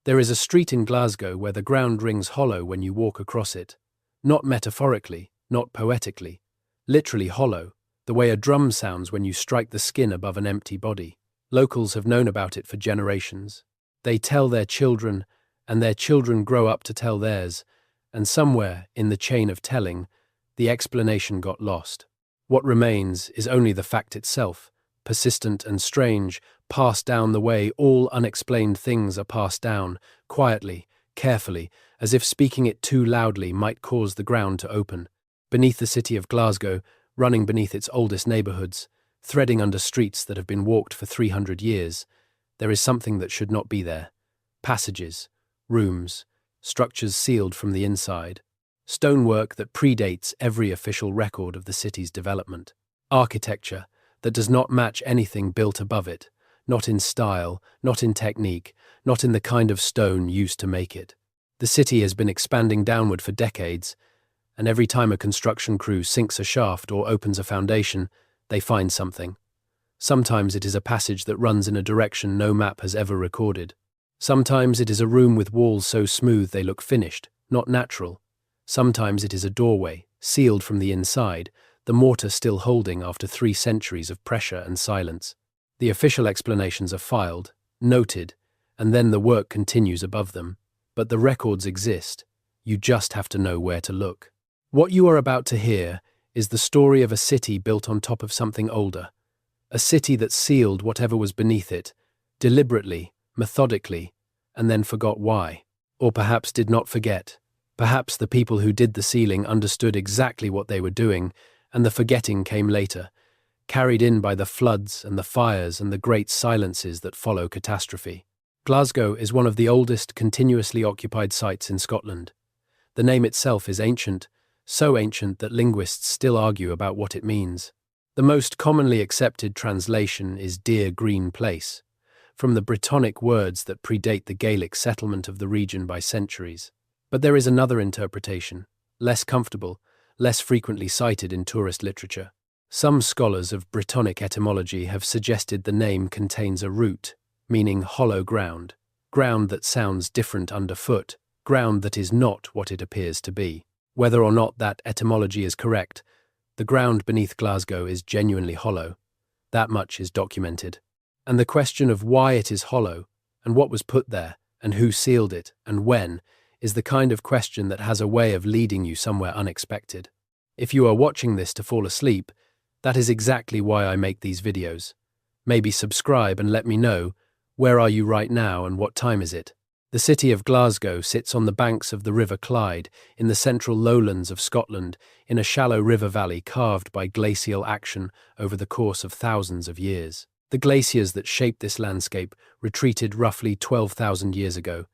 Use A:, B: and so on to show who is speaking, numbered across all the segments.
A: There is a street in Glasgow where the ground rings hollow when you walk across it. Not metaphorically, not poetically. Literally hollow, the way a drum sounds when you strike the skin above an empty body. Locals have known about it for generations. They tell their children, and their children grow up to tell theirs, and somewhere, in the chain of telling, the explanation got lost. What remains is only the fact itself, persistent and strange, passed down the way all unexplained things are passed down, quietly, carefully, as if speaking it too loudly might cause the ground to open. Beneath the city of Glasgow, running beneath its oldest neighbourhoods, threading under streets that have been walked for 300 years, there is something that should not be there. Passages, rooms, structures sealed from the inside. Stonework that predates every official record of the city's development. Architecture that does not match anything built above it, not in style, not in technique, not in the kind of stone used to make it. The city has been expanding downward for decades, and every time a construction crew sinks a shaft or opens a foundation, they find something. Sometimes it is a passage that runs in a direction no map has ever recorded. Sometimes it is a room with walls so smooth they look finished, not natural. Sometimes it is a doorway, sealed from the inside, the mortar still holding after 3 centuries of pressure and silence. The official explanations are filed, noted, and then the work continues above them. But the records exist. You just have to know where to look. What you are about to hear is the story of a city built on top of something older. A city that sealed whatever was beneath it, deliberately, methodically, and then forgot why. Or perhaps did not forget. Perhaps the people who did the sealing understood exactly what they were doing, and the forgetting came later, carried in by the floods and the fires and the great silences that follow catastrophe. Glasgow is one of the oldest continuously occupied sites in Scotland. The name itself is ancient, so ancient that linguists still argue about what it means. The most commonly accepted translation is Dear Green Place, from the Brittonic words that predate the Gaelic settlement of the region by centuries. But there is another interpretation, less comfortable, less frequently cited in tourist literature. Some scholars of Brittonic etymology have suggested the name contains a root, meaning hollow ground, ground that sounds different underfoot, ground that is not what it appears to be. Whether or not that etymology is correct, the ground beneath Glasgow is genuinely hollow. That much is documented. And the question of why it is hollow, and what was put there, and who sealed it, and when, is the kind of question that has a way of leading you somewhere unexpected. If you are watching this to fall asleep, that is exactly why I make these videos. Maybe subscribe and let me know, where are you right now and what time is it? The city of Glasgow sits on the banks of the River Clyde, in the central lowlands of Scotland, in a shallow river valley carved by glacial action over the course of thousands of years. The glaciers that shaped this landscape retreated roughly 12,000 years ago,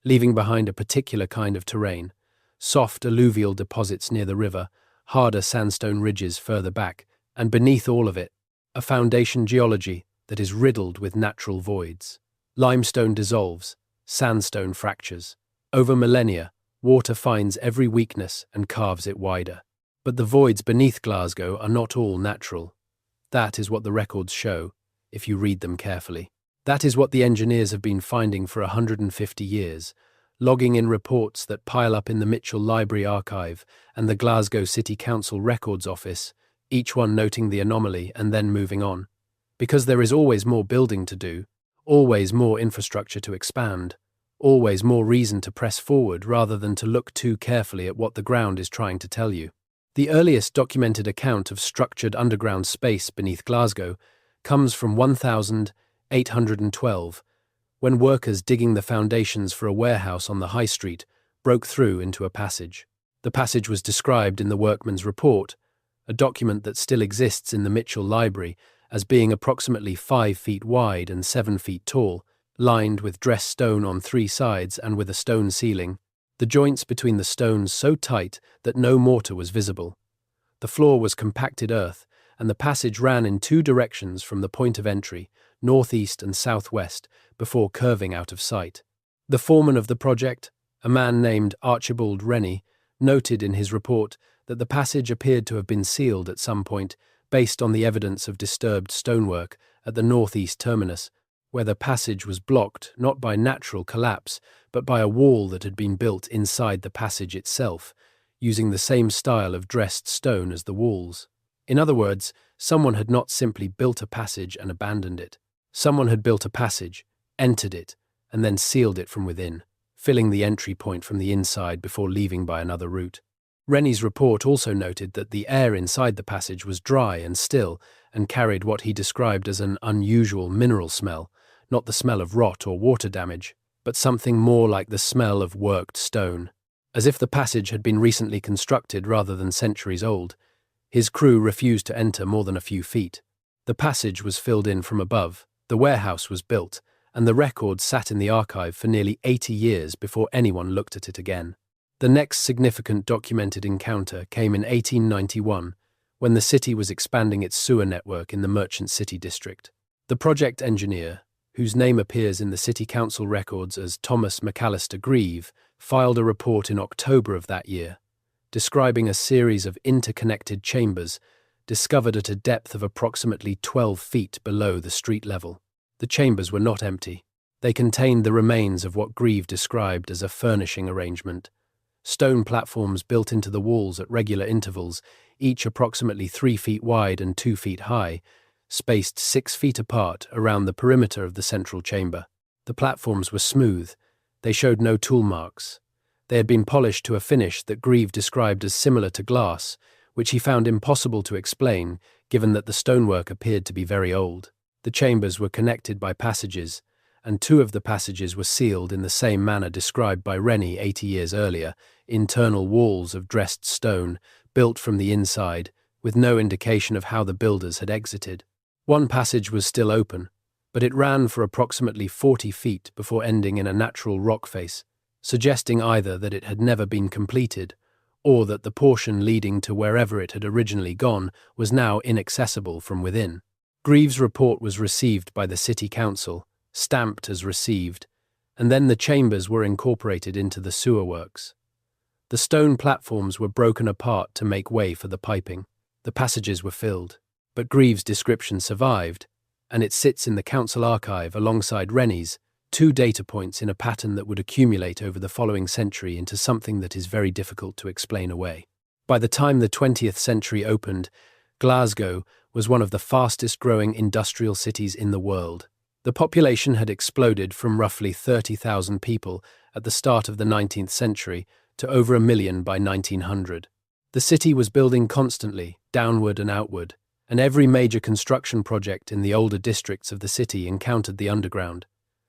A: leaving behind a particular kind of terrain, soft alluvial deposits near the river, harder sandstone ridges further back, and beneath all of it, a foundation geology that is riddled with natural voids. Limestone dissolves, sandstone fractures. Over millennia, water finds every weakness and carves it wider. But the voids beneath Glasgow are not all natural. That is what the records show, if you read them carefully. That is what the engineers have been finding for 150 years, logging in reports that pile up in the Mitchell Library Archive and the Glasgow City Council Records Office, each one noting the anomaly and then moving on. Because there is always more building to do, always more infrastructure to expand, always more reason to press forward rather than to look too carefully at what the ground is trying to tell you. The earliest documented account of structured underground space beneath Glasgow comes from 1812, when workers digging the foundations for a warehouse on the high street broke through into a passage. The passage was described in the workman's report, a document that still exists in the Mitchell Library, as being approximately 5 feet wide and 7 feet tall, lined with dressed stone on 3 sides and with a stone ceiling, the joints between the stones so tight that no mortar was visible. The floor was compacted earth, and the passage ran in 2 directions from the point of entry, northeast and southwest, before curving out of sight. The foreman of the project, a man named Archibald Rennie, noted in his report that the passage appeared to have been sealed at some point, based on the evidence of disturbed stonework at the northeast terminus, where the passage was blocked not by natural collapse, but by a wall that had been built inside the passage itself, using the same style of dressed stone as the walls. In other words, someone had not simply built a passage and abandoned it. Someone had built a passage, entered it, and then sealed it from within, filling the entry point from the inside before leaving by another route. Rennie's report also noted that the air inside the passage was dry and still and carried what he described as an unusual mineral smell, not the smell of rot or water damage, but something more like the smell of worked stone. As if the passage had been recently constructed rather than centuries old, his crew refused to enter more than a few feet. The passage was filled in from above, the warehouse was built, and the record sat in the archive for nearly 80 years before anyone looked at it again. The next significant documented encounter came in 1891, when the city was expanding its sewer network in the Merchant City district. The project engineer, whose name appears in the city council records as Thomas McAllister Grieve, filed a report in October of that year, describing a series of interconnected chambers discovered at a depth of approximately 12 feet below the street level. The chambers were not empty. They contained the remains of what Grieve described as a furnishing arrangement. Stone platforms built into the walls at regular intervals, each approximately 3 feet wide and 2 feet high, spaced 6 feet apart around the perimeter of the central chamber. The platforms were smooth. They showed no tool marks. They had been polished to a finish that Grieve described as similar to glass, which he found impossible to explain, given that the stonework appeared to be very old. The chambers were connected by passages, and 2 of the passages were sealed in the same manner described by Rennie 80 years earlier, internal walls of dressed stone, built from the inside, with no indication of how the builders had exited. One passage was still open, but it ran for approximately 40 feet before ending in a natural rock face, suggesting either that it had never been completed, or that the portion leading to wherever it had originally gone was now inaccessible from within. Grieve's report was received by the city council, stamped as received, and then the chambers were incorporated into the sewer works. The stone platforms were broken apart to make way for the piping. The passages were filled, but Grieve's description survived, and it sits in the council archive alongside Rennie's, 2 data points in a pattern that would accumulate over the following century into something that is very difficult to explain away. By the time the 20th century opened, Glasgow was one of the fastest-growing industrial cities in the world. The population had exploded from roughly 30,000 people at the start of the 19th century to over 1 million by 1900. The city was building constantly, downward and outward, and every major construction project in the older districts of the city encountered the underground.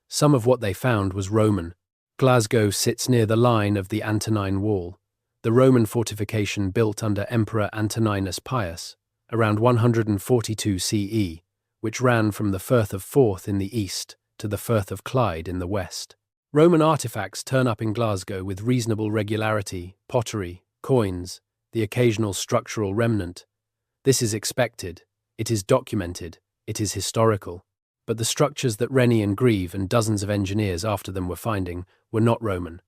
A: Some of what they found was Roman. Glasgow sits near the line of the Antonine Wall, the Roman fortification built under Emperor Antoninus Pius, around 142 CE, which ran from the Firth of Forth in the east to the Firth of Clyde in the west. Roman artifacts turn up in Glasgow with reasonable regularity: pottery, coins, the occasional structural remnant. This is expected, it is documented, it is historical. But the structures that Rennie and Grieve and dozens of engineers after them were finding were not Roman.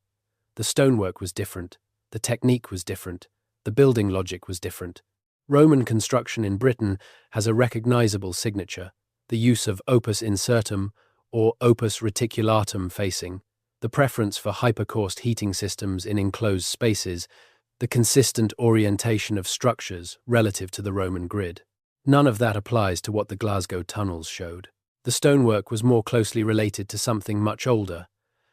A: The stonework was different, the technique was different, the building logic was different. Roman construction in Britain has a recognizable signature: the use of opus incertum or opus reticulatum facing, the preference for hypercoursed heating systems in enclosed spaces, the consistent orientation of structures relative to the Roman grid. None of that applies to what the Glasgow tunnels showed. The stonework was more closely related to something much older,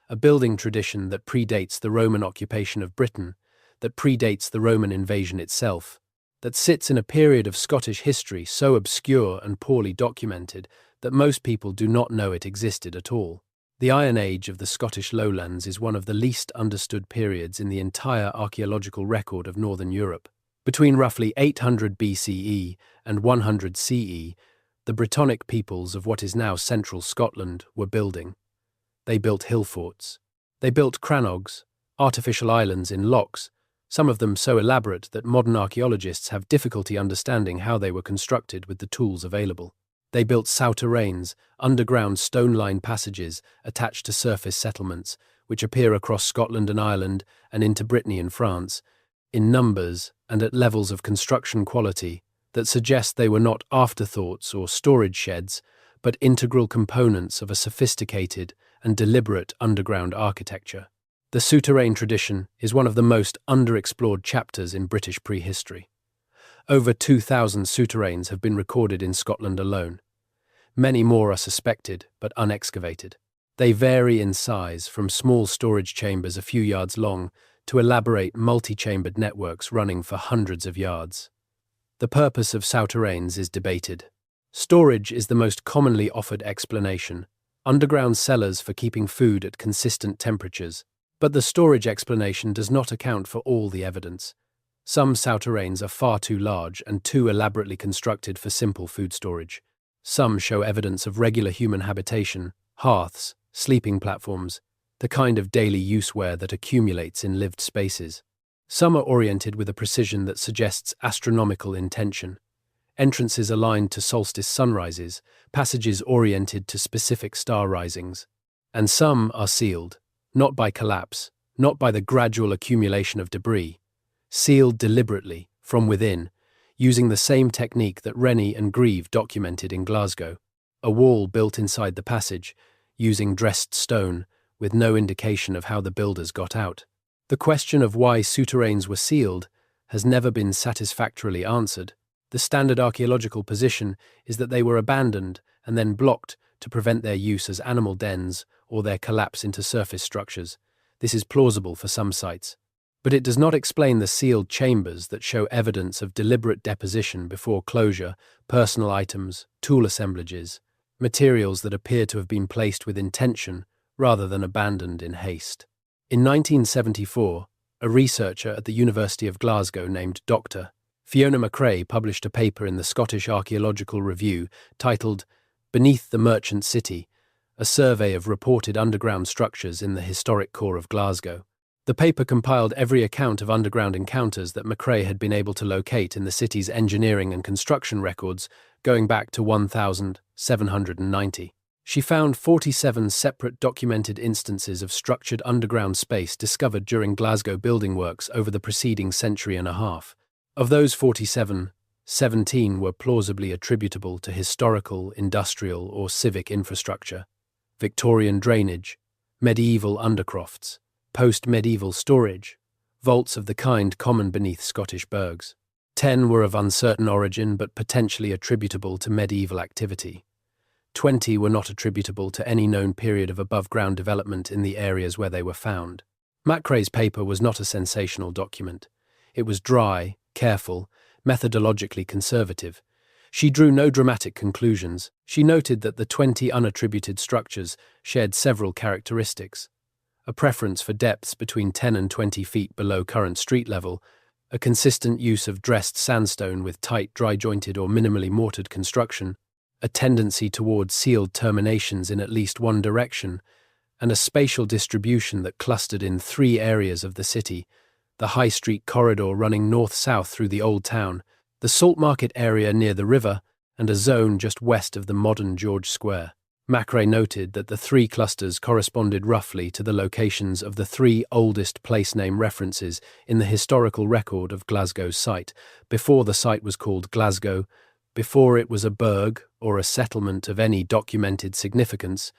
A: a building tradition that predates the Roman occupation of Britain, that predates the Roman invasion itself, that sits in a period of Scottish history so obscure and poorly documented that most people do not know it existed at all. The Iron Age of the Scottish lowlands is one of the least understood periods in the entire archaeological record of Northern Europe. Between roughly 800 BCE and 100 CE, the Brittonic peoples of what is now central Scotland were building. They built hill forts. They built crannogs, artificial islands in lochs, some of them so elaborate that modern archaeologists have difficulty understanding how they were constructed with the tools available. They built souterrains, underground stone-lined passages attached to surface settlements, which appear across Scotland and Ireland and into Brittany and France, in numbers and at levels of construction quality that suggest they were not afterthoughts or storage sheds, but integral components of a sophisticated and deliberate underground architecture. The souterrain tradition is one of the most underexplored chapters in British prehistory. Over 2,000 souterrains have been recorded in Scotland alone. Many more are suspected but unexcavated. They vary in size, from small storage chambers a few yards long to elaborate multi-chambered networks running for hundreds of yards. The purpose of souterrains is debated. Storage is the most commonly offered explanation: underground cellars for keeping food at consistent temperatures. But the storage explanation does not account for all the evidence. Some souterrains are far too large and too elaborately constructed for simple food storage. Some show evidence of regular human habitation: hearths, sleeping platforms, the kind of daily useware that accumulates in lived spaces. Some are oriented with a precision that suggests astronomical intention: entrances aligned to solstice sunrises, passages oriented to specific star risings. And some are sealed, not by collapse, not by the gradual accumulation of debris, sealed deliberately, from within, using the same technique that Rennie and Grieve documented in Glasgow. A wall built inside the passage, using dressed stone, with no indication of how the builders got out. The question of why souterrains were sealed has never been satisfactorily answered. The standard archaeological position is that they were abandoned and then blocked to prevent their use as animal dens or their collapse into surface structures. This is plausible for some sites, but it does not explain the sealed chambers that show evidence of deliberate deposition before closure: personal items, tool assemblages, materials that appear to have been placed with intention rather than abandoned in haste. In 1974, a researcher at the University of Glasgow named Dr. Fiona McRae published a paper in the Scottish Archaeological Review titled "Beneath the Merchant City: A Survey of Reported Underground Structures in the Historic Core of Glasgow." The paper compiled every account of underground encounters that McRae had been able to locate in the city's engineering and construction records going back to 1790. She found 47 separate documented instances of structured underground space discovered during Glasgow building works over the preceding century and a half. Of those 47, 17 were plausibly attributable to historical, industrial, or civic infrastructure: Victorian drainage, medieval undercrofts, post-medieval storage, vaults of the kind common beneath Scottish burghs. 10 were of uncertain origin but potentially attributable to medieval activity. 20 were not attributable to any known period of above-ground development in the areas where they were found. McRae's paper was not a sensational document. It was dry, careful, methodologically conservative. She drew no dramatic conclusions. She noted that the 20 unattributed structures shared several characteristics: a preference for depths between 10 and 20 feet below current street level, a consistent use of dressed sandstone with tight, dry-jointed or minimally mortared construction, a tendency towards sealed terminations in at least one direction, and a spatial distribution that clustered in 3 areas of the city: the High Street corridor running north-south through the Old Town, the Salt Market area near the river, and a zone just west of the modern George Square. McRae noted that the 3 clusters corresponded roughly to the locations of the 3 oldest place name references in the historical record of Glasgow's site, before the site was called Glasgow, before it was a burgh or a settlement of any documented significance.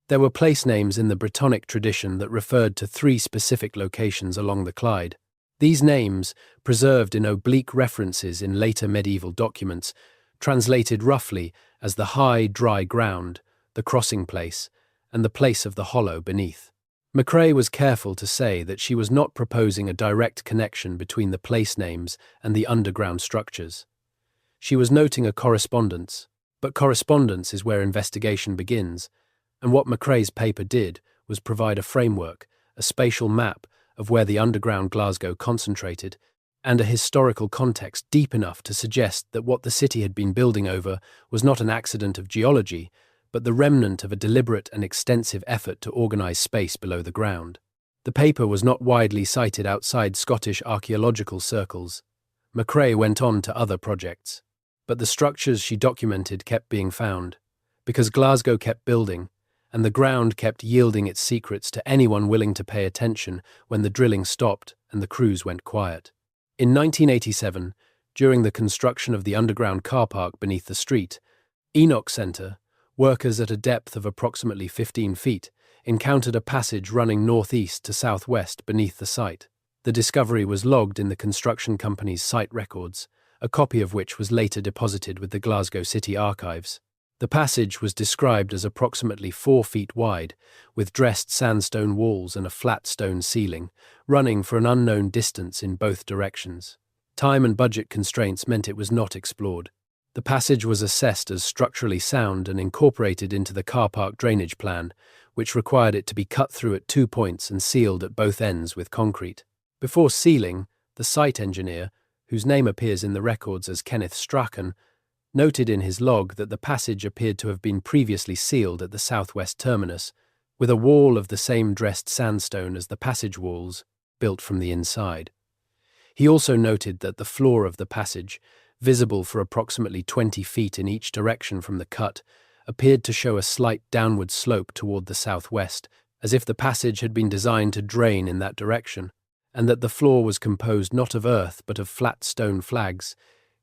A: There were place names in the Brittonic tradition that referred to 3 specific locations along the Clyde. These names, preserved in oblique references in later medieval documents, translated roughly as the high, dry ground, the crossing place, and the place of the hollow beneath. McRae was careful to say that she was not proposing a direct connection between the place names and the underground structures. She was noting a correspondence, but correspondence is where investigation begins, and what McRae's paper did was provide a framework, a spatial map of where the underground Glasgow concentrated, and a historical context deep enough to suggest that what the city had been building over was not an accident of geology, but the remnant of a deliberate and extensive effort to organise space below the ground. The paper was not widely cited outside Scottish archaeological circles. McRae went on to other projects, but the structures she documented kept being found, because Glasgow kept building, and the ground kept yielding its secrets to anyone willing to pay attention when the drilling stopped and the crews went quiet. In 1987, during the construction of the underground car park beneath the street, Enoch Centre, Workers at a depth of approximately 15 feet encountered a passage running northeast to southwest beneath the site. The discovery was logged in the construction company's site records, a copy of which was later deposited with the Glasgow City Archives. The passage was described as approximately 4 feet wide, with dressed sandstone walls and a flat stone ceiling, running for an unknown distance in both directions. Time and budget constraints meant it was not explored. The passage was assessed as structurally sound and incorporated into the car park drainage plan, which required it to be cut through at 2 points and sealed at both ends with concrete. Before sealing, the site engineer, whose name appears in the records as Kenneth Strachan, noted in his log that the passage appeared to have been previously sealed at the southwest terminus, with a wall of the same dressed sandstone as the passage walls, built from the inside. He also noted that the floor of the passage, visible for approximately 20 feet in each direction from the cut, appeared to show a slight downward slope toward the southwest, as if the passage had been designed to drain in that direction, and that the floor was composed not of earth but of flat stone flags,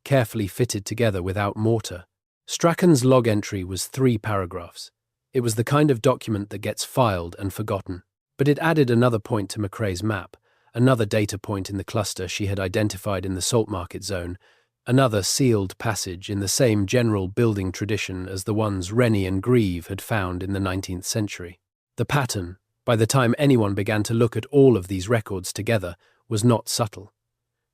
A: carefully fitted together without mortar. Strachan's log entry was 3 paragraphs. It was the kind of document that gets filed and forgotten. But it added another point to McRae's map, another data point in the cluster she had identified in the salt market zone, another sealed passage in the same general building tradition as the ones Rennie and Grieve had found in the 19th century. The pattern, by the time anyone began to look at all of these records together, was not subtle.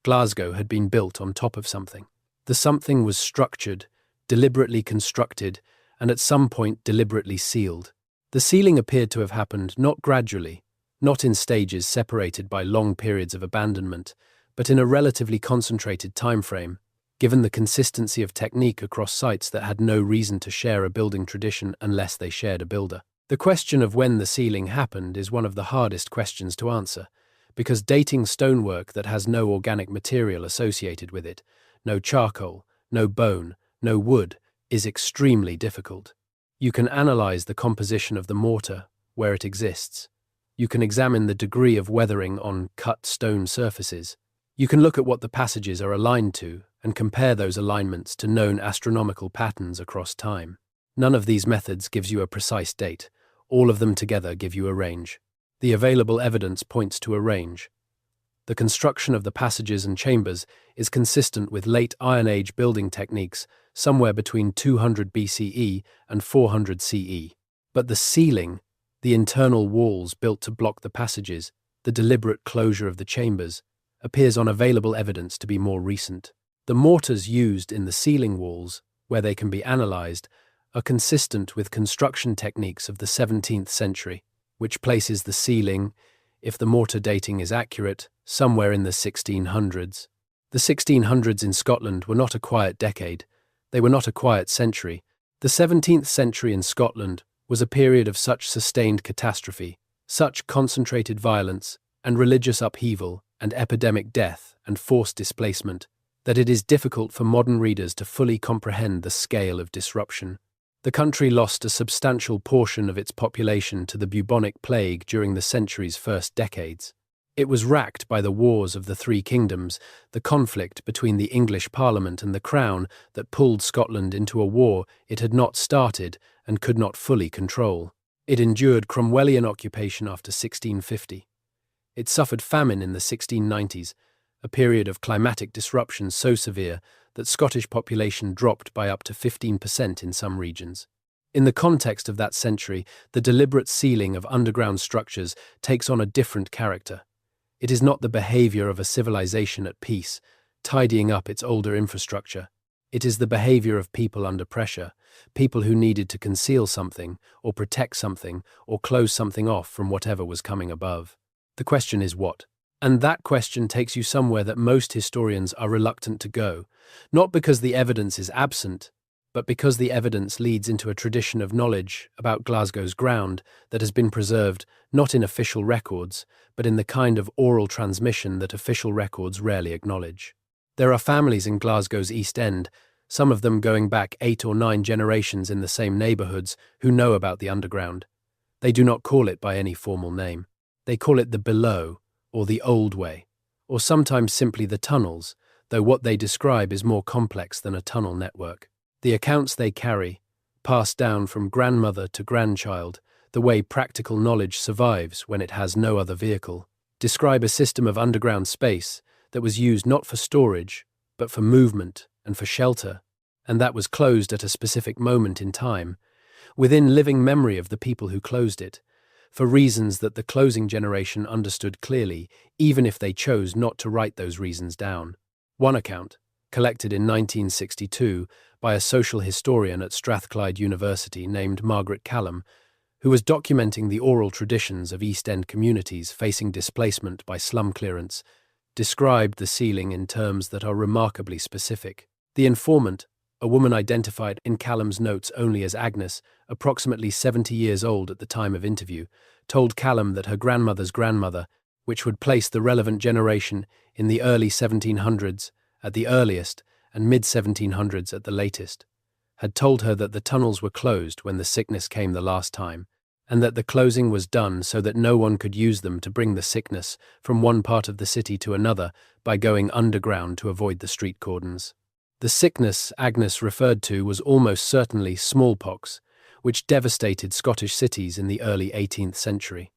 A: Glasgow had been built on top of something. The something was structured, deliberately constructed, and at some point deliberately sealed. The sealing appeared to have happened not gradually, not in stages separated by long periods of abandonment, but in a relatively concentrated time frame, given the consistency of technique across sites that had no reason to share a building tradition unless they shared a builder. The question of when the sealing happened is one of the hardest questions to answer, because dating stonework that has no organic material associated with it, no charcoal, no bone, no wood, is extremely difficult. You can analyze the composition of the mortar, where it exists. You can examine the degree of weathering on cut stone surfaces. You can look at what the passages are aligned to and compare those alignments to known astronomical patterns across time. None of these methods gives you a precise date. All of them together give you a range. The available evidence points to a range. The construction of the passages and chambers is consistent with late Iron Age building techniques somewhere between 200 BCE and 400 CE. But the sealing, the internal walls built to block the passages, the deliberate closure of the chambers, appears on available evidence to be more recent. The mortars used in the sealing walls, where they can be analyzed, are consistent with construction techniques of the 17th century, which places the sealing, if the mortar dating is accurate, somewhere in the 1600s. The 1600s in Scotland were not a quiet decade. They were not a quiet century. The 17th century in Scotland was a period of such sustained catastrophe, such concentrated violence and religious upheaval and epidemic death and forced displacement, that it is difficult for modern readers to fully comprehend the scale of disruption. The country lost a substantial portion of its population to the bubonic plague during the century's first decades. It was racked by the wars of the Three Kingdoms, the conflict between the English Parliament and the Crown that pulled Scotland into a war it had not started and could not fully control. It endured Cromwellian occupation after 1650. It suffered famine in the 1690s, a period of climatic disruption so severe that Scottish population dropped by up to 15% in some regions. In the context of that century, the deliberate sealing of underground structures takes on a different character. It is not the behavior of a civilization at peace, tidying up its older infrastructure. It is the behavior of people under pressure, people who needed to conceal something, or protect something, or close something off from whatever was coming above. The question is what? And that question takes you somewhere that most historians are reluctant to go, not because the evidence is absent, but because the evidence leads into a tradition of knowledge about Glasgow's ground that has been preserved not in official records, but in the kind of oral transmission that official records rarely acknowledge. There are families in Glasgow's East End, some of them going back 8 or 9 generations in the same neighbourhoods, who know about the underground. They do not call it by any formal name. They call it the below, or the old way, or sometimes simply the tunnels, though what they describe is more complex than a tunnel network. The accounts they carry, passed down from grandmother to grandchild, the way practical knowledge survives when it has no other vehicle. Describe a system of underground space that was used not for storage, but for movement and for shelter, and that was closed at a specific moment in time, within living memory of the people who closed it, for reasons that the closing generation understood clearly, even if they chose not to write those reasons down. One account, collected in 1962 by a social historian at Strathclyde University named Margaret Callum, who was documenting the oral traditions of East End communities facing displacement by slum clearance, described the ceiling in terms that are remarkably specific. The informant, a woman identified in Callum's notes only as Agnes, approximately 70 years old at the time of interview, told Callum that her grandmother's grandmother, which would place the relevant generation in the early 1700s at the earliest and mid-1700s at the latest, had told her that the tunnels were closed when the sickness came the last time, and that the closing was done so that no one could use them to bring the sickness from one part of the city to another by going underground to avoid the street cordons. The sickness Agnes referred to was almost certainly smallpox, which devastated Scottish cities in the early 18th century.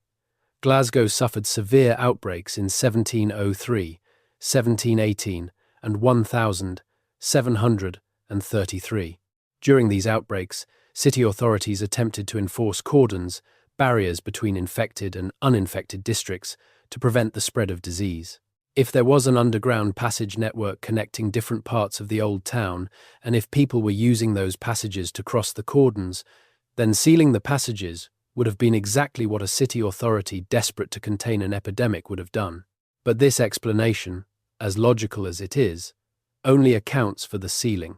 A: Glasgow suffered severe outbreaks in 1703, 1718, and 1733. During these outbreaks, city authorities attempted to enforce cordons, barriers between infected and uninfected districts, to prevent the spread of disease. If there was an underground passage network connecting different parts of the old town, and if people were using those passages to cross the cordons, then sealing the passages would have been exactly what a city authority desperate to contain an epidemic would have done. But this explanation, as logical as it is, only accounts for the sealing.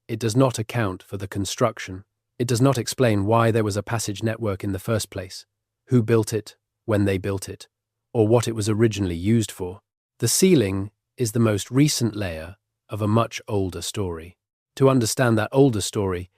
A: It does not account for the construction. It does not explain why there was a passage network in the first place, who built it, when they built it, or what it was originally used for. The sealing is the most recent layer of a much older story. To understand that older story,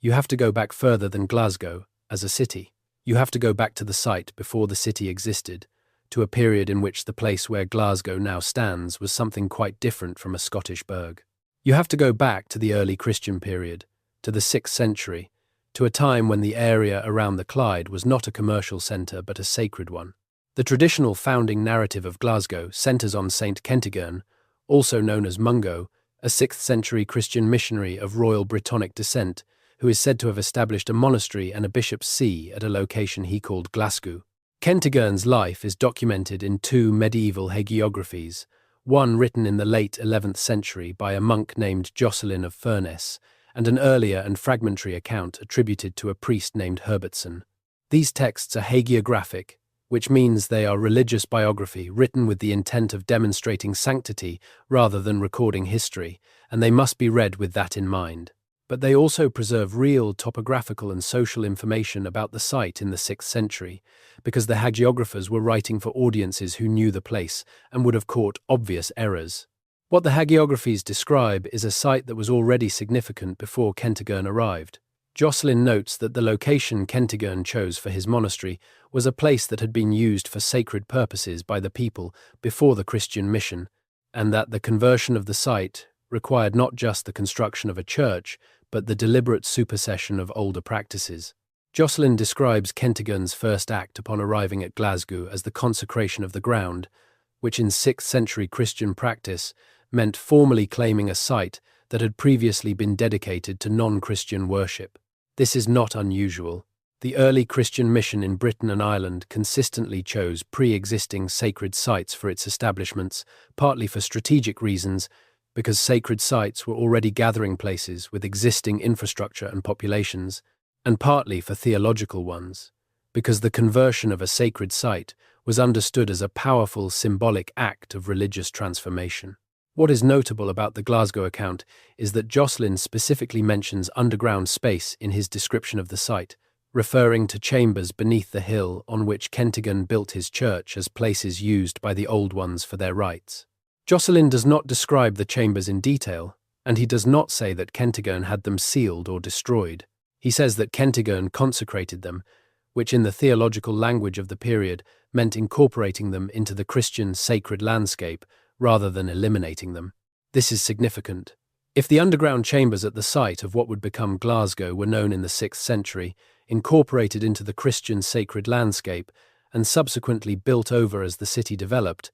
A: you have to go back further than Glasgow as a city. You have to go back to the site before the city existed, to a period in which the place where Glasgow now stands was something quite different from a Scottish burgh. You have to go back to the early Christian period, to the 6th century, to a time when the area around the Clyde was not a commercial centre but a sacred one. The traditional founding narrative of Glasgow centres on Saint Kentigern, also known as Mungo, a 6th century Christian missionary of royal Brittonic descent, who is said to have established a monastery and a bishop's see at a location he called Glasgow. Kentigern's life is documented in two medieval hagiographies, one written in the late 11th century by a monk named Jocelyn of Furness, and an earlier and fragmentary account attributed to a priest named Herbertson. These texts are hagiographic, which means they are religious biography written with the intent of demonstrating sanctity rather than recording history, and they must be read with that in mind. But they also preserve real topographical and social information about the site in the 6th century, because the hagiographers were writing for audiences who knew the place and would have caught obvious errors. What the hagiographies describe is a site that was already significant before Kentigern arrived. Jocelyn notes that the location Kentigern chose for his monastery was a place that had been used for sacred purposes by the people before the Christian mission, and that the conversion of the site required not just the construction of a church, but the deliberate supersession of older practices. Jocelyn describes Kentigern's first act upon arriving at Glasgow as the consecration of the ground, which in 6th century Christian practice meant formally claiming a site that had previously been dedicated to non-Christian worship. This is not unusual. The early Christian mission in Britain and Ireland consistently chose pre-existing sacred sites for its establishments, partly for strategic reasons, because sacred sites were already gathering places with existing infrastructure and populations, and partly for theological ones, because the conversion of a sacred site was understood as a powerful symbolic act of religious transformation. What is notable about the Glasgow account is that Jocelyn specifically mentions underground space in his description of the site, referring to chambers beneath the hill on which Kentigern built his church as places used by the old ones for their rites. Jocelyn does not describe the chambers in detail, and he does not say that Kentigern had them sealed or destroyed. He says that Kentigern consecrated them, which in the theological language of the period meant incorporating them into the Christian sacred landscape rather than eliminating them. This is significant, If the underground chambers at the site of what would become Glasgow were known in the 6th century, incorporated into the Christian sacred landscape, and subsequently built over as the city developed,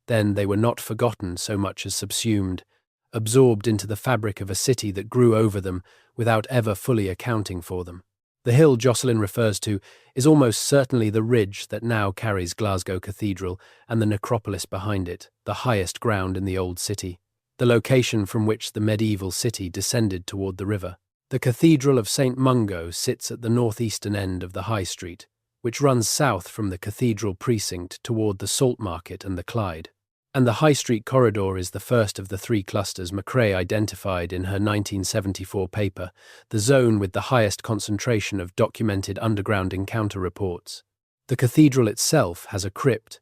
A: then they were not forgotten so much as subsumed, absorbed into the fabric of a city that grew over them without ever fully accounting for them. The hill Jocelyn refers to is almost certainly the ridge that now carries Glasgow Cathedral and the necropolis behind it, the highest ground in the old city, the location from which the medieval city descended toward the river. The Cathedral of St. Mungo sits at the northeastern end of the High Street, which runs south from the cathedral precinct toward the Salt Market and the Clyde. And the High Street corridor is the first of the three clusters McRae identified in her 1974 paper, the zone with the highest concentration of documented underground encounter reports. The cathedral itself has a crypt,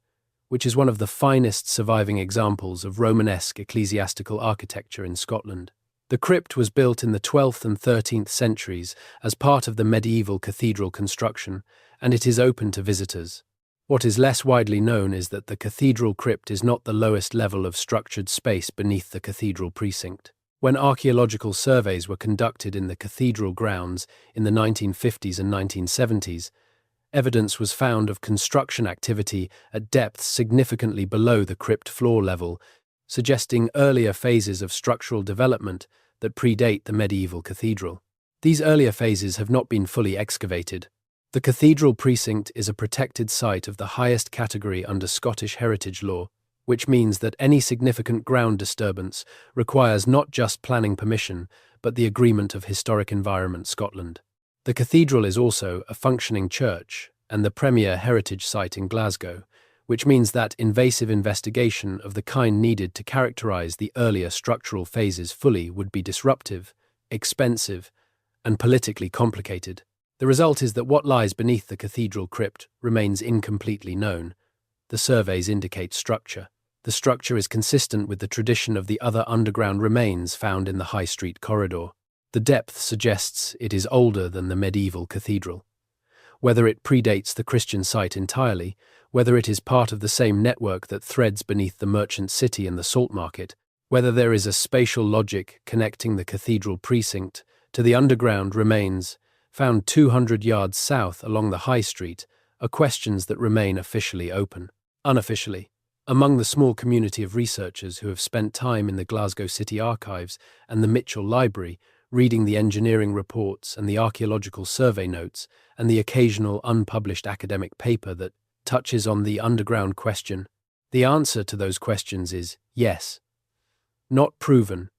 A: which is one of the finest surviving examples of Romanesque ecclesiastical architecture in Scotland. The crypt was built in the 12th and 13th centuries as part of the medieval cathedral construction, and it is open to visitors. What is less widely known is that the cathedral crypt is not the lowest level of structured space beneath the cathedral precinct. When archaeological surveys were conducted in the cathedral grounds in the 1950s and 1970s, evidence was found of construction activity at depths significantly below the crypt floor level, suggesting earlier phases of structural development that predate the medieval cathedral. These earlier phases have not been fully excavated. The cathedral precinct is a protected site of the highest category under Scottish heritage law, which means that any significant ground disturbance requires not just planning permission, but the agreement of Historic Environment Scotland. The cathedral is also a functioning church and the premier heritage site in Glasgow, which means that invasive investigation of the kind needed to characterise the earlier structural phases fully would be disruptive, expensive, and politically complicated. The result is that what lies beneath the cathedral crypt remains incompletely known. The surveys indicate structure. The structure is consistent with the tradition of the other underground remains found in the High Street corridor. The depth suggests it is older than the medieval cathedral. Whether it predates the Christian site entirely, whether it is part of the same network that threads beneath the merchant city and the salt market, whether there is a spatial logic connecting the cathedral precinct to the underground remains found 200 yards south along the High Street, are questions that remain officially open. Unofficially, among the small community of researchers who have spent time in the Glasgow City Archives and the Mitchell Library, reading the engineering reports and the archaeological survey notes and the occasional unpublished academic paper that touches on the underground question, the answer to those questions is yes. Not proven,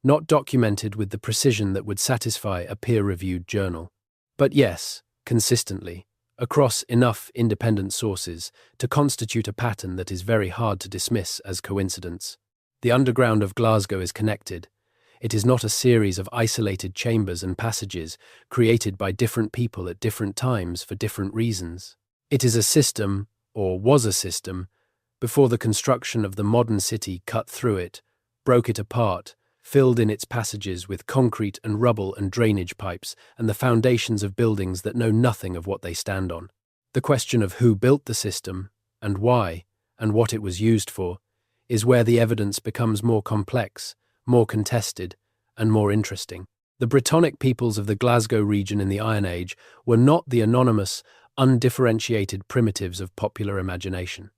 A: not documented with the precision that would satisfy a peer-reviewed journal. But yes, consistently, across enough independent sources to constitute a pattern that is very hard to dismiss as coincidence. The underground of Glasgow is connected. It is not a series of isolated chambers and passages created by different people at different times for different reasons. It is a system, or was a system, before the construction of the modern city cut through it, broke it apart, filled in its passages with concrete and rubble and drainage pipes and the foundations of buildings that know nothing of what they stand on. The question of who built the system, and why, and what it was used for, is where the evidence becomes more complex, more contested, and more interesting. The Brittonic peoples of the Glasgow region in the Iron Age were not the anonymous, undifferentiated primitives of popular imagination.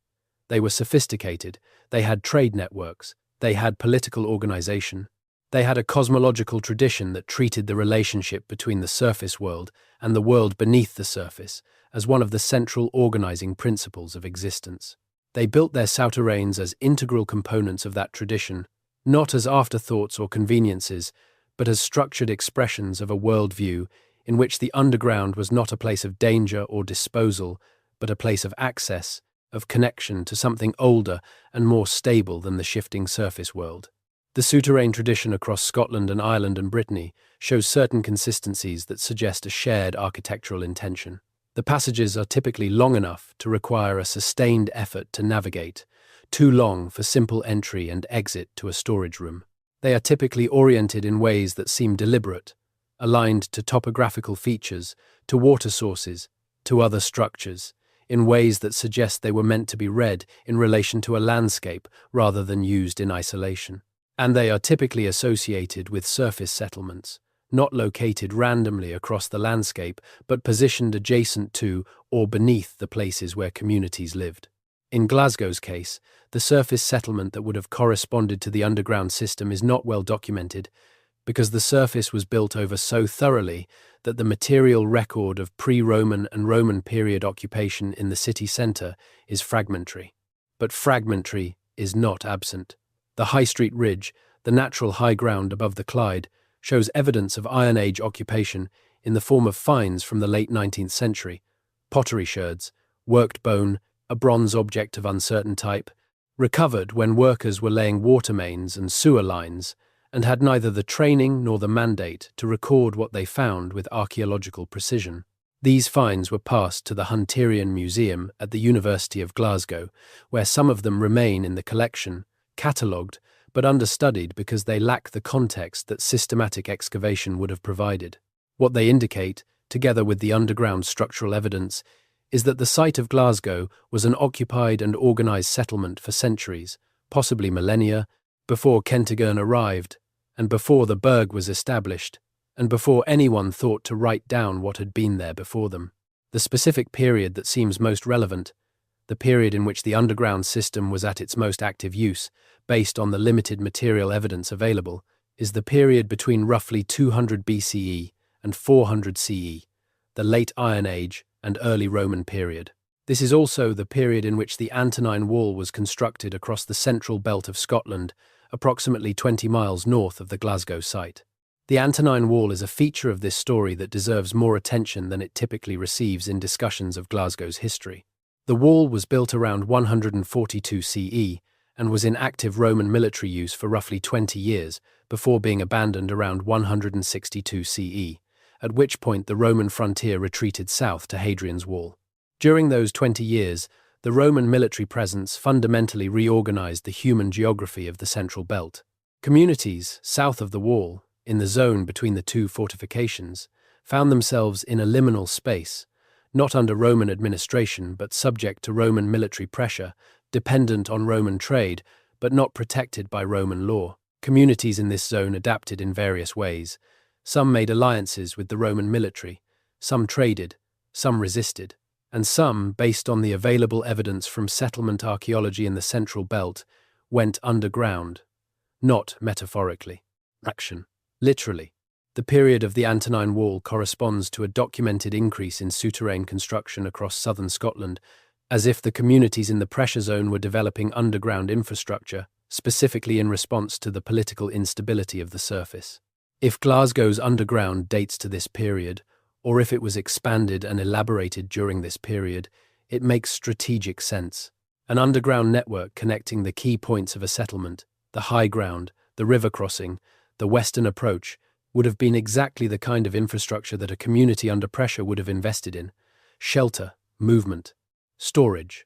A: They were sophisticated, they had trade networks, they had political organization, they had a cosmological tradition that treated the relationship between the surface world and the world beneath the surface as one of the central organizing principles of existence. They built their souterrains as integral components of that tradition, not as afterthoughts or conveniences, but as structured expressions of a worldview in which the underground was not a place of danger or disposal, but a place of access, of connection to something older and more stable than the shifting surface world. The souterrain tradition across Scotland and Ireland and Brittany shows certain consistencies that suggest a shared architectural intention. The passages are typically long enough to require a sustained effort to navigate, too long for simple entry and exit to a storage room. They are typically oriented in ways that seem deliberate, aligned to topographical features, to water sources, to other structures, in ways that suggest they were meant to be read in relation to a landscape rather than used in isolation. and they are typically associated with surface settlements, not located randomly across the landscape, but positioned adjacent to or beneath the places where communities lived. In Glasgow's case, the surface settlement that would have corresponded to the underground system is not well documented, because the surface was built over so thoroughly that the material record of pre-Roman and Roman period occupation in the city centre is fragmentary. But fragmentary is not absent. The High Street Ridge, the natural high ground above the Clyde, shows evidence of Iron Age occupation in the form of finds from the late 19th century, pottery sherds, worked bone, a bronze object of uncertain type, recovered when workers were laying water mains and sewer lines, and had neither the training nor the mandate to record what they found with archaeological precision. These finds were passed to the Hunterian Museum at the University of Glasgow, where some of them remain in the collection, catalogued but understudied because they lack the context that systematic excavation would have provided. What they indicate, together with the underground structural evidence, is that the site of Glasgow was an occupied and organised settlement for centuries, possibly millennia, before Kentigern arrived, and before the burg was established, and before anyone thought to write down what had been there before them. The specific period that seems most relevant, the period in which the underground system was at its most active use, based on the limited material evidence available, is the period between roughly 200 BCE and 400 CE, the Late Iron Age and Early Roman period. This is also the period in which the Antonine Wall was constructed across the central belt of Scotland, approximately 20 miles north of the Glasgow site. The Antonine Wall is a feature of this story that deserves more attention than it typically receives in discussions of Glasgow's history. The wall was built around 142 CE and was in active Roman military use for roughly 20 years before being abandoned around 162 CE, at which point the Roman frontier retreated south to Hadrian's Wall. During those 20 years, the Roman military presence fundamentally reorganized the human geography of the Central Belt. Communities south of the wall, in the zone between the two fortifications, found themselves in a liminal space, not under Roman administration but subject to Roman military pressure, dependent on Roman trade, but not protected by Roman law. Communities in this zone adapted in various ways. Some made alliances with the Roman military, some traded, some resisted, and some, based on the available evidence from settlement archaeology in the Central Belt, went underground, not metaphorically. Action. Literally. The period of the Antonine Wall corresponds to a documented increase in souterrain construction across southern Scotland, as if the communities in the pressure zone were developing underground infrastructure, specifically in response to the political instability of the surface. If Glasgow's underground dates to this period, or if it was expanded and elaborated during this period, it makes strategic sense. An underground network connecting the key points of a settlement, the high ground, the river crossing, the western approach, would have been exactly the kind of infrastructure that a community under pressure would have invested in. Shelter, movement, storage,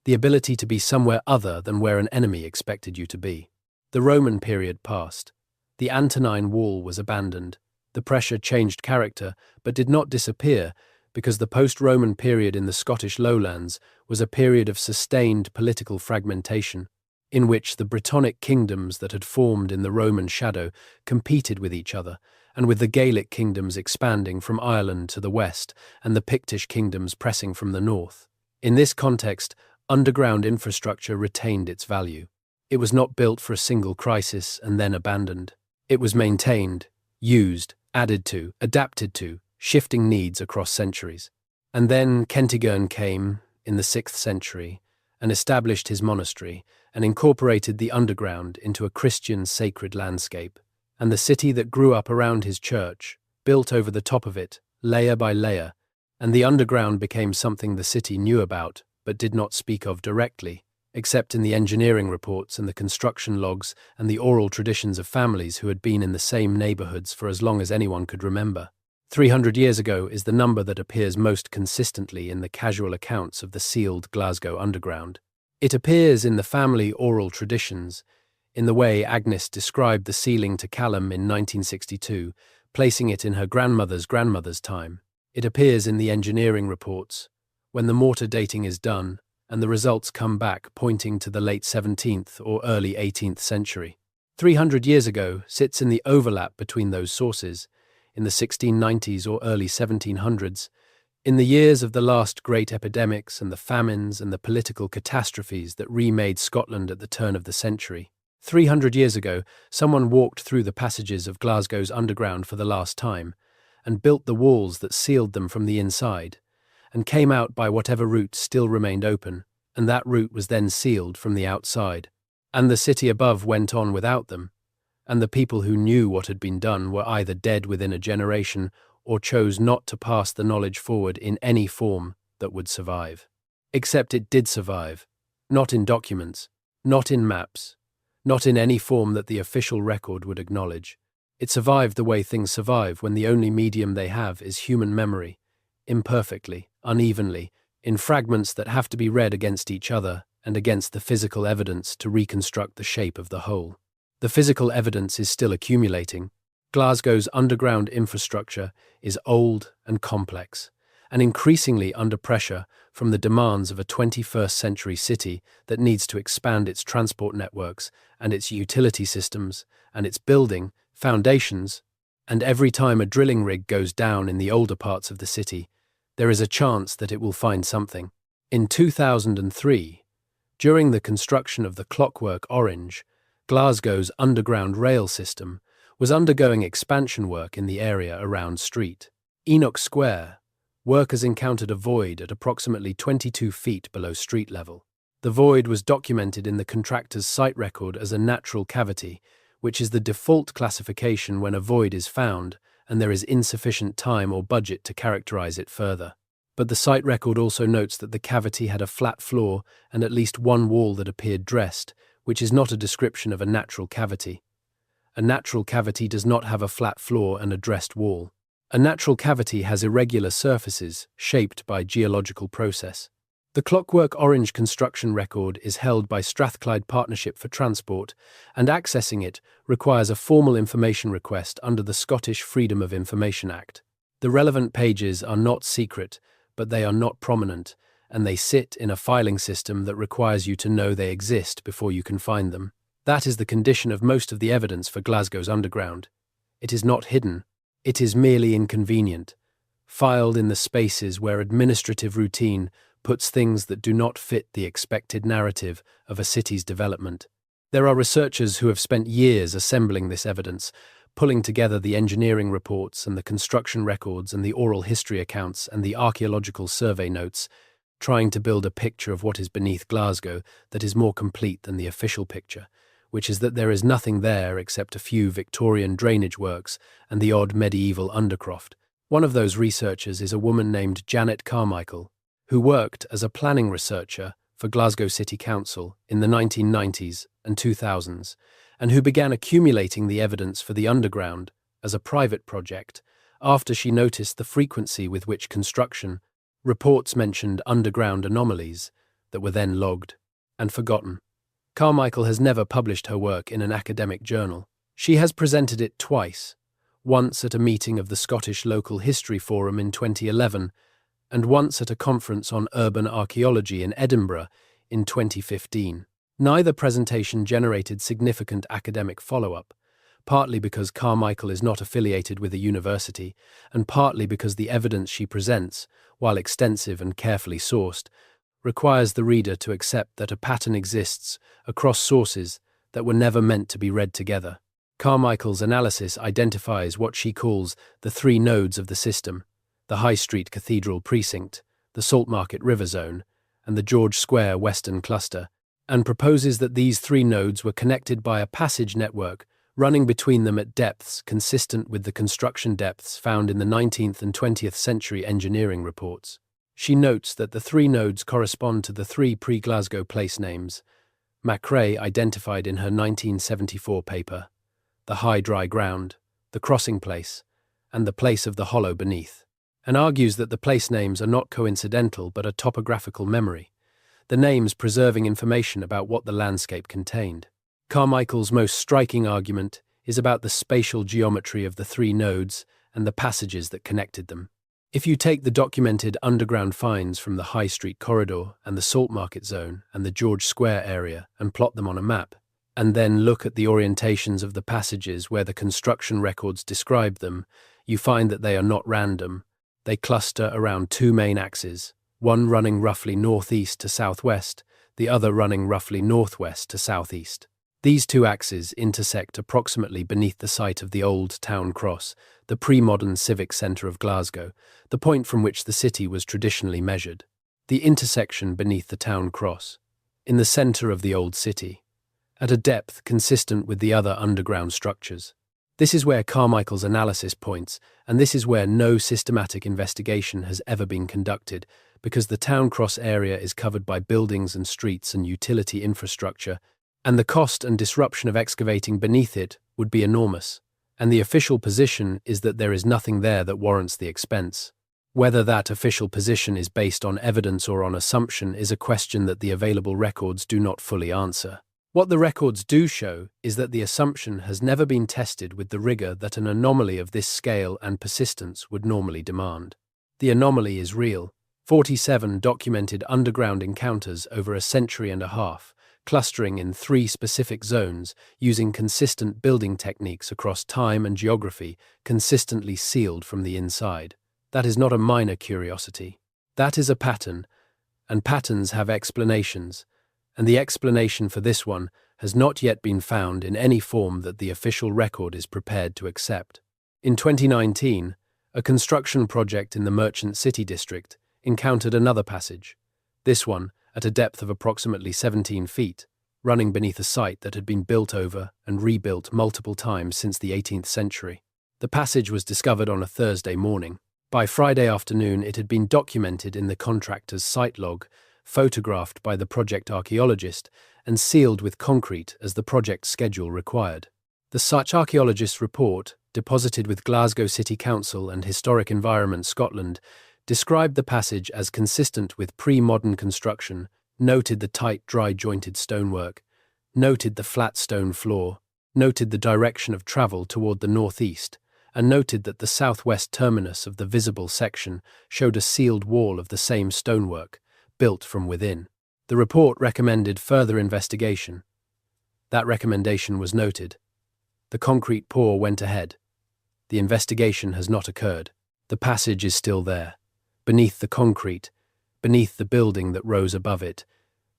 A: the ability to be somewhere other than where an enemy expected you to be. The Roman period passed. The Antonine Wall was abandoned. The pressure changed character, but did not disappear, because the post-Roman period in the Scottish lowlands was a period of sustained political fragmentation, in which the Brittonic kingdoms that had formed in the Roman shadow competed with each other, and with the Gaelic kingdoms expanding from Ireland to the west and the Pictish kingdoms pressing from the north. In this context, underground infrastructure retained its value. It was not built for a single crisis and then abandoned. It was maintained, used, added to, adapted to, shifting needs across centuries. And then Kentigern came, in the 6th century, and established his monastery, and incorporated the underground into a Christian sacred landscape. And the city that grew up around his church, built over the top of it, layer by layer, and the underground became something the city knew about, but did not speak of directly, except in the engineering reports and the construction logs and the oral traditions of families who had been in the same neighbourhoods for as long as anyone could remember. 300 years ago is the number that appears most consistently in the casual accounts of the sealed Glasgow Underground. It appears in the family oral traditions, in the way Agnes described the ceiling to Callum in 1962, placing it in her grandmother's grandmother's time. It appears in the engineering reports, when the mortar dating is done, and the results come back pointing to the late 17th or early 18th century. 300 years ago sits in the overlap between those sources, in the 1690s or early 1700s, in the years of the last great epidemics and the famines and the political catastrophes that remade Scotland at the turn of the century. 300 years ago, someone walked through the passages of Glasgow's underground for the last time, and built the walls that sealed them from the inside, and came out by whatever route still remained open, and that route was then sealed from the outside. And the city above went on without them, and the people who knew what had been done were either dead within a generation or chose not to pass the knowledge forward in any form that would survive. Except it did survive, not in documents, not in maps, not in any form that the official record would acknowledge. It survived the way things survive when the only medium they have is human memory, imperfectly, unevenly, in fragments that have to be read against each other and against the physical evidence to reconstruct the shape of the whole. The physical evidence is still accumulating. Glasgow's underground infrastructure is old and complex, and increasingly under pressure from the demands of a 21st century city that needs to expand its transport networks and its utility systems and its building, foundations, and every time a drilling rig goes down in the older parts of the city, there is a chance that it will find something. In 2003, during the construction of the Clockwork Orange, Glasgow's underground rail system was undergoing expansion work in the area around Street Enoch Square. Workers encountered a void at approximately 22 feet below street level. The void was documented in the contractor's site record as a natural cavity, which is the default classification when a void is found and there is insufficient time or budget to characterize it further. But the site record also notes that the cavity had a flat floor and at least one wall that appeared dressed, which is not a description of a natural cavity. A natural cavity does not have a flat floor and a dressed wall. A natural cavity has irregular surfaces shaped by geological process. The Clockwork Orange construction record is held by Strathclyde Partnership for Transport, and accessing it requires a formal information request under the Scottish Freedom of Information Act. The relevant pages are not secret, but they are not prominent, and they sit in a filing system that requires you to know they exist before you can find them. That is the condition of most of the evidence for Glasgow's underground. It is not hidden, it is merely inconvenient, filed in the spaces where administrative routine puts things that do not fit the expected narrative of a city's development. There are researchers who have spent years assembling this evidence, pulling together the engineering reports and the construction records and the oral history accounts and the archaeological survey notes, trying to build a picture of what is beneath Glasgow that is more complete than the official picture, which is that there is nothing there except a few Victorian drainage works and the odd medieval undercroft. One of those researchers is a woman named Janet Carmichael, who worked as a planning researcher for Glasgow City Council in the 1990s and 2000s, and who began accumulating the evidence for the underground as a private project after she noticed the frequency with which construction reports mentioned underground anomalies that were then logged and forgotten. Carmichael has never published her work in an academic journal. She has presented it twice, once at a meeting of the Scottish Local History Forum in 2011, and once at a conference on urban archaeology in Edinburgh in 2015. Neither presentation generated significant academic follow-up, partly because Carmichael is not affiliated with a university, and partly because the evidence she presents, while extensive and carefully sourced, requires the reader to accept that a pattern exists across sources that were never meant to be read together. Carmichael's analysis identifies what she calls the three nodes of the system: the High Street Cathedral Precinct, the Saltmarket River Zone, and the George Square Western Cluster, and proposes that these three nodes were connected by a passage network running between them at depths consistent with the construction depths found in the 19th and 20th century engineering reports. She notes that the three nodes correspond to the three pre-Glasgow place names Macrae identified in her 1974 paper, the High Dry Ground, the Crossing Place, and the Place of the Hollow Beneath, and argues that the place names are not coincidental but a topographical memory, the names preserving information about what the landscape contained. Carmichael's most striking argument is about the spatial geometry of the three nodes and the passages that connected them. If you take the documented underground finds from the High Street Corridor and the Saltmarket Zone and the George Square area and plot them on a map, and then look at the orientations of the passages where the construction records describe them, you find that they are not random. They cluster around two main axes, one running roughly northeast to southwest, the other running roughly northwest to southeast. These two axes intersect approximately beneath the site of the old town cross, the pre-modern civic centre of Glasgow, the point from which the city was traditionally measured. The intersection beneath the town cross, in the centre of the old city, at a depth consistent with the other underground structures. This is where Carmichael's analysis points, and this is where no systematic investigation has ever been conducted, because the town cross area is covered by buildings and streets and utility infrastructure, and the cost and disruption of excavating beneath it would be enormous, and the official position is that there is nothing there that warrants the expense. Whether that official position is based on evidence or on assumption is a question that the available records do not fully answer. What the records do show is that the assumption has never been tested with the rigor that an anomaly of this scale and persistence would normally demand. The anomaly is real. 47 documented underground encounters over a century and a half, clustering in 3 specific zones, using consistent building techniques across time and geography, consistently sealed from the inside. That is not a minor curiosity. That is a pattern, and patterns have explanations, and the explanation for this one has not yet been found in any form that the official record is prepared to accept. In 2019, a construction project in the Merchant City district encountered another passage, this one at a depth of approximately 17 feet, running beneath a site that had been built over and rebuilt multiple times since the 18th century. The passage was discovered on a Thursday morning. By Friday afternoon, it had been documented in the contractor's site log, photographed by the project archaeologist, and sealed with concrete as the project schedule required. The such archaeologist's report, deposited with Glasgow City Council and Historic Environment Scotland, described the passage as consistent with pre-modern construction, noted the tight, dry-jointed stonework, noted the flat stone floor, noted the direction of travel toward the northeast, and noted that the southwest terminus of the visible section showed a sealed wall of the same stonework, built from within. The report recommended further investigation. That recommendation was noted. The concrete pour went ahead. The investigation has not occurred. The passage is still there. Beneath the concrete, beneath the building that rose above it,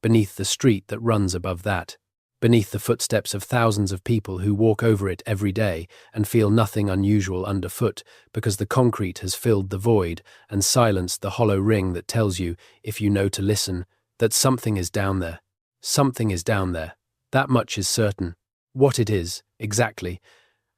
A: beneath the street that runs above that, beneath the footsteps of thousands of people who walk over it every day and feel nothing unusual underfoot because the concrete has filled the void and silenced the hollow ring that tells you, if you know to listen, that something is down there. Something is down there. That much is certain. What it is, exactly,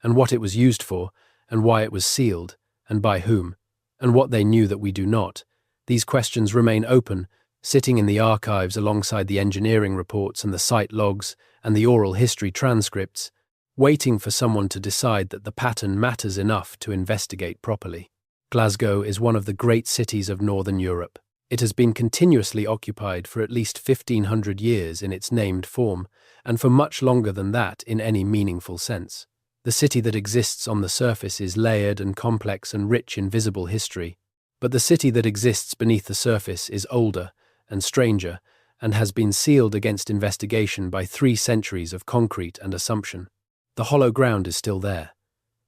A: and what it was used for, and why it was sealed, and by whom, and what they knew that we do not. These questions remain open, sitting in the archives alongside the engineering reports and the site logs and the oral history transcripts, waiting for someone to decide that the pattern matters enough to investigate properly. Glasgow is one of the great cities of Northern Europe. It has been continuously occupied for at least 1,500 years in its named form, and for much longer than that in any meaningful sense. The city that exists on the surface is layered and complex and rich in visible history, but the city that exists beneath the surface is older and stranger and has been sealed against investigation by 3 centuries of concrete and assumption. The hollow ground is still there.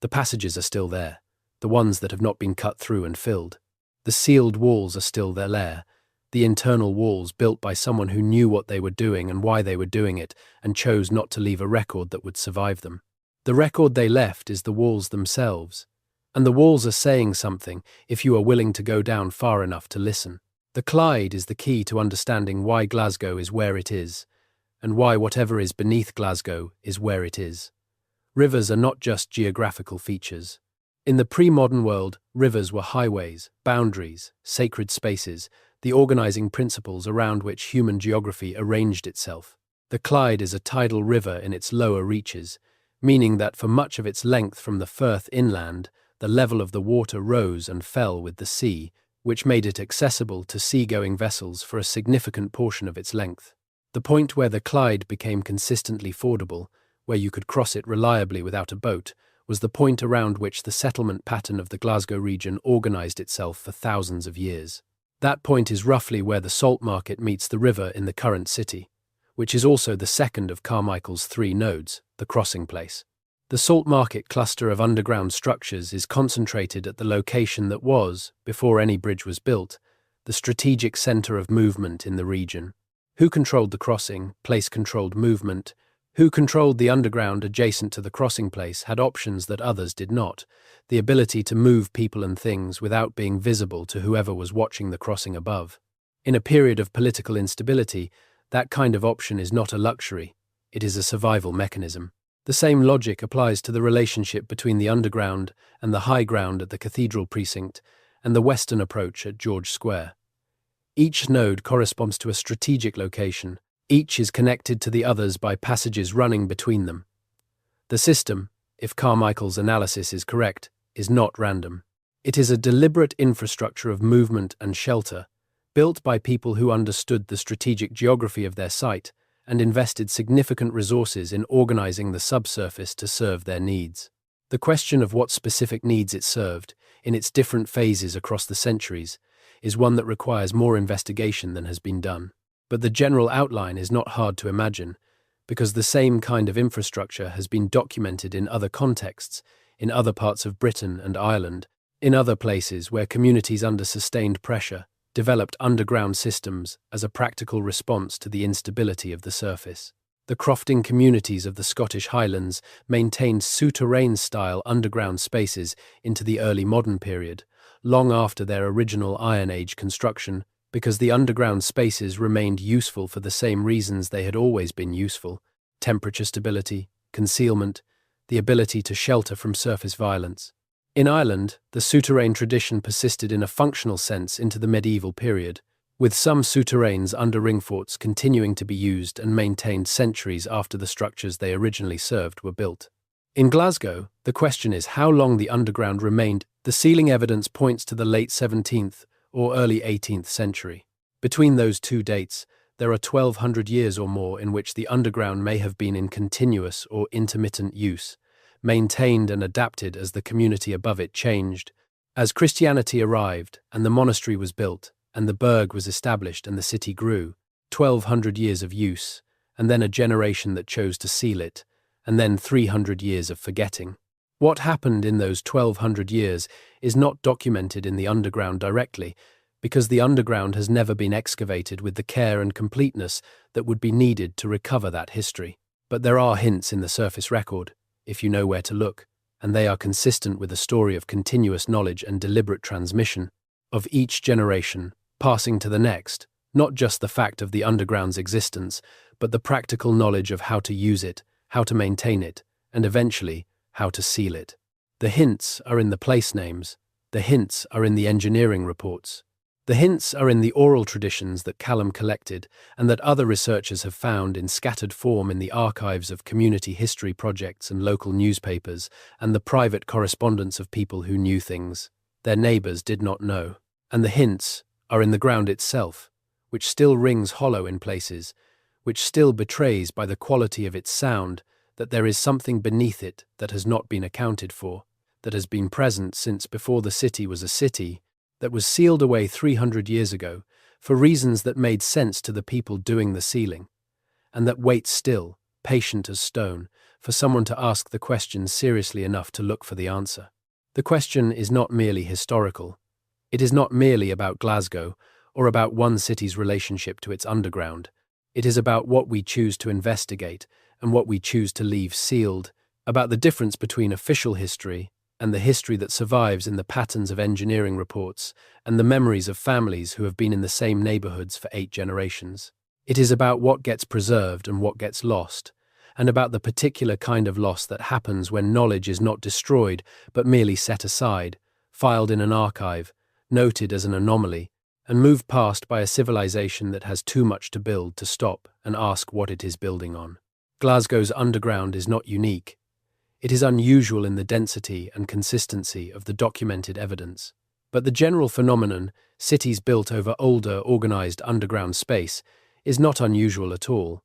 A: The passages are still there, the ones that have not been cut through and filled. The sealed walls are still there, the internal walls built by someone who knew what they were doing and why they were doing it and chose not to leave a record that would survive them. The record they left is the walls themselves, and the walls are saying something if you are willing to go down far enough to listen. The Clyde is the key to understanding why Glasgow is where it is, and why whatever is beneath Glasgow is where it is. Rivers are not just geographical features. In the pre-modern world, rivers were highways, boundaries, sacred spaces, the organizing principles around which human geography arranged itself. The Clyde is a tidal river in its lower reaches, meaning that for much of its length from the Firth inland, the level of the water rose and fell with the sea, which made it accessible to sea-going vessels for a significant portion of its length. The point where the Clyde became consistently fordable, where you could cross it reliably without a boat, was the point around which the settlement pattern of the Glasgow region organized itself for thousands of years. That point is roughly where the salt market meets the river in the current city, which is also the second of Carmichael's 3 nodes, the crossing place. The Salt Market cluster of underground structures is concentrated at the location that was, before any bridge was built, the strategic center of movement in the region. Who controlled the crossing, place controlled movement. Who controlled the underground adjacent to the crossing place had options that others did not, the ability to move people and things without being visible to whoever was watching the crossing above. In a period of political instability, that kind of option is not a luxury, it is a survival mechanism. The same logic applies to the relationship between the underground and the high ground at the Cathedral Precinct and the western approach at George Square. Each node corresponds to a strategic location. Each is connected to the others by passages running between them. The system, if Carmichael's analysis is correct, is not random. It is a deliberate infrastructure of movement and shelter, built by people who understood the strategic geography of their site and invested significant resources in organizing the subsurface to serve their needs. The question of what specific needs it served, in its different phases across the centuries, is one that requires more investigation than has been done. But the general outline is not hard to imagine, because the same kind of infrastructure has been documented in other contexts, in other parts of Britain and Ireland, in other places where communities under sustained pressure developed underground systems as a practical response to the instability of the surface. The crofting communities of the Scottish Highlands maintained souterrain-style underground spaces into the early modern period, long after their original Iron Age construction, because the underground spaces remained useful for the same reasons they had always been useful: temperature stability, concealment, the ability to shelter from surface violence. In Ireland, the souterrain tradition persisted in a functional sense into the medieval period, with some souterrains under ringforts continuing to be used and maintained centuries after the structures they originally served were built. In Glasgow, the question is how long the underground remained. The sealing evidence points to the late 17th or early 18th century. Between those two dates, there are 1,200 years or more in which the underground may have been in continuous or intermittent use, maintained and adapted as the community above it changed. As Christianity arrived and the monastery was built and the burg was established and the city grew, 1,200 years of use, and then a generation that chose to seal it, and then 300 years of forgetting. What happened in those 1,200 years is not documented in the underground directly, because the underground has never been excavated with the care and completeness that would be needed to recover that history. But there are hints in the surface record, if you know where to look, and they are consistent with a story of continuous knowledge and deliberate transmission, of each generation passing to the next, not just the fact of the underground's existence, but the practical knowledge of how to use it, how to maintain it, and eventually, how to seal it. The hints are in the place names, the hints are in the engineering reports, the hints are in the oral traditions that Callum collected and that other researchers have found in scattered form in the archives of community history projects and local newspapers and the private correspondence of people who knew things their neighbours did not know. And the hints are in the ground itself, which still rings hollow in places, which still betrays by the quality of its sound that there is something beneath it that has not been accounted for, that has been present since before the city was a city, that was sealed away 300 years ago for reasons that made sense to the people doing the sealing, and that waits still, patient as stone, for someone to ask the question seriously enough to look for the answer. The question is not merely historical. It is not merely about Glasgow or about one city's relationship to its underground. It is about what we choose to investigate and what we choose to leave sealed, about the difference between official history and the history that survives in the patterns of engineering reports and the memories of families who have been in the same neighbourhoods for 8 generations. It is about what gets preserved and what gets lost, and about the particular kind of loss that happens when knowledge is not destroyed but merely set aside, filed in an archive, noted as an anomaly, and moved past by a civilization that has too much to build to stop and ask what it is building on. Glasgow's underground is not unique. It is unusual in the density and consistency of the documented evidence. But the general phenomenon, cities built over older, organized underground space, is not unusual at all.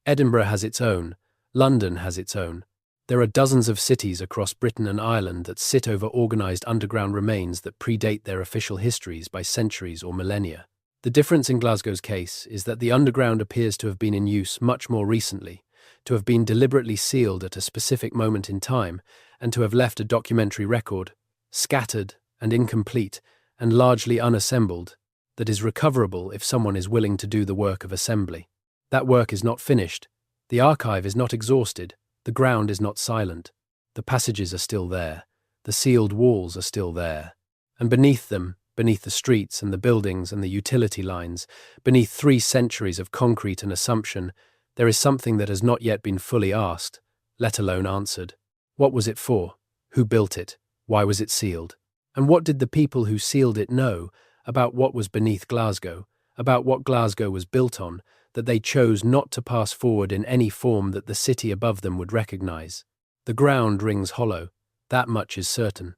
A: Edinburgh has its own. London has its own. There are dozens of cities across Britain and Ireland that sit over organized underground remains that predate their official histories by centuries or millennia. The difference in Glasgow's case is that the underground appears to have been in use much more recently, to have been deliberately sealed at a specific moment in time, and to have left a documentary record, scattered and incomplete and largely unassembled, that is recoverable if someone is willing to do the work of assembly. That work is not finished. The archive is not exhausted. The ground is not silent. The passages are still there. The sealed walls are still there. And beneath them, beneath the streets and the buildings and the utility lines, beneath 3 centuries of concrete and assumption, there is something that has not yet been fully asked, let alone answered. What was it for? Who built it? Why was it sealed? And what did the people who sealed it know about what was beneath Glasgow, about what Glasgow was built on, that they chose not to pass forward in any form that the city above them would recognize? The ground rings hollow, that much is certain.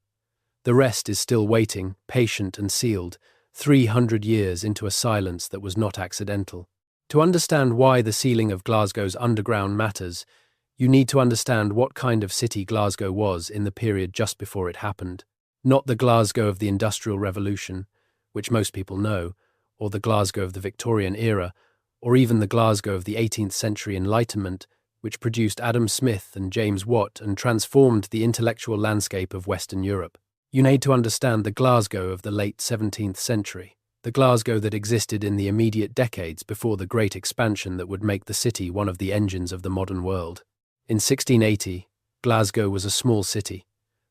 A: The rest is still waiting, patient and sealed, 300 years into a silence that was not accidental. To understand why the sealing of Glasgow's underground matters, you need to understand what kind of city Glasgow was in the period just before it happened. Not the Glasgow of the Industrial Revolution, which most people know, or the Glasgow of the Victorian era, or even the Glasgow of the 18th century Enlightenment, which produced Adam Smith and James Watt and transformed the intellectual landscape of Western Europe. You need to understand the Glasgow of the late 17th century, the Glasgow that existed in the immediate decades before the great expansion that would make the city one of the engines of the modern world. In 1680, Glasgow was a small city.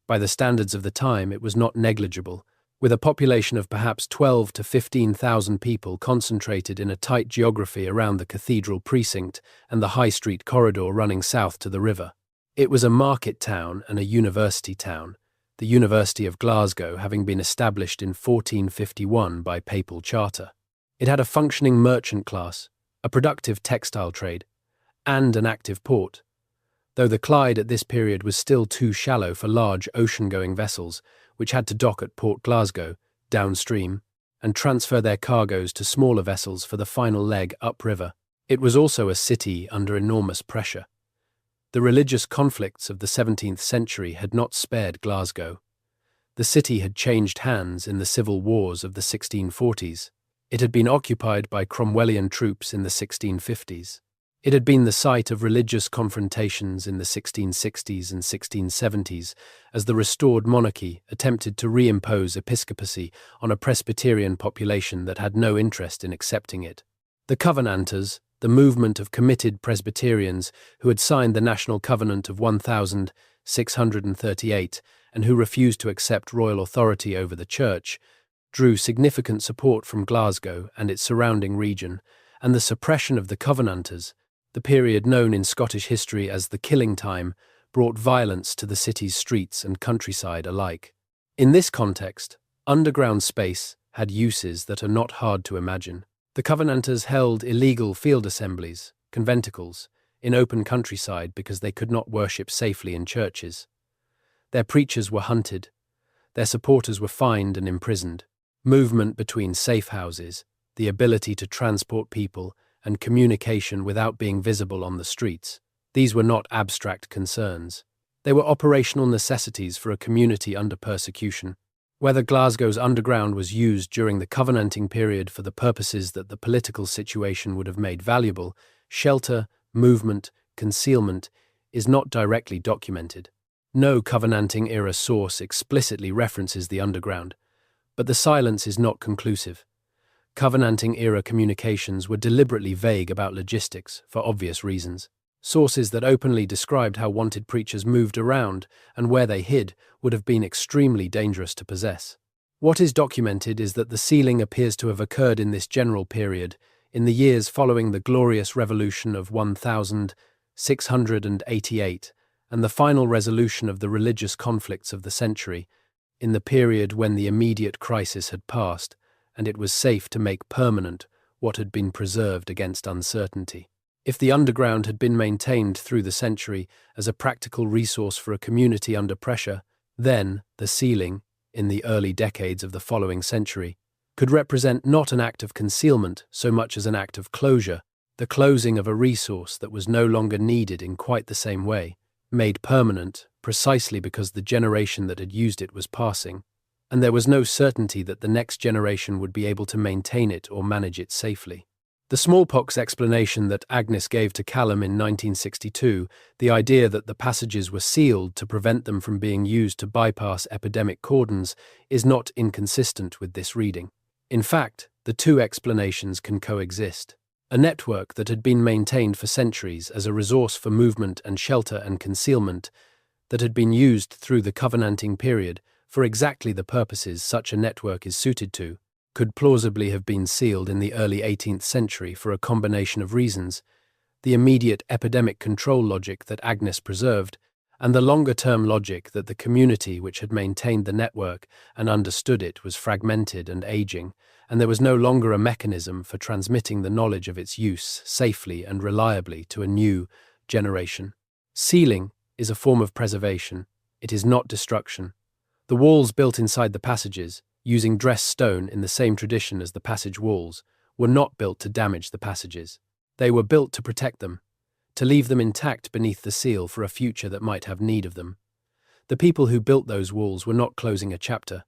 A: By the standards of the time, it was not negligible, with a population of perhaps 12 to 15,000 people concentrated in a tight geography around the cathedral precinct and the High Street corridor running south to the river. It was a market town and a university town, the University of Glasgow having been established in 1451 by papal charter. It had a functioning merchant class, a productive textile trade, and an active port, though the Clyde at this period was still too shallow for large ocean-going vessels, which had to dock at Port Glasgow, downstream, and transfer their cargoes to smaller vessels for the final leg upriver. It was also a city under enormous pressure. The religious conflicts of the 17th century had not spared Glasgow. The city had changed hands in the civil wars of the 1640s. It had been occupied by Cromwellian troops in the 1650s. It had been the site of religious confrontations in the 1660s and 1670s as the restored monarchy attempted to reimpose episcopacy on a Presbyterian population that had no interest in accepting it. The Covenanters, the movement of committed Presbyterians who had signed the National Covenant of 1638 and who refused to accept royal authority over the Church, drew significant support from Glasgow and its surrounding region, and the suppression of the Covenanters, the period known in Scottish history as the Killing Time, brought violence to the city's streets and countryside alike. In this context, underground space had uses that are not hard to imagine. The Covenanters held illegal field assemblies, conventicles, in open countryside because they could not worship safely in churches. Their preachers were hunted. Their supporters were fined and imprisoned. Movement between safe houses, the ability to transport people, and communication without being visible on the streets. These were not abstract concerns. They were operational necessities for a community under persecution. Whether Glasgow's underground was used during the Covenanting period for the purposes that the political situation would have made valuable, shelter, movement, concealment, is not directly documented. No Covenanting-era source explicitly references the underground, but the silence is not conclusive. Covenanting-era communications were deliberately vague about logistics, for obvious reasons. Sources that openly described how wanted preachers moved around and where they hid would have been extremely dangerous to possess. What is documented is that the sealing appears to have occurred in this general period, in the years following the Glorious Revolution of 1688 and the final resolution of the religious conflicts of the century, in the period when the immediate crisis had passed, and it was safe to make permanent what had been preserved against uncertainty. If the underground had been maintained through the century as a practical resource for a community under pressure, then the sealing, in the early decades of the following century, could represent not an act of concealment so much as an act of closure, the closing of a resource that was no longer needed in quite the same way, made permanent precisely because the generation that had used it was passing, and there was no certainty that the next generation would be able to maintain it or manage it safely. The smallpox explanation that Agnes gave to Callum in 1962, the idea that the passages were sealed to prevent them from being used to bypass epidemic cordons, is not inconsistent with this reading. In fact, the two explanations can coexist. A network that had been maintained for centuries as a resource for movement and shelter and concealment, that had been used through the Covenanting period for exactly the purposes such a network is suited to, could plausibly have been sealed in the early 18th century for a combination of reasons: the immediate epidemic control logic that Agnes preserved, and the longer-term logic that the community which had maintained the network and understood it was fragmented and aging, and there was no longer a mechanism for transmitting the knowledge of its use safely and reliably to a new generation. Sealing is a form of preservation. It is not destruction. The walls built inside the passages, using dressed stone in the same tradition as the passage walls, were not built to damage the passages. They were built to protect them, to leave them intact beneath the seal for a future that might have need of them. The people who built those walls were not closing a chapter.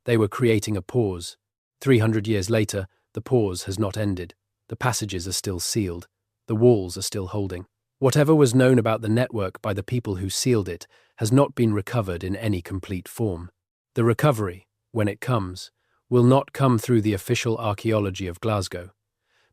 A: They were creating a pause. 300 years later, the pause has not ended. The passages are still sealed. The walls are still holding. Whatever was known about the network by the people who sealed it has not been recovered in any complete form. The recovery, when it comes, will not come through the official archaeology of Glasgow,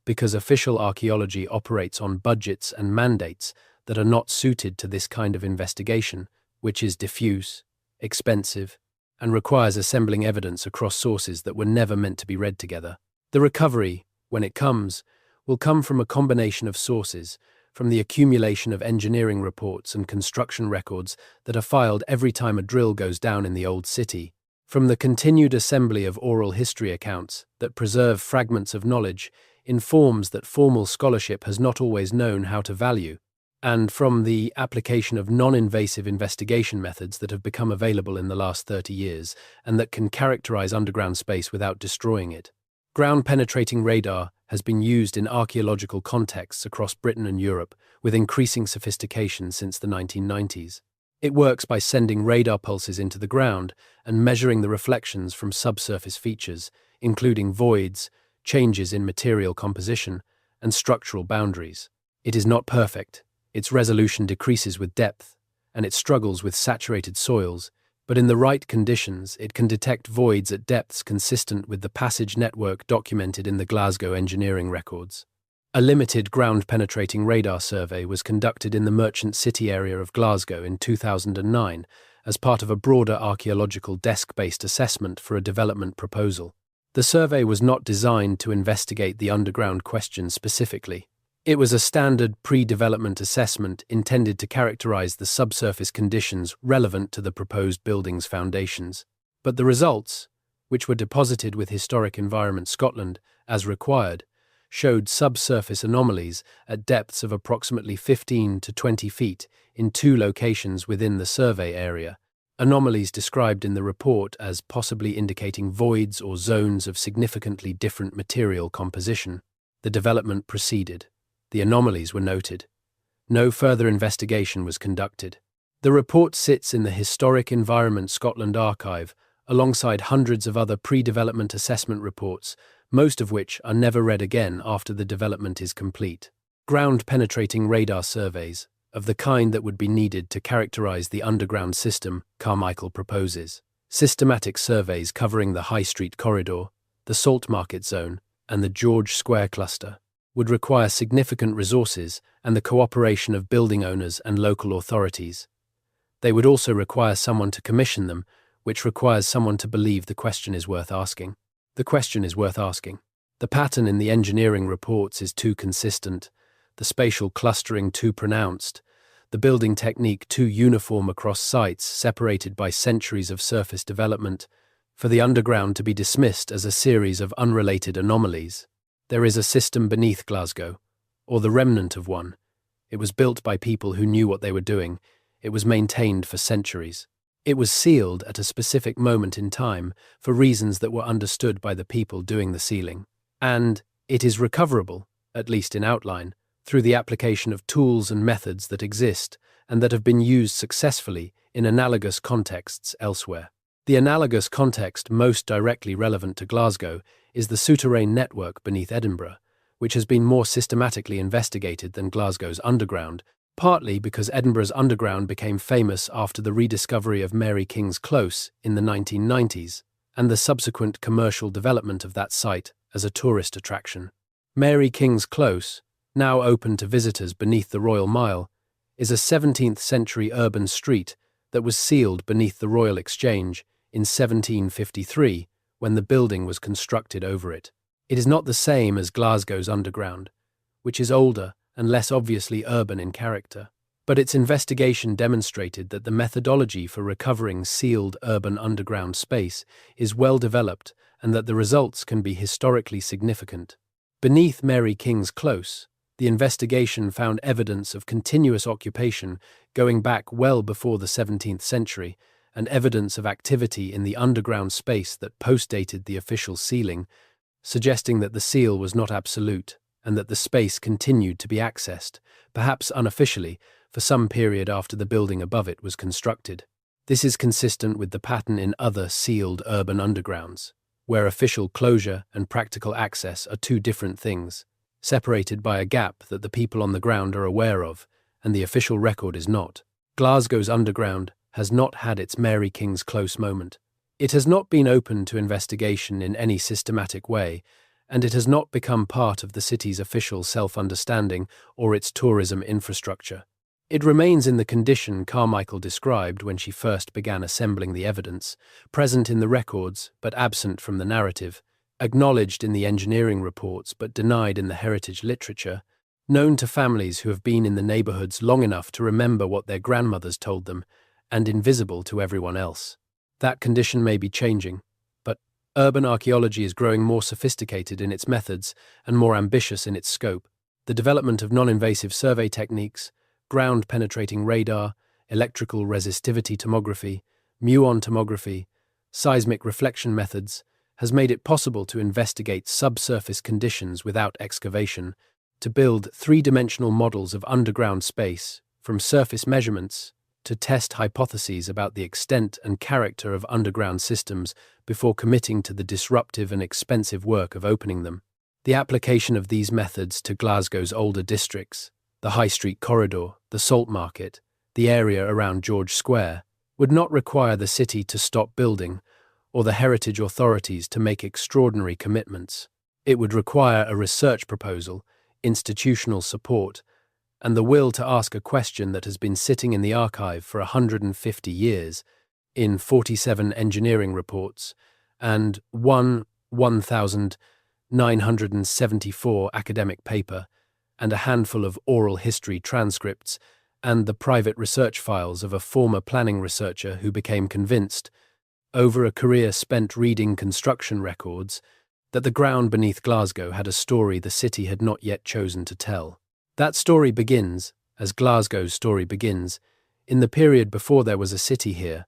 A: because official archaeology operates on budgets and mandates that are not suited to this kind of investigation, which is diffuse, expensive, and requires assembling evidence across sources that were never meant to be read together. The recovery, when it comes, will come from a combination of sources, from the accumulation of engineering reports and construction records that are filed every time a drill goes down in the old city, from the continued assembly of oral history accounts that preserve fragments of knowledge in forms that formal scholarship has not always known how to value, and from the application of non-invasive investigation methods that have become available in the last 30 years and that can characterize underground space without destroying it. Ground-penetrating radar has been used in archaeological contexts across Britain and Europe with increasing sophistication since the 1990s. It works by sending radar pulses into the ground and measuring the reflections from subsurface features, including voids, changes in material composition, and structural boundaries. It is not perfect. Its resolution decreases with depth, and it struggles with saturated soils, but in the right conditions it can detect voids at depths consistent with the passage network documented in the Glasgow engineering records. A limited ground-penetrating radar survey was conducted in the Merchant City area of Glasgow in 2009 as part of a broader archaeological desk-based assessment for a development proposal. The survey was not designed to investigate the underground question specifically. It was a standard pre-development assessment intended to characterize the subsurface conditions relevant to the proposed building's foundations. But the results, which were deposited with Historic Environment Scotland as required, showed subsurface anomalies at depths of approximately 15 to 20 feet in two locations within the survey area, anomalies described in the report as possibly indicating voids or zones of significantly different material composition. The development proceeded. The anomalies were noted. No further investigation was conducted. The report sits in the Historic Environment Scotland archive alongside hundreds of other pre-development assessment reports, most of which are never read again after the development is complete. Ground-penetrating radar surveys, of the kind that would be needed to characterize the underground system Carmichael proposes. Systematic surveys covering the High Street corridor, the Salt Market zone, and the George Square cluster would require significant resources and the cooperation of building owners and local authorities. They would also require someone to commission them, which requires someone to believe the question is worth asking. The question is worth asking. The pattern in the engineering reports is too consistent, the spatial clustering too pronounced, the building technique too uniform across sites separated by centuries of surface development, for the underground to be dismissed as a series of unrelated anomalies. There is a system beneath Glasgow, or the remnant of one. It was built by people who knew what they were doing. It was maintained for centuries. It was sealed at a specific moment in time for reasons that were understood by the people doing the sealing. And it is recoverable, at least in outline, through the application of tools and methods that exist and that have been used successfully in analogous contexts elsewhere. The analogous context most directly relevant to Glasgow is the souterrain network beneath Edinburgh, which has been more systematically investigated than Glasgow's underground, partly because Edinburgh's underground became famous after the rediscovery of Mary King's Close in the 1990s, and the subsequent commercial development of that site as a tourist attraction. Mary King's Close, now open to visitors beneath the Royal Mile, is a 17th-century urban street that was sealed beneath the Royal Exchange in 1753 when the building was constructed over it. It is not the same as Glasgow's underground, which is older and less obviously urban in character, but its investigation demonstrated that the methodology for recovering sealed urban underground space is well developed and that the results can be historically significant. Beneath Mary King's Close, the investigation found evidence of continuous occupation going back well before the 17th century, and evidence of activity in the underground space that postdated the official sealing, suggesting that the seal was not absolute and that the space continued to be accessed, perhaps unofficially, for some period after the building above it was constructed. This is consistent with the pattern in other sealed urban undergrounds, where official closure and practical access are two different things, separated by a gap that the people on the ground are aware of, and the official record is not. Glasgow's underground has not had its Mary King's Close moment. It has not been open to investigation in any systematic way, and it has not become part of the city's official self-understanding or its tourism infrastructure. It remains in the condition Carmichael described when she first began assembling the evidence, present in the records but absent from the narrative, acknowledged in the engineering reports but denied in the heritage literature, known to families who have been in the neighbourhoods long enough to remember what their grandmothers told them, and invisible to everyone else. That condition may be changing, but urban archaeology is growing more sophisticated in its methods and more ambitious in its scope. The development of non-invasive survey techniques, ground-penetrating radar, electrical resistivity tomography, muon tomography, seismic reflection methods, has made it possible to investigate subsurface conditions without excavation, to build three-dimensional models of underground space, from surface measurements, to test hypotheses about the extent and character of underground systems before committing to the disruptive and expensive work of opening them. The application of these methods to Glasgow's older districts, the High Street Corridor, the Salt Market, the area around George Square, would not require the city to stop building or the heritage authorities to make extraordinary commitments. It would require a research proposal, institutional support, and the will to ask a question that has been sitting in the archive for 150 years, in 47 engineering reports, and 1,974 academic paper, and a handful of oral history transcripts, and the private research files of a former planning researcher who became convinced, over a career spent reading construction records, that the ground beneath Glasgow had a story the city had not yet chosen to tell. That story begins, as Glasgow's story begins, in the period before there was a city here,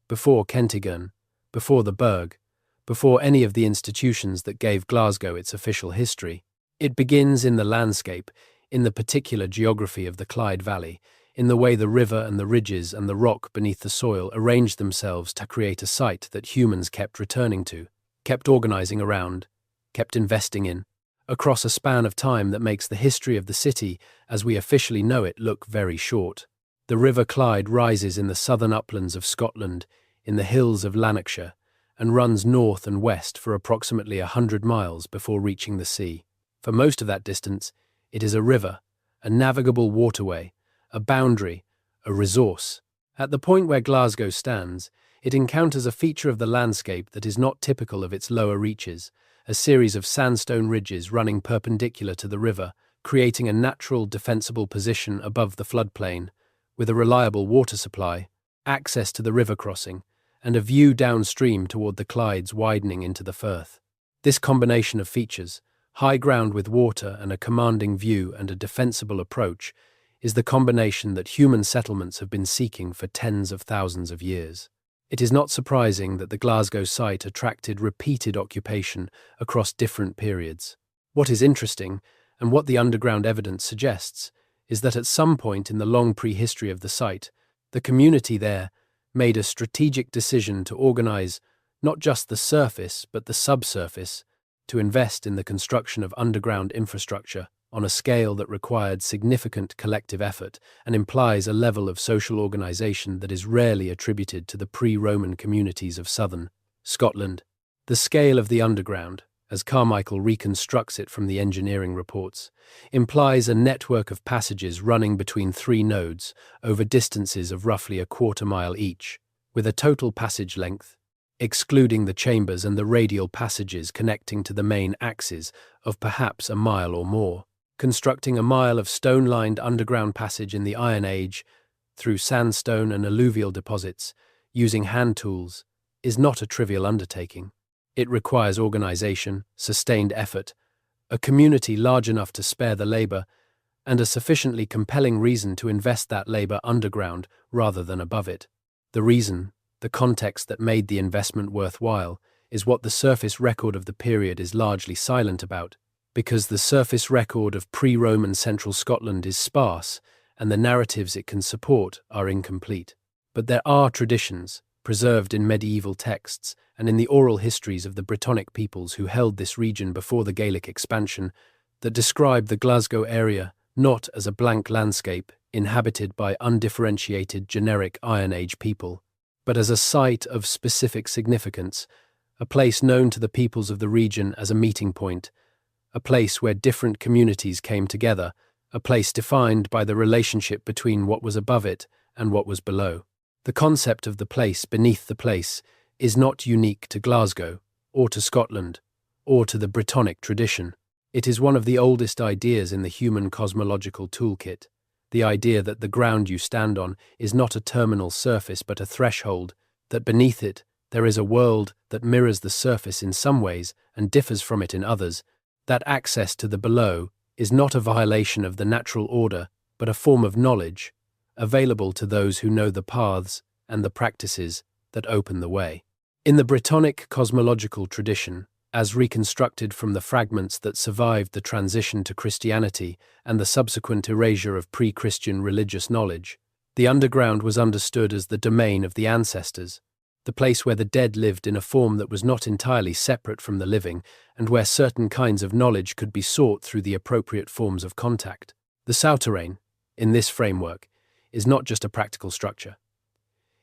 A: before Kentigern, before the Burg, before any of the institutions that gave Glasgow its official history. It begins in the landscape, in the particular geography of the Clyde Valley, in the way the river and the ridges and the rock beneath the soil arranged themselves to create a site that humans kept returning to, kept organizing around, kept investing in, across a span of time that makes the history of the city, as we officially know it, look very short. The River Clyde rises in the southern uplands of Scotland, in the hills of Lanarkshire, and runs north and west for approximately 100 miles before reaching the sea. For most of that distance, it is a river, a navigable waterway, a boundary, a resource. At the point where Glasgow stands, it encounters a feature of the landscape that is not typical of its lower reaches, a series of sandstone ridges running perpendicular to the river, creating a natural defensible position above the floodplain, with a reliable water supply, access to the river crossing, and a view downstream toward the Clyde's widening into the Firth. This combination of features, high ground with water and a commanding view and a defensible approach, is the combination that human settlements have been seeking for tens of thousands of years. It is not surprising that the Glasgow site attracted repeated occupation across different periods. What is interesting, and what the underground evidence suggests, is that at some point in the long prehistory of the site, the community there, made a strategic decision to organize not just the surface but the subsurface, to invest in the construction of underground infrastructure on a scale that required significant collective effort and implies a level of social organization that is rarely attributed to the pre-Roman communities of southern Scotland. The scale of the underground, as Carmichael reconstructs it from the engineering reports, implies a network of passages running between three nodes over distances of roughly a quarter-mile each, with a total passage length, excluding the chambers and the radial passages connecting to the main axes, of perhaps a mile or more. Constructing a mile of stone-lined underground passage in the Iron Age, through sandstone and alluvial deposits, using hand tools, is not a trivial undertaking. It requires organization, sustained effort, a community large enough to spare the labor, and a sufficiently compelling reason to invest that labor underground rather than above it. The reason, the context that made the investment worthwhile, is what the surface record of the period is largely silent about, because the surface record of pre-Roman central Scotland is sparse and the narratives it can support are incomplete. But there are traditions, preserved in medieval texts and in the oral histories of the Brittonic peoples who held this region before the Gaelic expansion, that describe the Glasgow area not as a blank landscape inhabited by undifferentiated generic Iron Age people, but as a site of specific significance, a place known to the peoples of the region as a meeting point, a place where different communities came together, a place defined by the relationship between what was above it and what was below. The concept of the place beneath the place is not unique to Glasgow, or to Scotland, or to the Brittonic tradition. It is one of the oldest ideas in the human cosmological toolkit, the idea that the ground you stand on is not a terminal surface but a threshold, that beneath it there is a world that mirrors the surface in some ways and differs from it in others, that access to the below is not a violation of the natural order but a form of knowledge, available to those who know the paths and the practices that open the way. In the Brittonic cosmological tradition, as reconstructed from the fragments that survived the transition to Christianity and the subsequent erasure of pre-Christian religious knowledge, the underground was understood as the domain of the ancestors, the place where the dead lived in a form that was not entirely separate from the living and where certain kinds of knowledge could be sought through the appropriate forms of contact. The souterrain, in this framework, is not just a practical structure.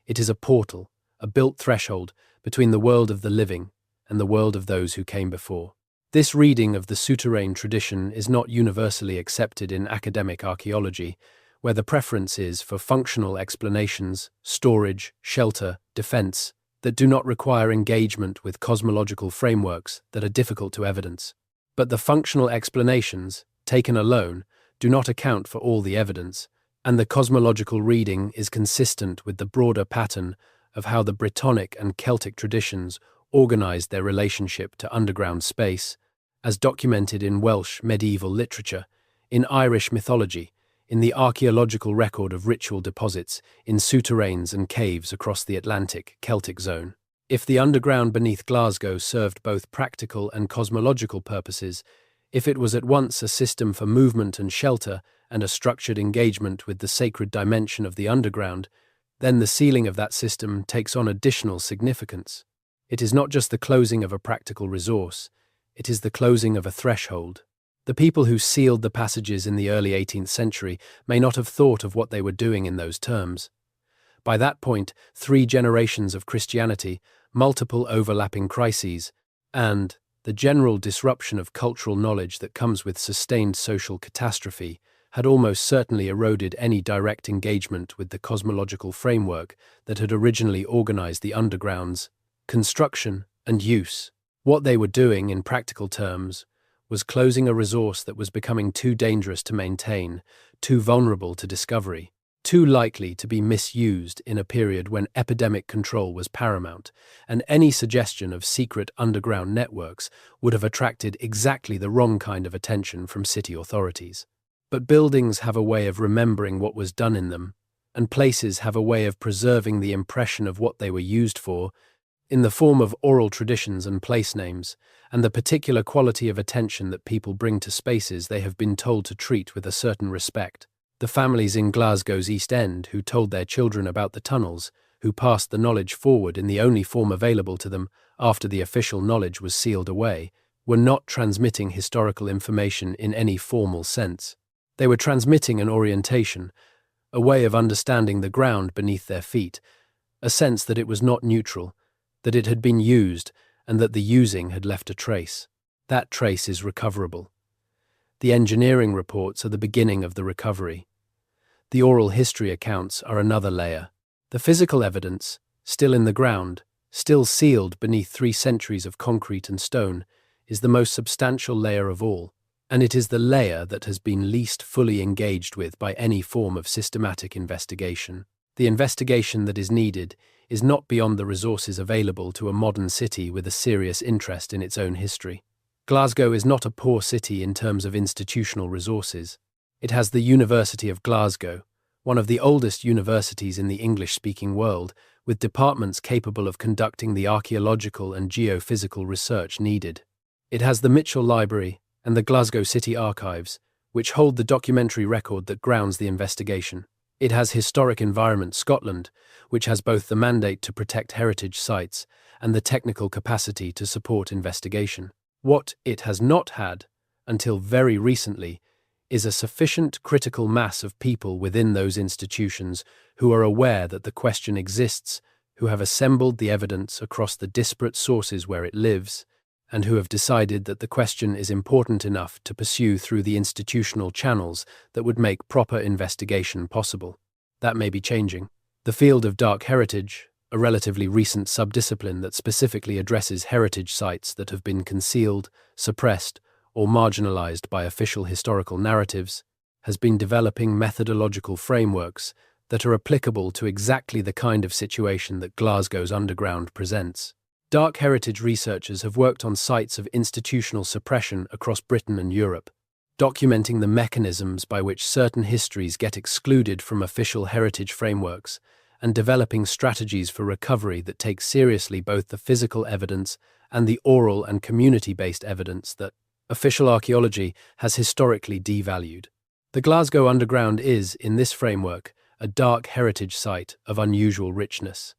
A: It is a portal, a built threshold between the world of the living and the world of those who came before. This reading of the souterrain tradition is not universally accepted in academic archaeology, where the preference is for functional explanations, storage, shelter, defense, that do not require engagement with cosmological frameworks that are difficult to evidence. But the functional explanations, taken alone, do not account for all the evidence, and the cosmological reading is consistent with the broader pattern of how the Brittonic and Celtic traditions organized their relationship to underground space, as documented in Welsh medieval literature, in Irish mythology, in the archaeological record of ritual deposits, in souterrains and caves across the Atlantic Celtic zone. If the underground beneath Glasgow served both practical and cosmological purposes, if it was at once a system for movement and shelter and a structured engagement with the sacred dimension of the underground, then the sealing of that system takes on additional significance. It is not just the closing of a practical resource, it is the closing of a threshold. The people who sealed the passages in the early 18th century may not have thought of what they were doing in those terms. By that point, 3 generations of Christianity, multiple overlapping crises, and the general disruption of cultural knowledge that comes with sustained social catastrophe had almost certainly eroded any direct engagement with the cosmological framework that had originally organized the underground's construction and use. What they were doing, in practical terms, was closing a resource that was becoming too dangerous to maintain, too vulnerable to discovery, too likely to be misused in a period when epidemic control was paramount, and any suggestion of secret underground networks would have attracted exactly the wrong kind of attention from city authorities. But buildings have a way of remembering what was done in them, and places have a way of preserving the impression of what they were used for, in the form of oral traditions and place names, and the particular quality of attention that people bring to spaces they have been told to treat with a certain respect. The families in Glasgow's East End who told their children about the tunnels, who passed the knowledge forward in the only form available to them after the official knowledge was sealed away, were not transmitting historical information in any formal sense. They were transmitting an orientation, a way of understanding the ground beneath their feet, a sense that it was not neutral, that it had been used, and that the using had left a trace. That trace is recoverable. The engineering reports are the beginning of the recovery. The oral history accounts are another layer. The physical evidence, still in the ground, still sealed beneath 3 centuries of concrete and stone, is the most substantial layer of all, and it is the layer that has been least fully engaged with by any form of systematic investigation. The investigation that is needed is not beyond the resources available to a modern city with a serious interest in its own history. Glasgow is not a poor city in terms of institutional resources. It has the University of Glasgow, one of the oldest universities in the English-speaking world, with departments capable of conducting the archaeological and geophysical research needed. It has the Mitchell Library and the Glasgow City Archives, which hold the documentary record that grounds the investigation. It has Historic Environment Scotland, which has both the mandate to protect heritage sites and the technical capacity to support investigation. What it has not had, until very recently, is a sufficient critical mass of people within those institutions who are aware that the question exists, who have assembled the evidence across the disparate sources where it lives, and who have decided that the question is important enough to pursue through the institutional channels that would make proper investigation possible. That may be changing. The field of dark heritage, a relatively recent subdiscipline that specifically addresses heritage sites that have been concealed, suppressed, or marginalized by official historical narratives, has been developing methodological frameworks that are applicable to exactly the kind of situation that Glasgow's underground presents. Dark heritage researchers have worked on sites of institutional suppression across Britain and Europe, documenting the mechanisms by which certain histories get excluded from official heritage frameworks, and developing strategies for recovery that take seriously both the physical evidence and the oral and community-based evidence that official archaeology has historically devalued. The Glasgow Underground is, in this framework, a dark heritage site of unusual richness.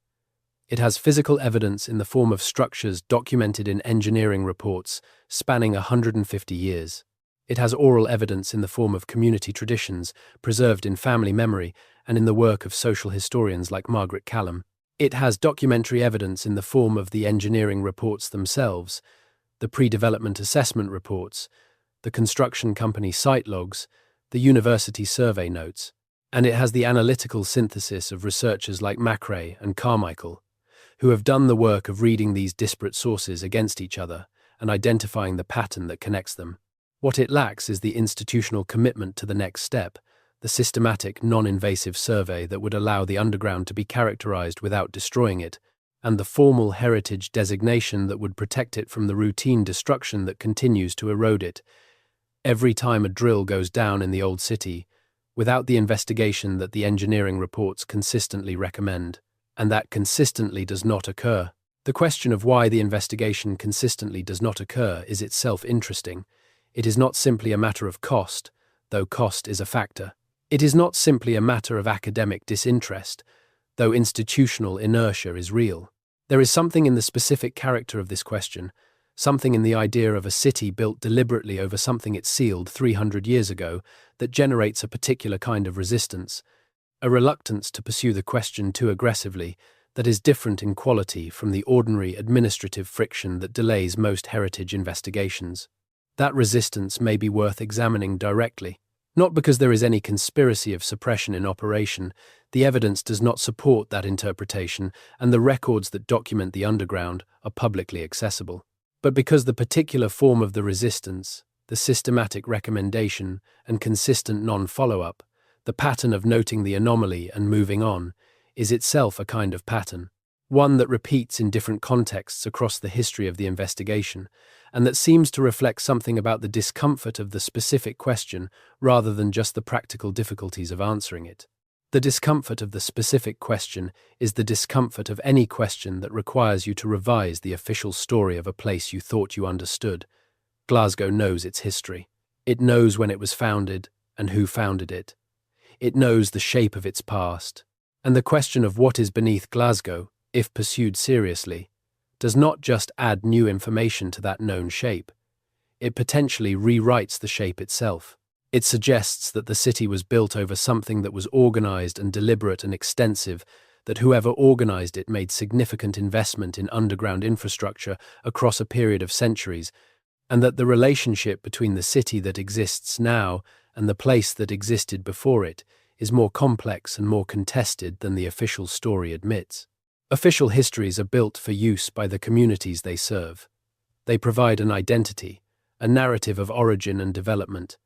A: It has physical evidence in the form of structures documented in engineering reports spanning 150 years. It has oral evidence in the form of community traditions preserved in family memory and in the work of social historians like Margaret Callum. It has documentary evidence in the form of the engineering reports themselves, the pre-development assessment reports, the construction company site logs, the university survey notes, and it has the analytical synthesis of researchers like Macrae and Carmichael, who have done the work of reading these disparate sources against each other and identifying the pattern that connects them. What it lacks is the institutional commitment to the next step, the systematic, non-invasive survey that would allow the underground to be characterized without destroying it, and the formal heritage designation that would protect it from the routine destruction that continues to erode it. Every time a drill goes down in the old city, without the investigation that the engineering reports consistently recommend, and that consistently does not occur. The question of why the investigation consistently does not occur is itself interesting. It is not simply a matter of cost, though cost is a factor. It is not simply a matter of academic disinterest, though institutional inertia is real. There is something in the specific character of this question, something in the idea of a city built deliberately over something it sealed 300 years ago that generates a particular kind of resistance, a reluctance to pursue the question too aggressively that is different in quality from the ordinary administrative friction that delays most heritage investigations. That resistance may be worth examining directly. Not because there is any conspiracy of suppression in operation, the evidence does not support that interpretation, and the records that document the underground are publicly accessible, but because the particular form of the resistance, the systematic recommendation and consistent non-follow-up, the pattern of noting the anomaly and moving on, is itself a kind of pattern, one that repeats in different contexts across the history of the investigation, and that seems to reflect something about the discomfort of the specific question rather than just the practical difficulties of answering it. The discomfort of the specific question is the discomfort of any question that requires you to revise the official story of a place you thought you understood. Glasgow knows its history. It knows when it was founded and who founded it. It knows the shape of its past, And the question of what is beneath Glasgow, if pursued seriously, does not just add new information to that known shape. It potentially rewrites the shape itself. It suggests that the city was built over something that was organized and deliberate and extensive, that whoever organized it made significant investment in underground infrastructure across a period of centuries, and that the relationship between the city that exists now and the place that existed before it is more complex and more contested than the official story admits. Official histories are built for use by the communities they serve. They provide an identity, a narrative of origin and development,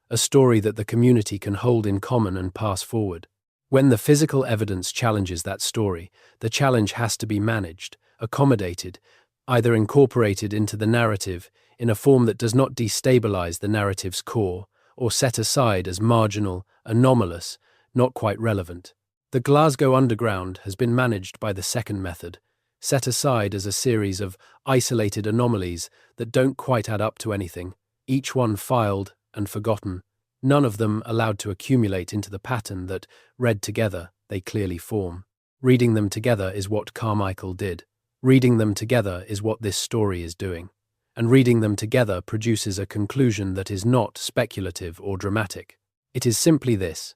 A: a story that the community can hold in common and pass forward. When the physical evidence challenges that story, the challenge has to be managed, accommodated, either incorporated into the narrative in a form that does not destabilize the narrative's core, or set aside as marginal, anomalous, not quite relevant. The Glasgow Underground has been managed by the second method, set aside as a series of isolated anomalies that don't quite add up to anything, each one filed and forgotten, none of them allowed to accumulate into the pattern that, read together, they clearly form. Reading them together is what Carmichael did. Reading them together is what this story is doing. And reading them together produces a conclusion that is not speculative or dramatic. It is simply this.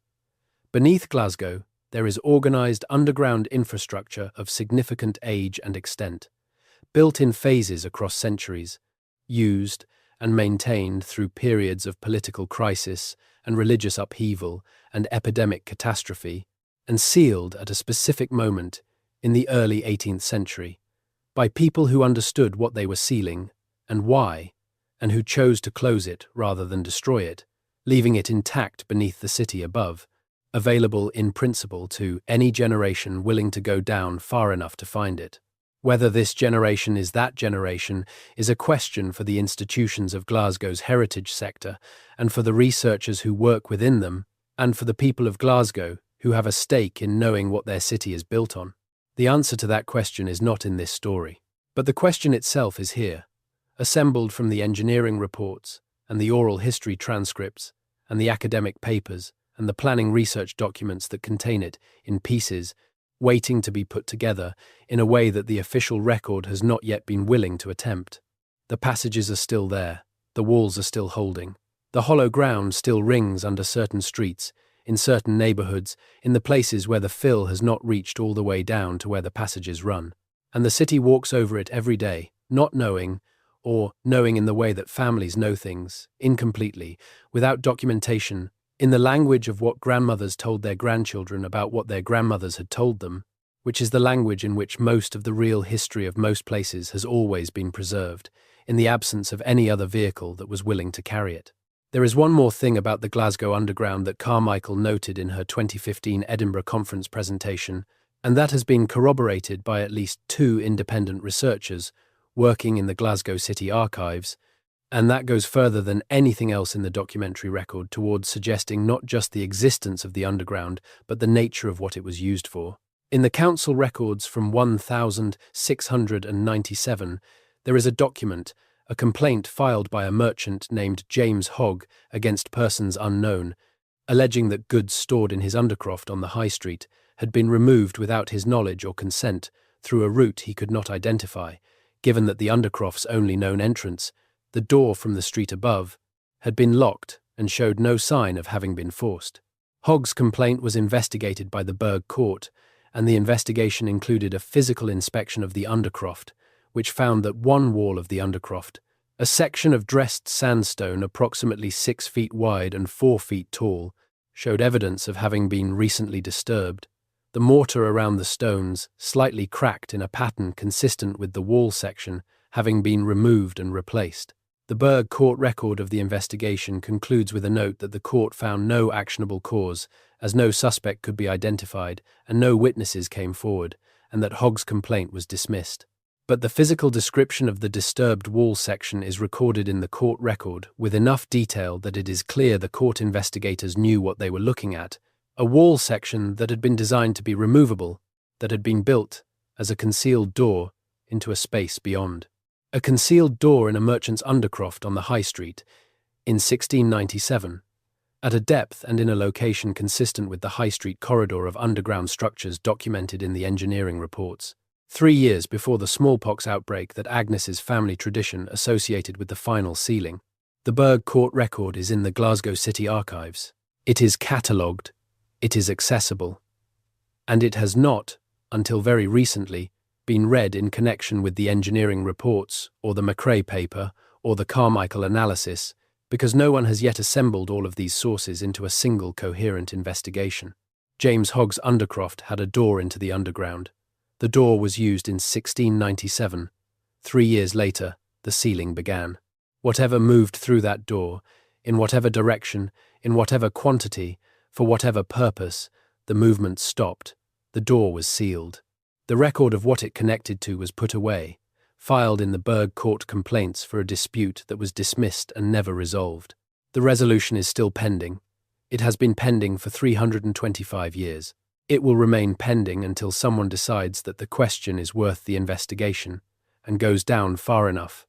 A: Beneath Glasgow, there is organized underground infrastructure of significant age and extent, built in phases across centuries, used and maintained through periods of political crisis and religious upheaval and epidemic catastrophe, and sealed at a specific moment in the early 18th century by people who understood what they were sealing and why, and who chose to close it rather than destroy it, leaving it intact beneath the city above, available in principle to any generation willing to go down far enough to find it. Whether this generation is that generation is a question for the institutions of Glasgow's heritage sector and for the researchers who work within them, and for the people of Glasgow who have a stake in knowing what their city is built on. The answer to that question is not in this story, but the question itself is here, assembled from the engineering reports and the oral history transcripts and the academic papers and the planning research documents that contain it in pieces, waiting to be put together in a way that the official record has not yet been willing to attempt. The passages are still there, the walls are still holding, the hollow ground still rings under certain streets, in certain neighborhoods, in the places where the fill has not reached all the way down to where the passages run. And the city walks over it every day, not knowing, or knowing in the way that families know things, incompletely, without documentation, in the language of what grandmothers told their grandchildren about what their grandmothers had told them, which is the language in which most of the real history of most places has always been preserved, in the absence of any other vehicle that was willing to carry it. There is one more thing about the Glasgow Underground that Carmichael noted in her 2015 Edinburgh conference presentation, and that has been corroborated by at least 2 independent researchers working in the Glasgow City Archives, and that goes further than anything else in the documentary record towards suggesting not just the existence of the underground, but the nature of what it was used for. In the council records from 1697, there is a document, a complaint filed by a merchant named James Hogg against persons unknown, alleging that goods stored in his undercroft on the high street had been removed without his knowledge or consent through a route he could not identify, given that the undercroft's only known entrance, the door from the street above, had been locked and showed no sign of having been forced. Hogg's complaint was investigated by the Burgh Court, and the investigation included a physical inspection of the undercroft, which found that one wall of the undercroft, a section of dressed sandstone approximately 6 feet wide and 4 feet tall, showed evidence of having been recently disturbed. The mortar around the stones, slightly cracked in a pattern consistent with the wall section, having been removed and replaced. The Burgh Court record of the investigation concludes with a note that the court found no actionable cause, as no suspect could be identified and no witnesses came forward, and that Hogg's complaint was dismissed. But the physical description of the disturbed wall section is recorded in the court record with enough detail that it is clear the court investigators knew what they were looking at, a wall section that had been designed to be removable, that had been built as a concealed door into a space beyond. A concealed door in a merchant's undercroft on the high street in 1697, at a depth and in a location consistent with the high street corridor of underground structures documented in the engineering reports. 3 years before the smallpox outbreak that Agnes's family tradition associated with the final sealing, the Berg court record is in the Glasgow City archives. It is catalogued, it is accessible, and it has not, until very recently, been read in connection with the engineering reports or the McRae paper or the Carmichael analysis, because no one has yet assembled all of these sources into a single coherent investigation. James Hogg's Undercroft had a door into the underground. The door was used in 1697. 3 years later, the sealing began. Whatever moved through that door, in whatever direction, in whatever quantity, for whatever purpose, the movement stopped. The door was sealed. The record of what it connected to was put away, filed in the Berg Court complaints for a dispute that was dismissed and never resolved. The resolution is still pending. It has been pending for 325 years. It will remain pending until someone decides that the question is worth the investigation and goes down far enough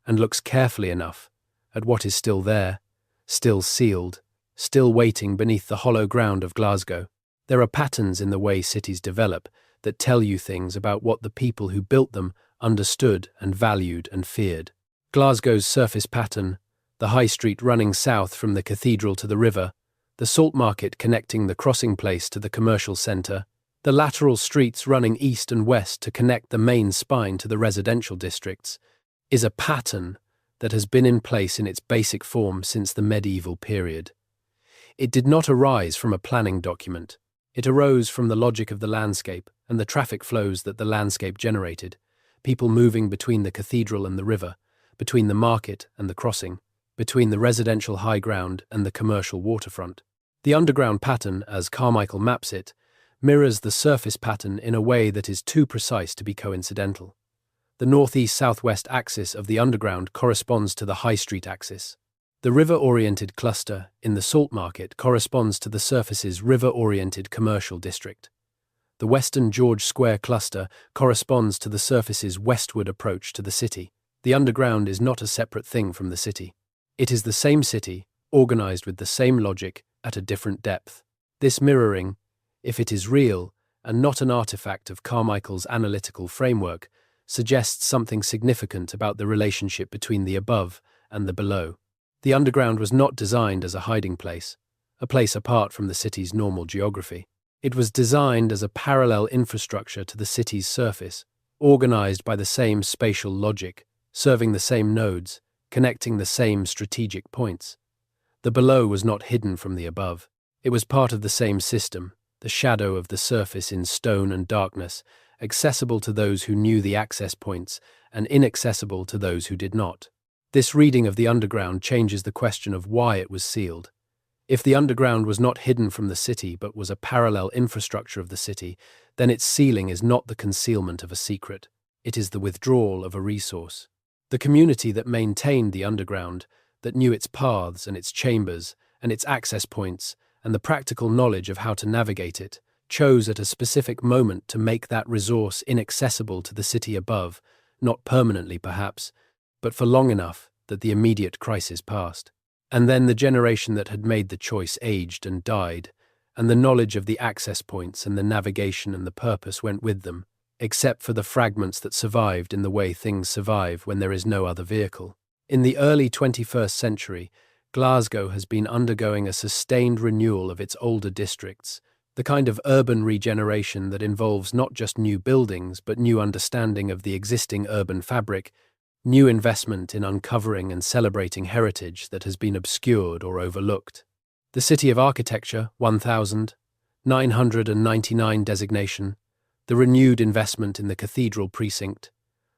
A: and looks carefully enough at what is still there, still sealed, still waiting beneath the hollow ground of Glasgow. There are patterns in the way cities develop that tell you things about what the people who built them understood and valued and feared. Glasgow's surface pattern, the high street running south from the cathedral to the river, the salt market connecting the crossing place to the commercial centre, the lateral streets running east and west to connect the main spine to the residential districts, is a pattern that has been in place in its basic form since the medieval period. It did not arise from a planning document. It arose from the logic of the landscape and the traffic flows that the landscape generated, people moving between the cathedral and the river, between the market and the crossing, between the residential high ground and the commercial waterfront. The underground pattern, as Carmichael maps it, mirrors the surface pattern in a way that is too precise to be coincidental. The northeast-southwest axis of the underground corresponds to the high street axis. The river-oriented cluster in the salt market corresponds to the surface's river-oriented commercial district. The western George Square cluster corresponds to the surface's westward approach to the city. The underground is not a separate thing from the city. It is the same city, organized with the same logic, at a different depth. This mirroring, if it is real and not an artifact of Carmichael's analytical framework, suggests something significant about the relationship between the above and the below. The underground was not designed as a hiding place, a place apart from the city's normal geography. It was designed as a parallel infrastructure to the city's surface, organized by the same spatial logic, serving the same nodes, connecting the same strategic points. The below was not hidden from the above. It was part of the same system, the shadow of the surface in stone and darkness, accessible to those who knew the access points and inaccessible to those who did not. This reading of the underground changes the question of why it was sealed. If the underground was not hidden from the city but was a parallel infrastructure of the city, then its sealing is not the concealment of a secret. It is the withdrawal of a resource. The community that maintained the underground, that knew its paths and its chambers and its access points and the practical knowledge of how to navigate it, chose at a specific moment to make that resource inaccessible to the city above, not permanently perhaps, but for long enough that the immediate crisis passed. And then the generation that had made the choice aged and died, and the knowledge of the access points and the navigation and the purpose went with them, except for the fragments that survived in the way things survive when there is no other vehicle. In the early 21st century, Glasgow has been undergoing a sustained renewal of its older districts, the kind of urban regeneration that involves not just new buildings but new understanding of the existing urban fabric, new investment in uncovering and celebrating heritage that has been obscured or overlooked. The City of Architecture 1999 designation, the renewed investment in the cathedral precinct,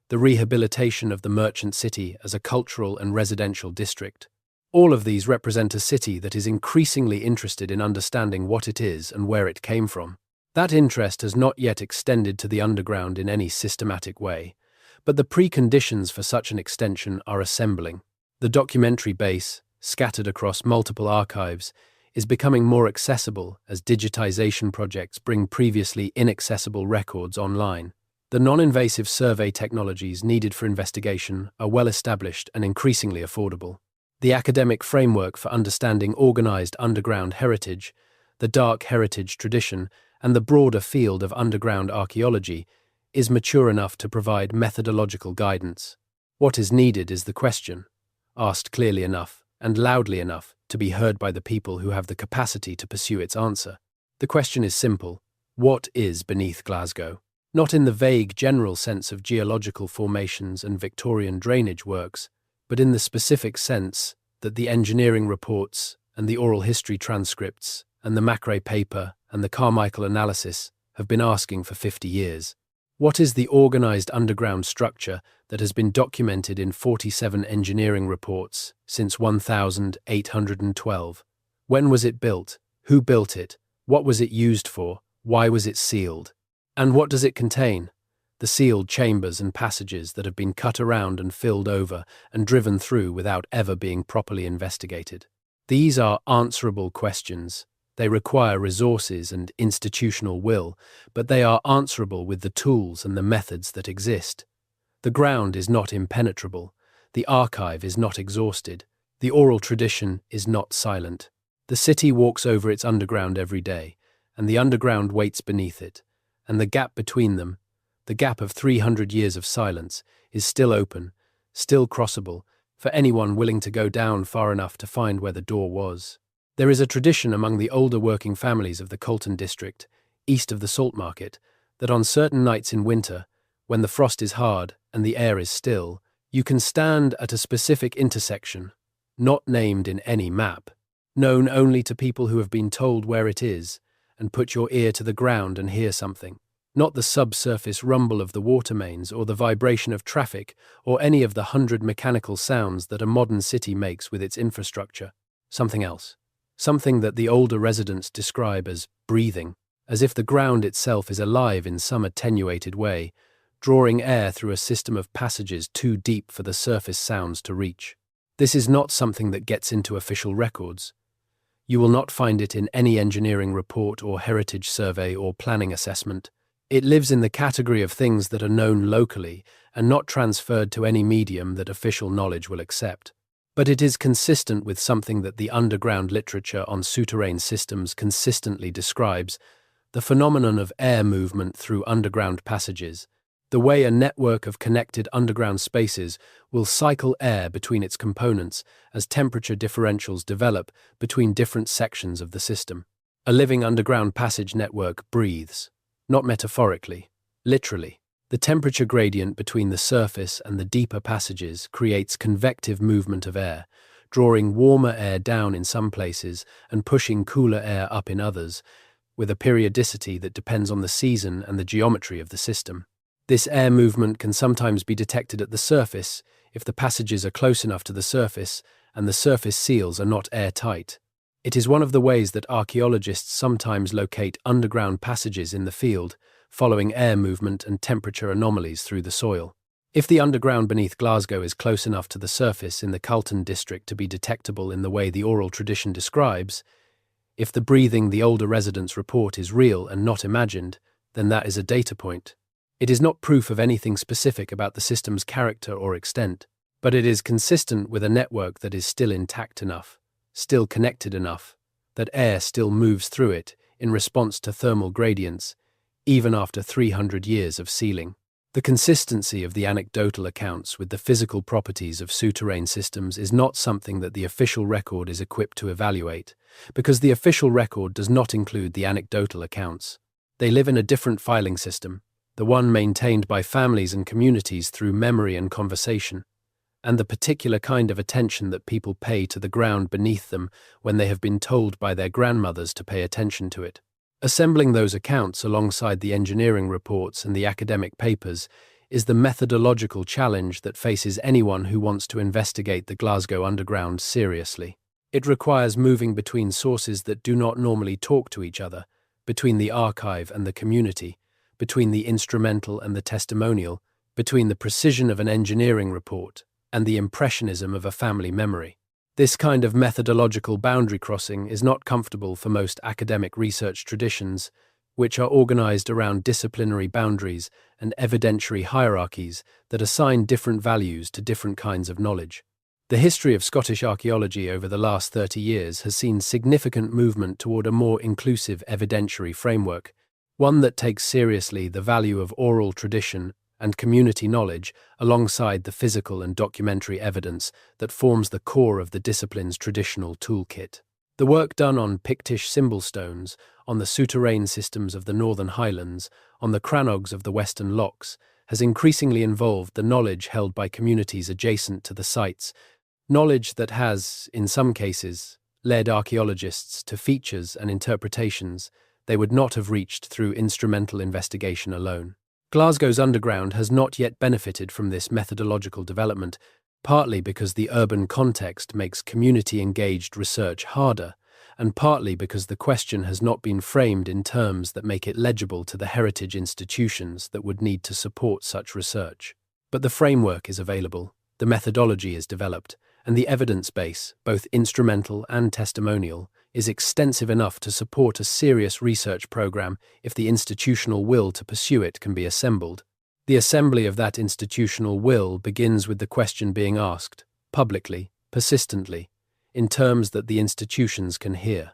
A: the rehabilitation of the merchant city as a cultural and residential district. All of these represent a city that is increasingly interested in understanding what it is and where it came from. That interest has not yet extended to the underground in any systematic way, but the preconditions for such an extension are assembling. The documentary base, scattered across multiple archives, is becoming more accessible as digitization projects bring previously inaccessible records online. The non-invasive survey technologies needed for investigation are well established and increasingly affordable. The academic framework for understanding organized underground heritage, the dark heritage tradition, and the broader field of underground archaeology is mature enough to provide methodological guidance. What is needed is the question, asked clearly enough and loudly enough to be heard by the people who have the capacity to pursue its answer. The question is simple: what is beneath Glasgow? Not in the vague general sense of geological formations and Victorian drainage works, but in the specific sense that the engineering reports and the oral history transcripts and the Macrae paper and the Carmichael analysis have been asking for 50 years. What is the organized underground structure that has been documented in 47 engineering reports since 1812? When was it built? Who built it? What was it used for? Why was it sealed? And what does it contain? The sealed chambers and passages that have been cut around and filled over and driven through without ever being properly investigated. These are answerable questions. They require resources and institutional will, but they are answerable with the tools and the methods that exist. The ground is not impenetrable. The archive is not exhausted. The oral tradition is not silent. The city walks over its underground every day, and the underground waits beneath it, and the gap between them, the gap of 300 years of silence, is still open, still crossable, for anyone willing to go down far enough to find where the door was. There is a tradition among the older working families of the Colton district, east of the salt market, that on certain nights in winter, when the frost is hard and the air is still, you can stand at a specific intersection, not named in any map, known only to people who have been told where it is, and put your ear to the ground and hear something. Not the subsurface rumble of the water mains or the vibration of traffic or any of the 100 mechanical sounds that a modern city makes with its infrastructure. Something else. Something that the older residents describe as breathing, as if the ground itself is alive in some attenuated way, drawing air through a system of passages too deep for the surface sounds to reach. This is not something that gets into official records. You will not find it in any engineering report or heritage survey or planning assessment. It lives in the category of things that are known locally and not transferred to any medium that official knowledge will accept. But it is consistent with something that the underground literature on souterrain systems consistently describes: the phenomenon of air movement through underground passages, the way a network of connected underground spaces will cycle air between its components as temperature differentials develop between different sections of the system. A living underground passage network breathes, not metaphorically, literally. The temperature gradient between the surface and the deeper passages creates convective movement of air, drawing warmer air down in some places and pushing cooler air up in others, with a periodicity that depends on the season and the geometry of the system. This air movement can sometimes be detected at the surface if the passages are close enough to the surface and the surface seals are not airtight. It is one of the ways that archaeologists sometimes locate underground passages in the field, following air movement and temperature anomalies through the soil. If the underground beneath Glasgow is close enough to the surface in the Colton district to be detectable in the way the oral tradition describes, if the breathing the older residents report is real and not imagined, then that is a data point. It is not proof of anything specific about the system's character or extent, but it is consistent with a network that is still intact enough, still connected enough, that air still moves through it in response to thermal gradients, even after 300 years of sealing. The consistency of the anecdotal accounts with the physical properties of souterrain systems is not something that the official record is equipped to evaluate, because the official record does not include the anecdotal accounts. They live in a different filing system, the one maintained by families and communities through memory and conversation, and the particular kind of attention that people pay to the ground beneath them when they have been told by their grandmothers to pay attention to it. Assembling those accounts alongside the engineering reports and the academic papers is the methodological challenge that faces anyone who wants to investigate the Glasgow Underground seriously. It requires moving between sources that do not normally talk to each other, between the archive and the community, between the instrumental and the testimonial, between the precision of an engineering report and the impressionism of a family memory. This kind of methodological boundary crossing is not comfortable for most academic research traditions, which are organized around disciplinary boundaries and evidentiary hierarchies that assign different values to different kinds of knowledge. The history of Scottish archaeology over the last 30 years has seen significant movement toward a more inclusive evidentiary framework, one that takes seriously the value of oral tradition and community knowledge alongside the physical and documentary evidence that forms the core of the discipline's traditional toolkit. The work done on Pictish symbol stones, on the souterrain systems of the Northern Highlands, on the crannogs of the Western Lochs, has increasingly involved the knowledge held by communities adjacent to the sites, knowledge that has, in some cases, led archaeologists to features and interpretations they would not have reached through instrumental investigation alone. Glasgow's underground has not yet benefited from this methodological development, partly because the urban context makes community-engaged research harder, and partly because the question has not been framed in terms that make it legible to the heritage institutions that would need to support such research. But the framework is available, the methodology is developed, and the evidence base, both instrumental and testimonial, is extensive enough to support a serious research program if the institutional will to pursue it can be assembled. The assembly of that institutional will begins with the question being asked, publicly, persistently, in terms that the institutions can hear.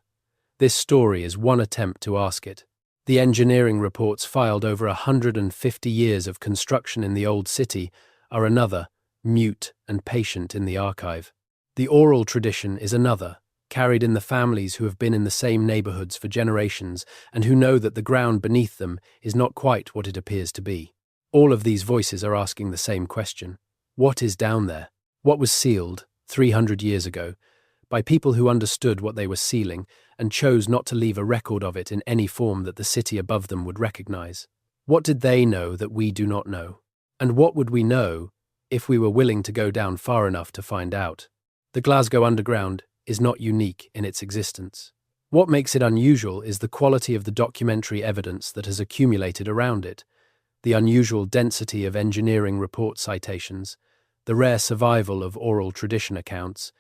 A: This story is one attempt to ask it. The engineering reports filed over 150 years of construction in the old city are another, mute and patient in the archive. The oral tradition is another, carried in the families who have been in the same neighbourhoods for generations and who know that the ground beneath them is not quite what it appears to be. All of these voices are asking the same question. What is down there? What was sealed, 300 years ago, by people who understood what they were sealing and chose not to leave a record of it in any form that the city above them would recognise? What did they know that we do not know? And what would we know if we were willing to go down far enough to find out? The Glasgow Underground is not unique in its existence. What makes it unusual is the quality of the documentary evidence that has accumulated around it, the unusual density of engineering report citations, the rare survival of oral tradition accounts,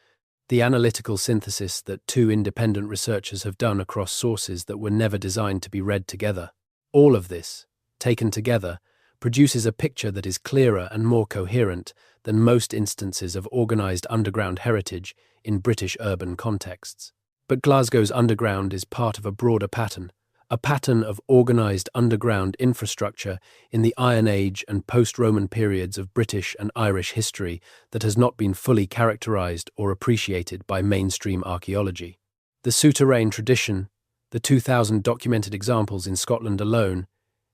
A: the analytical synthesis that two independent researchers have done across sources that were never designed to be read together. All of this, taken together, produces a picture that is clearer and more coherent than most instances of organised underground heritage in British urban contexts. But Glasgow's underground is part of a broader pattern, a pattern of organised underground infrastructure in the Iron Age and post-Roman periods of British and Irish history that has not been fully characterised or appreciated by mainstream archaeology. The souterrain tradition, the 2,000 documented examples in Scotland alone,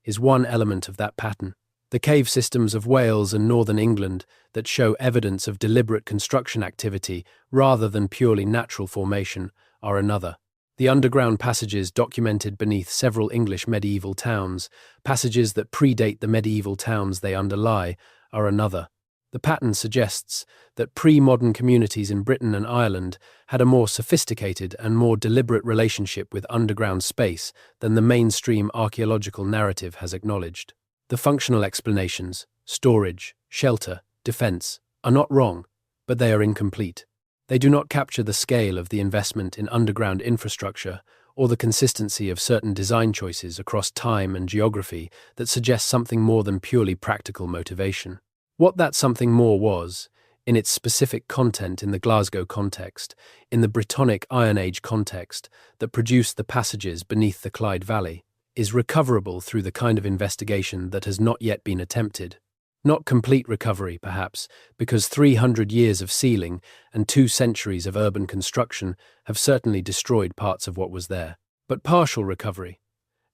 A: is one element of that pattern. The cave systems of Wales and northern England that show evidence of deliberate construction activity rather than purely natural formation are another. The underground passages documented beneath several English medieval towns, passages that predate the medieval towns they underlie, are another. The pattern suggests that pre-modern communities in Britain and Ireland had a more sophisticated and more deliberate relationship with underground space than the mainstream archaeological narrative has acknowledged. The functional explanations, storage, shelter, defence, are not wrong, but they are incomplete. They do not capture the scale of the investment in underground infrastructure or the consistency of certain design choices across time and geography that suggest something more than purely practical motivation. What that something more was, in its specific content in the Glasgow context, in the Brittonic Iron Age context that produced the passages beneath the Clyde Valley, is recoverable through the kind of investigation that has not yet been attempted. Not complete recovery, perhaps, because 300 years of sealing and 2 centuries of urban construction have certainly destroyed parts of what was there. But partial recovery,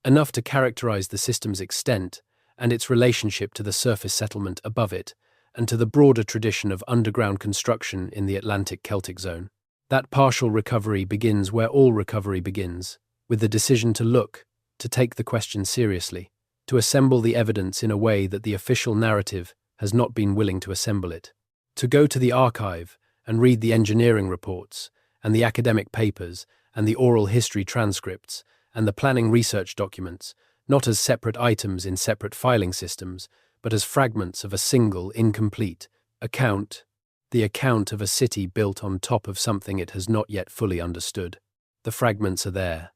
A: enough to characterize the system's extent and its relationship to the surface settlement above it, and to the broader tradition of underground construction in the Atlantic Celtic zone. That partial recovery begins where all recovery begins, with the decision to look, to take the question seriously, to assemble the evidence in a way that the official narrative has not been willing to assemble it. To go to the archive and read the engineering reports, and the academic papers, and the oral history transcripts, and the planning research documents, not as separate items in separate filing systems, but as fragments of a single, incomplete account, the account of a city built on top of something it has not yet fully understood. The fragments are there.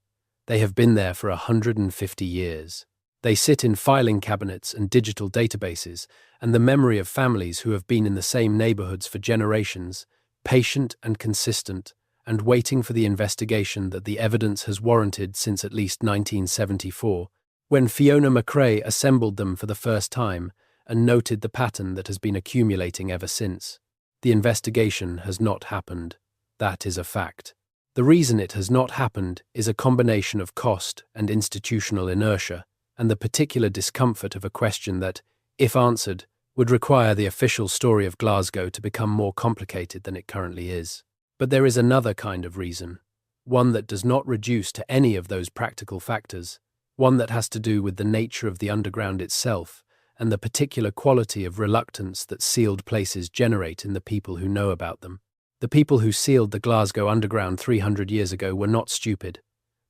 A: They have been there for 150 years. They sit in filing cabinets and digital databases, and the memory of families who have been in the same neighbourhoods for generations patient and consistent, and waiting for the investigation that the evidence has warranted since at least 1974, when Fiona McRae assembled them for the first time and noted the pattern that has been accumulating ever since. The investigation has not happened. That is a fact. The reason it has not happened is a combination of cost and institutional inertia, and the particular discomfort of a question that, if answered, would require the official story of Glasgow to become more complicated than it currently is. But there is another kind of reason, one that does not reduce to any of those practical factors, one that has to do with the nature of the underground itself and the particular quality of reluctance that sealed places generate in the people who know about them. The people who sealed the Glasgow Underground 300 years ago were not stupid.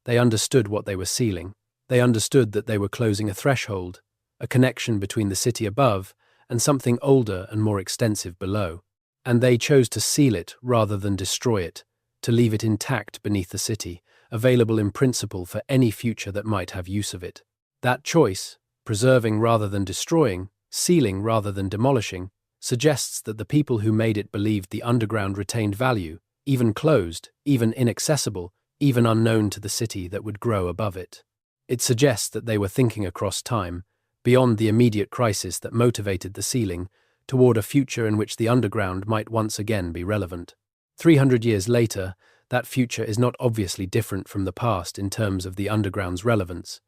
A: They understood what they were sealing. They understood that they were closing a threshold, a connection between the city above and something older and more extensive below. And they chose to seal it rather than destroy it, to leave it intact beneath the city, available in principle for any future that might have use of it. That choice, preserving rather than destroying, sealing rather than demolishing, suggests that the people who made it believed the underground retained value, even closed, even inaccessible, even unknown to the city that would grow above it. It suggests that they were thinking across time, beyond the immediate crisis that motivated the sealing, toward a future in which the underground might once again be relevant. 300 years later, that future is not obviously different from the past in terms of the underground's relevance.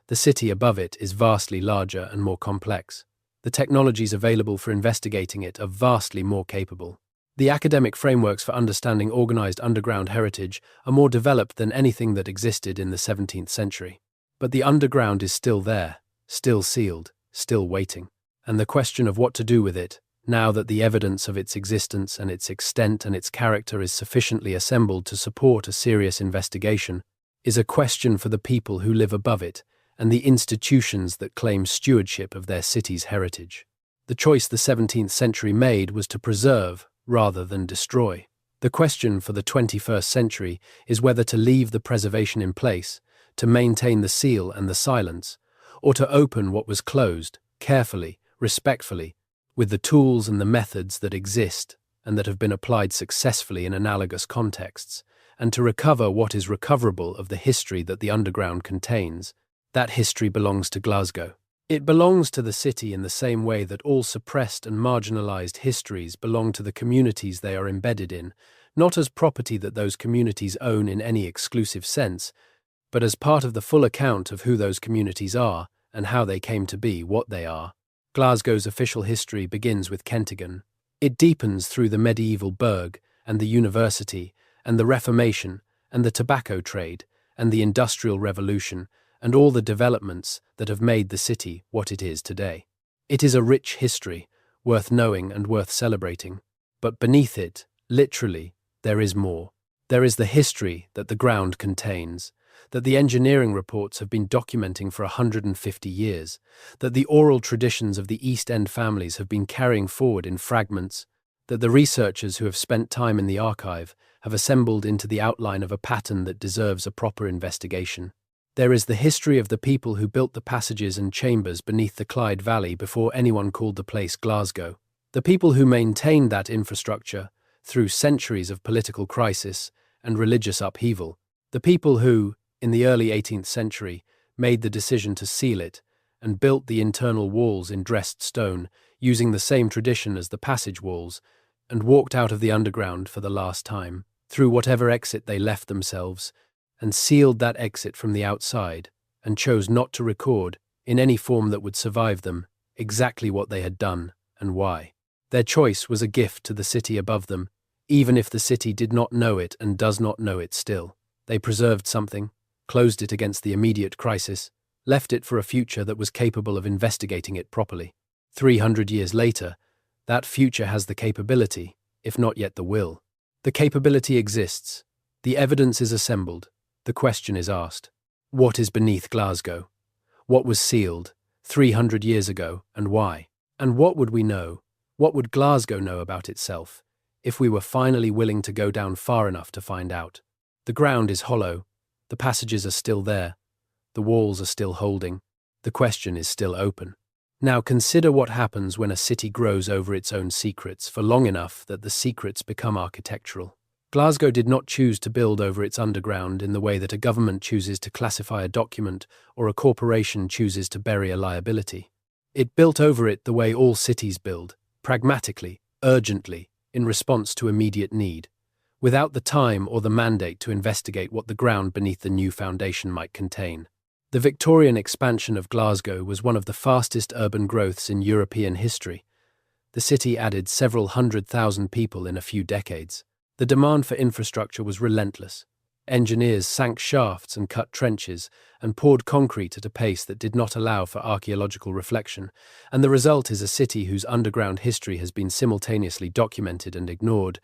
A: The city above it is vastly larger and more complex. The technologies available for investigating it are vastly more capable. The academic frameworks for understanding organized underground heritage are more developed than anything that existed in the 17th century. But the underground is still there, still sealed, still waiting. And the question of what to do with it, now that the evidence of its existence and its extent and its character is sufficiently assembled to support a serious investigation, is a question for the people who live above it and the institutions that claim stewardship of their city's heritage. The choice the 17th century made was to preserve rather than destroy. The question for the 21st century is whether to leave the preservation in place, to maintain the seal and the silence, or to open what was closed, carefully, respectfully, with the tools and the methods that exist and that have been applied successfully in analogous contexts, and to recover what is recoverable of the history that the underground contains. That history belongs to Glasgow. It belongs to the city in the same way that all suppressed and marginalized histories belong to the communities they are embedded in, not as property that those communities own in any exclusive sense, but as part of the full account of who those communities are and how they came to be what they are. Glasgow's official history begins with Kentigern. It deepens through the medieval burgh and the university and the Reformation and the tobacco trade and the Industrial Revolution and all the developments that have made the city what it is today. It is a rich history, worth knowing and worth celebrating. But beneath it, literally, there is more. There is the history that the ground contains, that the engineering reports have been documenting for 150 years, that the oral traditions of the East End families have been carrying forward in fragments, that the researchers who have spent time in the archive have assembled into the outline of a pattern that deserves a proper investigation. There is the history of the people who built the passages and chambers beneath the Clyde Valley before anyone called the place Glasgow, the people who maintained that infrastructure through centuries of political crisis and religious upheaval, the people who, in the early 18th century, made the decision to seal it and built the internal walls in dressed stone using the same tradition as the passage walls, and walked out of the underground for the last time, through whatever exit they left themselves, and sealed that exit from the outside, and chose not to record, in any form that would survive them, exactly what they had done and why. Their choice was a gift to the city above them, even if the city did not know it and does not know it still. They preserved something, closed it against the immediate crisis, left it for a future that was capable of investigating it properly. 300 years later, that future has the capability, if not yet the will. The capability exists. The evidence is assembled. The question is asked. What is beneath Glasgow? What was sealed 300 years ago and why? And what would we know? What would Glasgow know about itself if we were finally willing to go down far enough to find out? The ground is hollow. The passages are still there. The walls are still holding. The question is still open. Now consider what happens when a city grows over its own secrets for long enough that the secrets become architectural. Glasgow did not choose to build over its underground in the way that a government chooses to classify a document or a corporation chooses to bury a liability. It built over it the way all cities build, pragmatically, urgently, in response to immediate need, without the time or the mandate to investigate what the ground beneath the new foundation might contain. The Victorian expansion of Glasgow was one of the fastest urban growths in European history. The city added several 100,000 people in a few decades. The demand for infrastructure was relentless. Engineers sank shafts and cut trenches and poured concrete at a pace that did not allow for archaeological reflection, and the result is a city whose underground history has been simultaneously documented and ignored,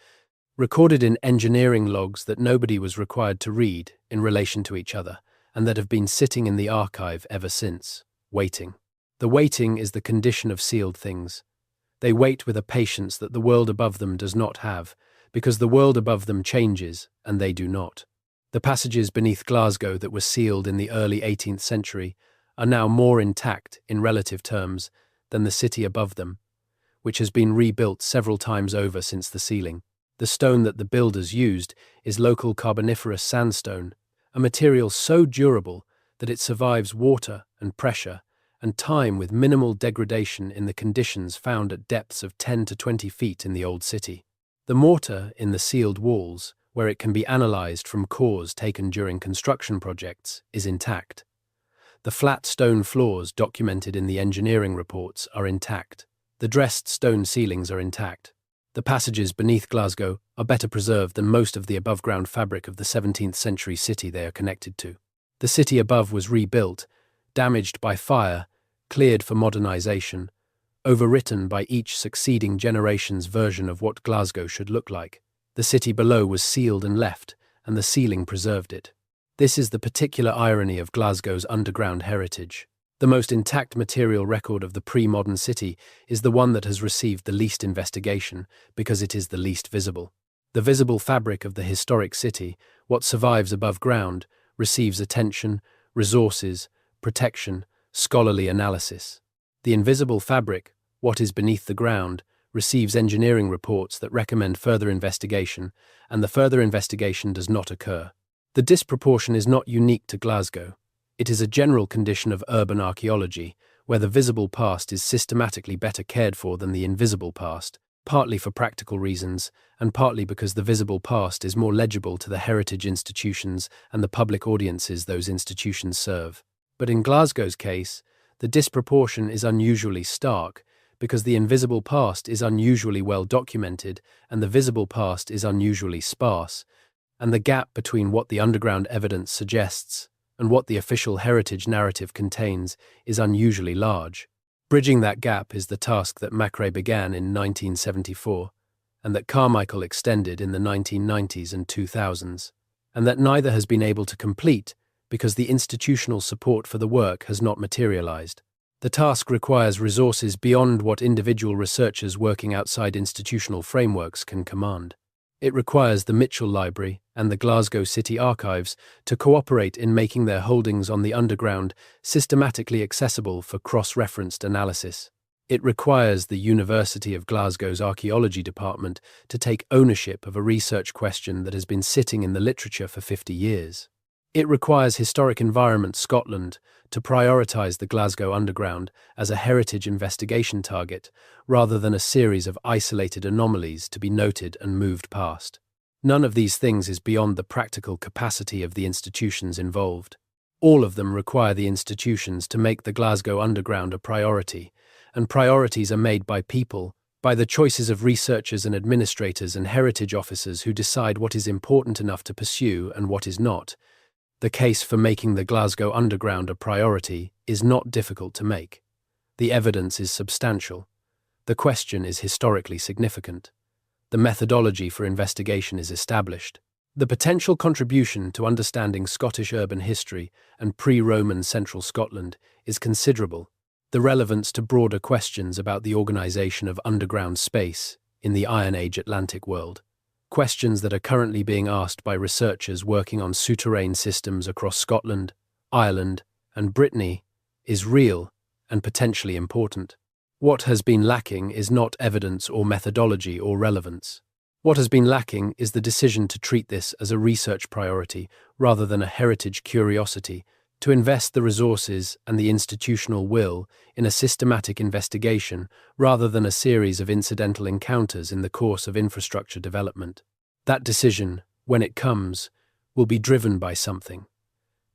A: recorded in engineering logs that nobody was required to read in relation to each other, and that have been sitting in the archive ever since, waiting. The waiting is the condition of sealed things. They wait with a patience that the world above them does not have, because the world above them changes, and they do not. The passages beneath Glasgow that were sealed in the early 18th century are now more intact, in relative terms, than the city above them, which has been rebuilt several times over since the sealing. The stone that the builders used is local carboniferous sandstone, a material so durable that it survives water and pressure and time with minimal degradation in the conditions found at depths of 10 to 20 feet in the old city. The mortar in the sealed walls, where it can be analysed from cores taken during construction projects, is intact. The flat stone floors documented in the engineering reports are intact. The dressed stone ceilings are intact. The passages beneath Glasgow are better preserved than most of the above-ground fabric of the 17th century city they are connected to. The city above was rebuilt, damaged by fire, cleared for modernisation, overwritten by each succeeding generation's version of what Glasgow should look like. The city below was sealed and left, and the ceiling preserved it. This is the particular irony of Glasgow's underground heritage. The most intact material record of the pre-modern city is the one that has received the least investigation because it is the least visible. The visible fabric of the historic city, what survives above ground, receives attention, resources, protection, scholarly analysis. The invisible fabric, what is beneath the ground, receives engineering reports that recommend further investigation, and the further investigation does not occur. The disproportion is not unique to Glasgow. It is a general condition of urban archaeology, where the visible past is systematically better cared for than the invisible past, partly for practical reasons, and partly because the visible past is more legible to the heritage institutions and the public audiences those institutions serve. But in Glasgow's case, the disproportion is unusually stark, because the invisible past is unusually well documented and the visible past is unusually sparse, and the gap between what the underground evidence suggests and what the official heritage narrative contains is unusually large. Bridging that gap is the task that Macrae began in 1974, and that Carmichael extended in the 1990s and 2000s, and that neither has been able to complete because the institutional support for the work has not materialized. The task requires resources beyond what individual researchers working outside institutional frameworks can command. It requires the Mitchell Library and the Glasgow City Archives to cooperate in making their holdings on the underground systematically accessible for cross-referenced analysis. It requires the University of Glasgow's Archaeology Department to take ownership of a research question that has been sitting in the literature for 50 years. It requires Historic Environment Scotland to prioritise the Glasgow Underground as a heritage investigation target, rather than a series of isolated anomalies to be noted and moved past. None of these things is beyond the practical capacity of the institutions involved. All of them require the institutions to make the Glasgow Underground a priority, and priorities are made by people, by the choices of researchers and administrators and heritage officers who decide what is important enough to pursue and what is not. The case for making the Glasgow Underground a priority is not difficult to make. The evidence is substantial. The question is historically significant. The methodology for investigation is established. The potential contribution to understanding Scottish urban history and pre-Roman central Scotland is considerable. The relevance to broader questions about the organisation of underground space in the Iron Age Atlantic world, questions that are currently being asked by researchers working on souterrain systems across Scotland, Ireland, and Brittany, is real and potentially important. What has been lacking is not evidence or methodology or relevance. What has been lacking is the decision to treat this as a research priority rather than a heritage curiosity, to invest the resources and the institutional will in a systematic investigation rather than a series of incidental encounters in the course of infrastructure development. That decision, when it comes, will be driven by something,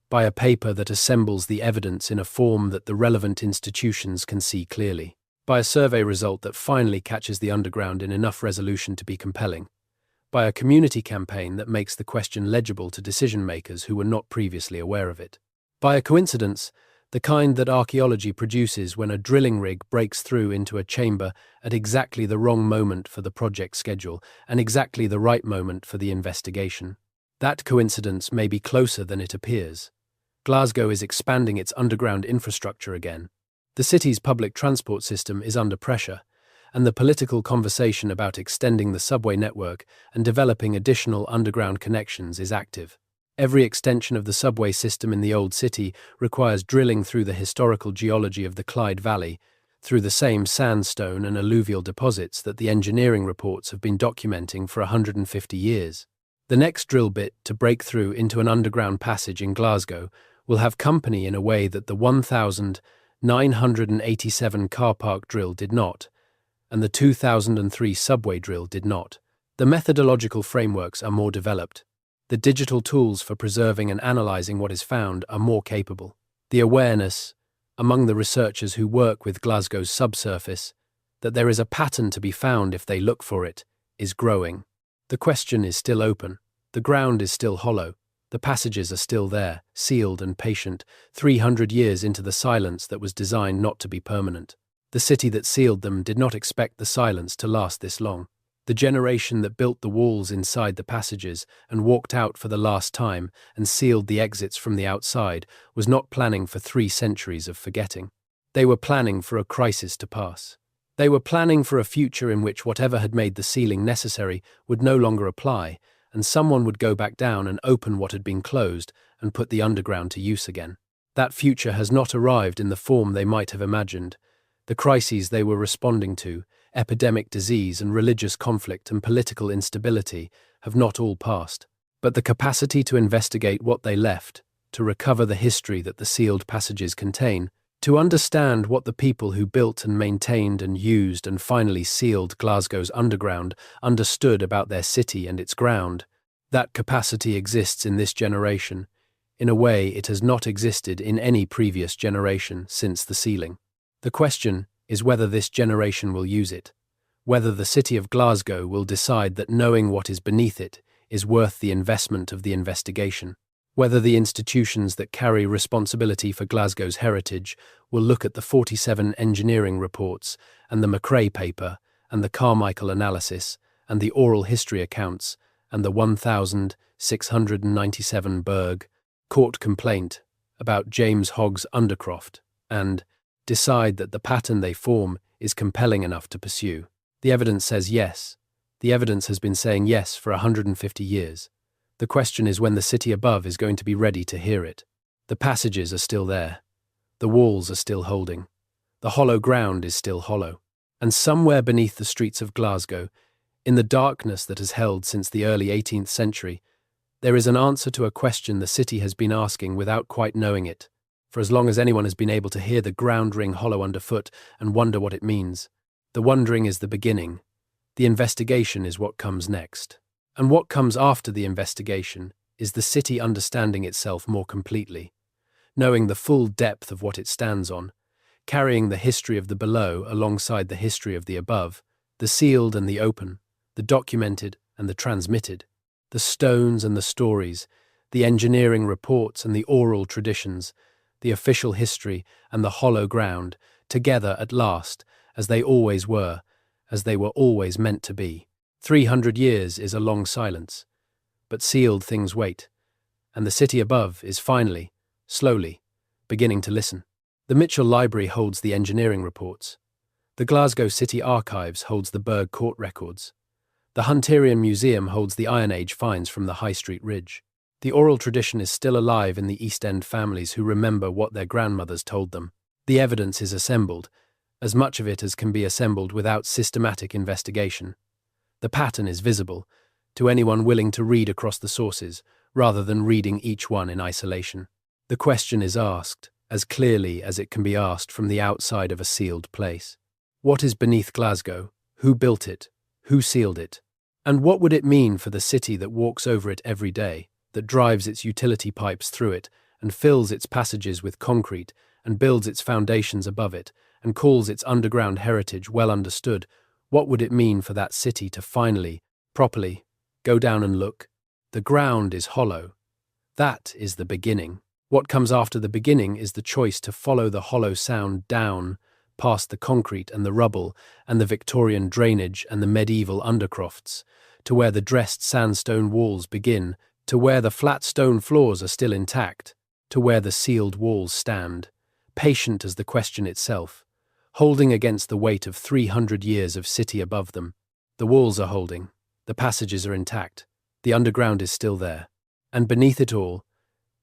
A: by a paper that assembles the evidence in a form that the relevant institutions can see clearly, by a survey result that finally catches the underground in enough resolution to be compelling, by a community campaign that makes the question legible to decision-makers who were not previously aware of it, by a coincidence, the kind that archaeology produces when a drilling rig breaks through into a chamber at exactly the wrong moment for the project schedule and exactly the right moment for the investigation. That coincidence may be closer than it appears. Glasgow is expanding its underground infrastructure again. The city's public transport system is under pressure, and the political conversation about extending the subway network and developing additional underground connections is active. Every extension of the subway system in the old city requires drilling through the historical geology of the Clyde Valley, through the same sandstone and alluvial deposits that the engineering reports have been documenting for 150 years. The next drill bit to break through into an underground passage in Glasgow will have company in a way that the 1987 car park drill did not, and the 2003 subway drill did not. The methodological frameworks are more developed. The digital tools for preserving and analyzing what is found are more capable. The awareness, among the researchers who work with Glasgow's subsurface, that there is a pattern to be found if they look for it, is growing. The question is still open. The ground is still hollow. The passages are still there, sealed and patient, 300 years into the silence that was designed not to be permanent. The city that sealed them did not expect the silence to last this long. The generation that built the walls inside the passages and walked out for the last time and sealed the exits from the outside was not planning for 3 centuries of forgetting. They were planning for a crisis to pass. They were planning for a future in which whatever had made the sealing necessary would no longer apply, and someone would go back down and open what had been closed and put the underground to use again. That future has not arrived in the form they might have imagined. The crises they were responding to, epidemic disease and religious conflict and political instability, have not all passed. But the capacity to investigate what they left, to recover the history that the sealed passages contain, to understand what the people who built and maintained and used and finally sealed Glasgow's underground understood about their city and its ground, that capacity exists in this generation, in a way it has not existed in any previous generation since the sealing. The question is whether this generation will use it, whether the city of Glasgow will decide that knowing what is beneath it is worth the investment of the investigation, whether the institutions that carry responsibility for Glasgow's heritage will look at the 47 engineering reports and the McRae paper and the Carmichael analysis and the oral history accounts and the 1697 Berg court complaint about James Hogg's Undercroft and decide that the pattern they form is compelling enough to pursue. The evidence says yes. The evidence has been saying yes for 150 years. The question is when the city above is going to be ready to hear it. The passages are still there. The walls are still holding. The hollow ground is still hollow. And somewhere beneath the streets of Glasgow, in the darkness that has held since the early 18th century, there is an answer to a question the city has been asking without quite knowing it, for as long as anyone has been able to hear the ground ring hollow underfoot and wonder what it means. The wondering is the beginning. The investigation is what comes next. And what comes after the investigation is the city understanding itself more completely, knowing the full depth of what it stands on, carrying the history of the below alongside the history of the above, the sealed and the open, the documented and the transmitted, the stones and the stories, the engineering reports and the oral traditions, the official history and the hollow ground, together at last, as they always were, as they were always meant to be. 300 years is a long silence, but sealed things wait, and the city above is finally, slowly, beginning to listen. The Mitchell Library holds the engineering reports. The Glasgow City Archives holds the Berg Court records. The Hunterian Museum holds the Iron Age finds from the High Street Ridge. The oral tradition is still alive in the East End families who remember what their grandmothers told them. The evidence is assembled, as much of it as can be assembled without systematic investigation. The pattern is visible to anyone willing to read across the sources, rather than reading each one in isolation. The question is asked, as clearly as it can be asked from the outside of a sealed place. What is beneath Glasgow? Who built it? Who sealed it? And what would it mean for the city that walks over it every day, that drives its utility pipes through it, and fills its passages with concrete, and builds its foundations above it, and calls its underground heritage well understood? What would it mean for that city to finally, properly, go down and look? The ground is hollow. That is the beginning. What comes after the beginning is the choice to follow the hollow sound down, past the concrete and the rubble and the Victorian drainage and the medieval undercrofts, to where the dressed sandstone walls begin, to where the flat stone floors are still intact, to where the sealed walls stand, patient as the question itself, holding against the weight of 300 years of city above them. The walls are holding, the passages are intact, the underground is still there, and beneath it all,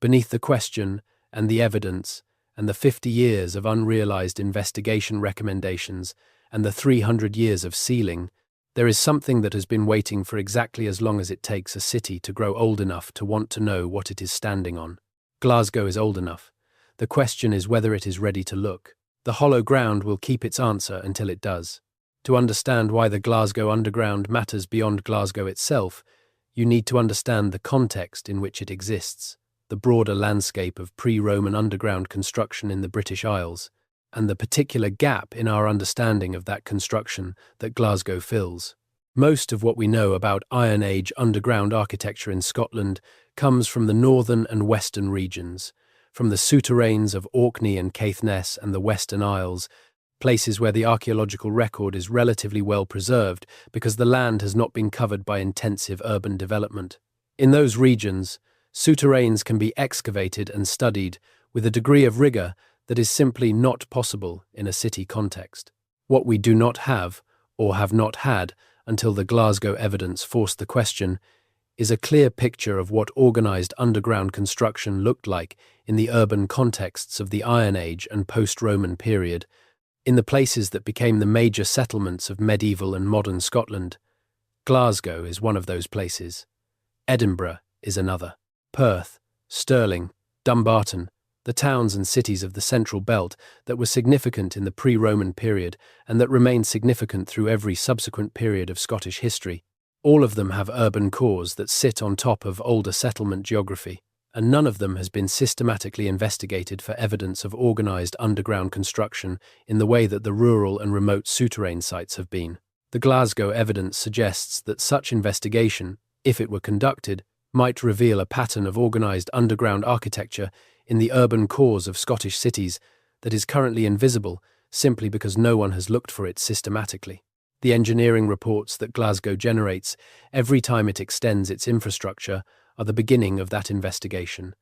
A: beneath the question and the evidence and the 50 years of unrealized investigation recommendations and the 300 years of sealing, there is something that has been waiting for exactly as long as it takes a city to grow old enough to want to know what it is standing on. Glasgow is old enough. The question is whether it is ready to look. The hollow ground will keep its answer until it does. To understand why the Glasgow Underground matters beyond Glasgow itself, you need to understand the context in which it exists, the broader landscape of pre-Roman underground construction in the British Isles, and the particular gap in our understanding of that construction that Glasgow fills. Most of what we know about Iron Age underground architecture in Scotland comes from the northern and western regions, from the souterrains of Orkney and Caithness and the Western Isles, places where the archaeological record is relatively well preserved because the land has not been covered by intensive urban development. In those regions, souterrains can be excavated and studied with a degree of rigor that is simply not possible in a city context. What we do not have, or have not had until the Glasgow evidence forced the question, is a clear picture of what organized underground construction looked like in the urban contexts of the Iron Age and post-Roman period, in the places that became the major settlements of medieval and modern Scotland. Glasgow is one of those places. Edinburgh is another. Perth, Stirling, Dumbarton, the towns and cities of the Central Belt that were significant in the pre-Roman period and that remained significant through every subsequent period of Scottish history. All of them have urban cores that sit on top of older settlement geography, and none of them has been systematically investigated for evidence of organized underground construction in the way that the rural and remote souterrain sites have been. The Glasgow evidence suggests that such investigation, if it were conducted, might reveal a pattern of organized underground architecture in the urban cores of Scottish cities that is currently invisible simply because no one has looked for it systematically. The engineering reports that Glasgow generates every time it extends its infrastructure are the beginning of that investigation,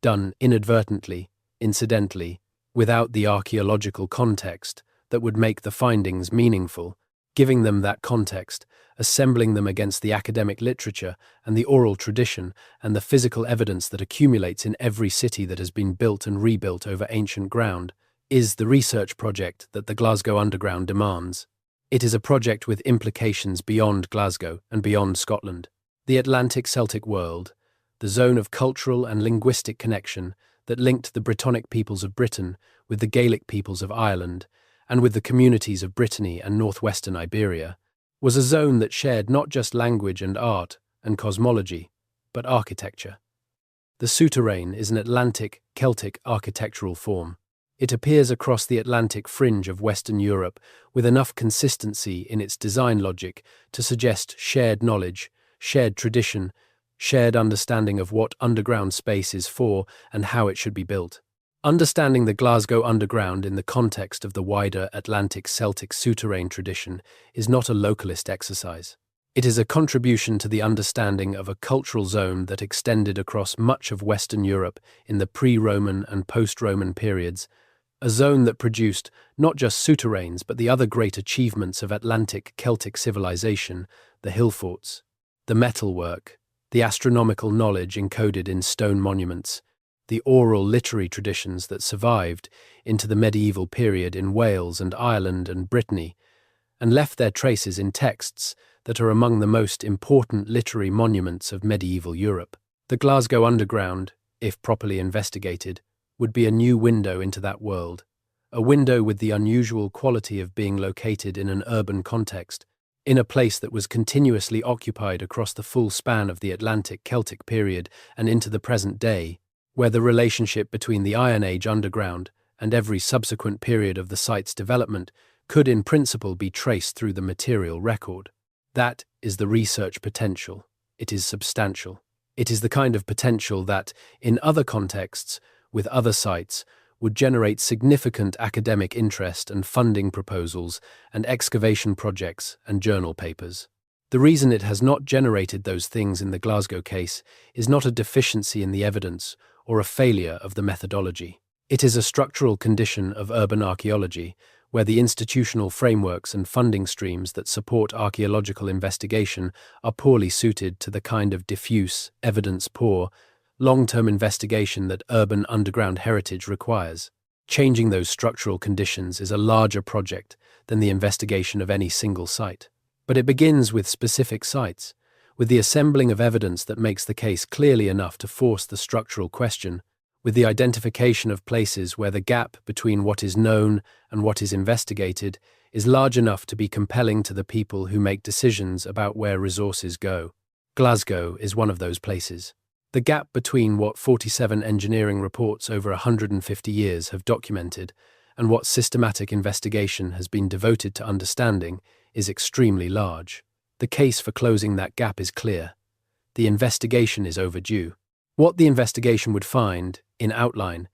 A: done inadvertently, incidentally, without the archaeological context that would make the findings meaningful, giving them that context, assembling them against the academic literature and the oral tradition and the physical evidence that accumulates in every city that has been built and rebuilt over ancient ground, is the research project that the Glasgow Underground demands. It is a project with implications beyond Glasgow and beyond Scotland. The Atlantic Celtic world, the zone of cultural and linguistic connection that linked the Brittonic peoples of Britain with the Gaelic peoples of Ireland and with the communities of Brittany and northwestern Iberia, was a zone that shared not just language and art and cosmology, but architecture. The souterrain is an Atlantic Celtic architectural form. It appears across the Atlantic fringe of Western Europe with enough consistency in its design logic to suggest shared knowledge, shared tradition, shared understanding of what underground space is for and how it should be built. Understanding the Glasgow Underground in the context of the wider Atlantic Celtic souterrain tradition is not a localist exercise. It is a contribution to the understanding of a cultural zone that extended across much of Western Europe in the pre-Roman and post-Roman periods, a zone that produced not just souterrains but the other great achievements of Atlantic Celtic civilization, the hill forts, the metalwork, the astronomical knowledge encoded in stone monuments, the oral literary traditions that survived into the medieval period in Wales and Ireland and Brittany, and left their traces in texts that are among the most important literary monuments of medieval Europe. The Glasgow Underground, if properly investigated, would be a new window into that world, a window with the unusual quality of being located in an urban context, in a place that was continuously occupied across the full span of the Atlantic Celtic period and into the present day, where the relationship between the Iron Age underground and every subsequent period of the site's development could in principle be traced through the material record. That is the research potential. It is substantial. It is the kind of potential that, in other contexts, with other sites, would generate significant academic interest and funding proposals and excavation projects and journal papers. The reason it has not generated those things in the Glasgow case is not a deficiency in the evidence or a failure of the methodology. It is a structural condition of urban archaeology where the institutional frameworks and funding streams that support archaeological investigation are poorly suited to the kind of diffuse, evidence-poor, long-term investigation that urban underground heritage requires. Changing those structural conditions is a larger project than the investigation of any single site. But it begins with specific sites, with the assembling of evidence that makes the case clearly enough to force the structural question, with the identification of places where the gap between what is known and what is investigated is large enough to be compelling to the people who make decisions about where resources go. Glasgow is one of those places. The gap between what 47 engineering reports over 150 years have documented and what systematic investigation has been devoted to understanding is extremely large. The case for closing that gap is clear. The investigation is overdue. What the investigation would find, in outline,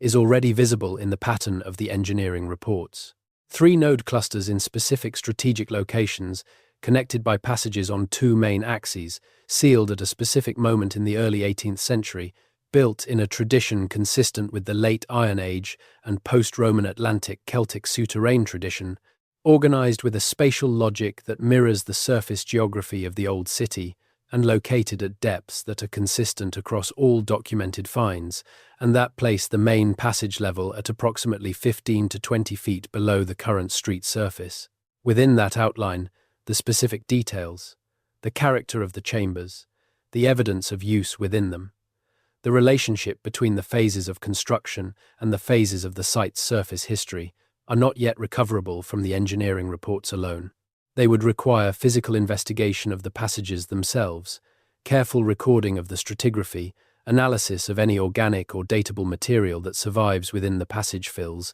A: is already visible in the pattern of the engineering reports. 3 node clusters in specific strategic locations, connected by passages on 2 main axes, sealed at a specific moment in the early 18th century, built in a tradition consistent with the late Iron Age and post-Roman Atlantic Celtic souterrain tradition, organized with a spatial logic that mirrors the surface geography of the old city, and located at depths that are consistent across all documented finds, and that place the main passage level at approximately 15 to 20 feet below the current street surface. Within that outline, the specific details, the character of the chambers, the evidence of use within them, the relationship between the phases of construction and the phases of the site's surface history are not yet recoverable from the engineering reports alone. They would require physical investigation of the passages themselves, careful recording of the stratigraphy, analysis of any organic or datable material that survives within the passage fills,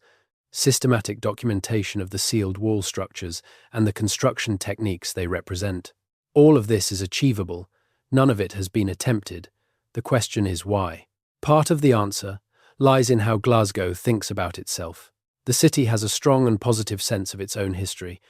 A: systematic documentation of the sealed wall structures and the construction techniques they represent. All of this is achievable. None of it has been attempted. The question is why. Part of the answer lies in how Glasgow thinks about itself. The city has a strong and positive sense of its own history,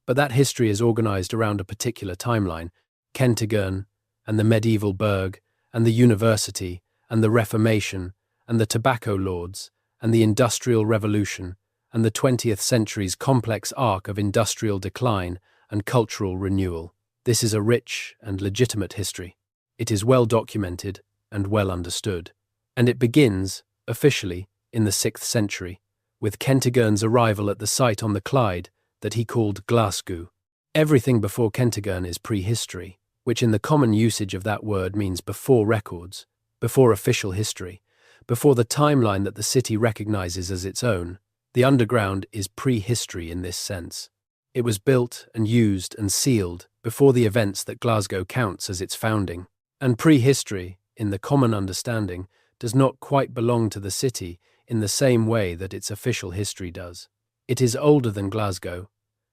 A: but that history is organized around a particular timeline: Kentigern, and the medieval burg, and the university, and the Reformation, and the tobacco lords, and the Industrial Revolution, and the 20th century's complex arc of industrial decline and cultural renewal. This is a rich and legitimate history. It is well documented and well understood. And it begins, officially, in the 6th century, with Kentigern's arrival at the site on the Clyde that he called Glasgow. Everything before Kentigern is prehistory, which in the common usage of that word means before records, before official history, before the timeline that the city recognizes as its own. The underground is prehistory in this sense. It was built and used and sealed before the events that Glasgow counts as its founding. And prehistory, in the common understanding, does not quite belong to the city in the same way that its official history does. It is older than Glasgow,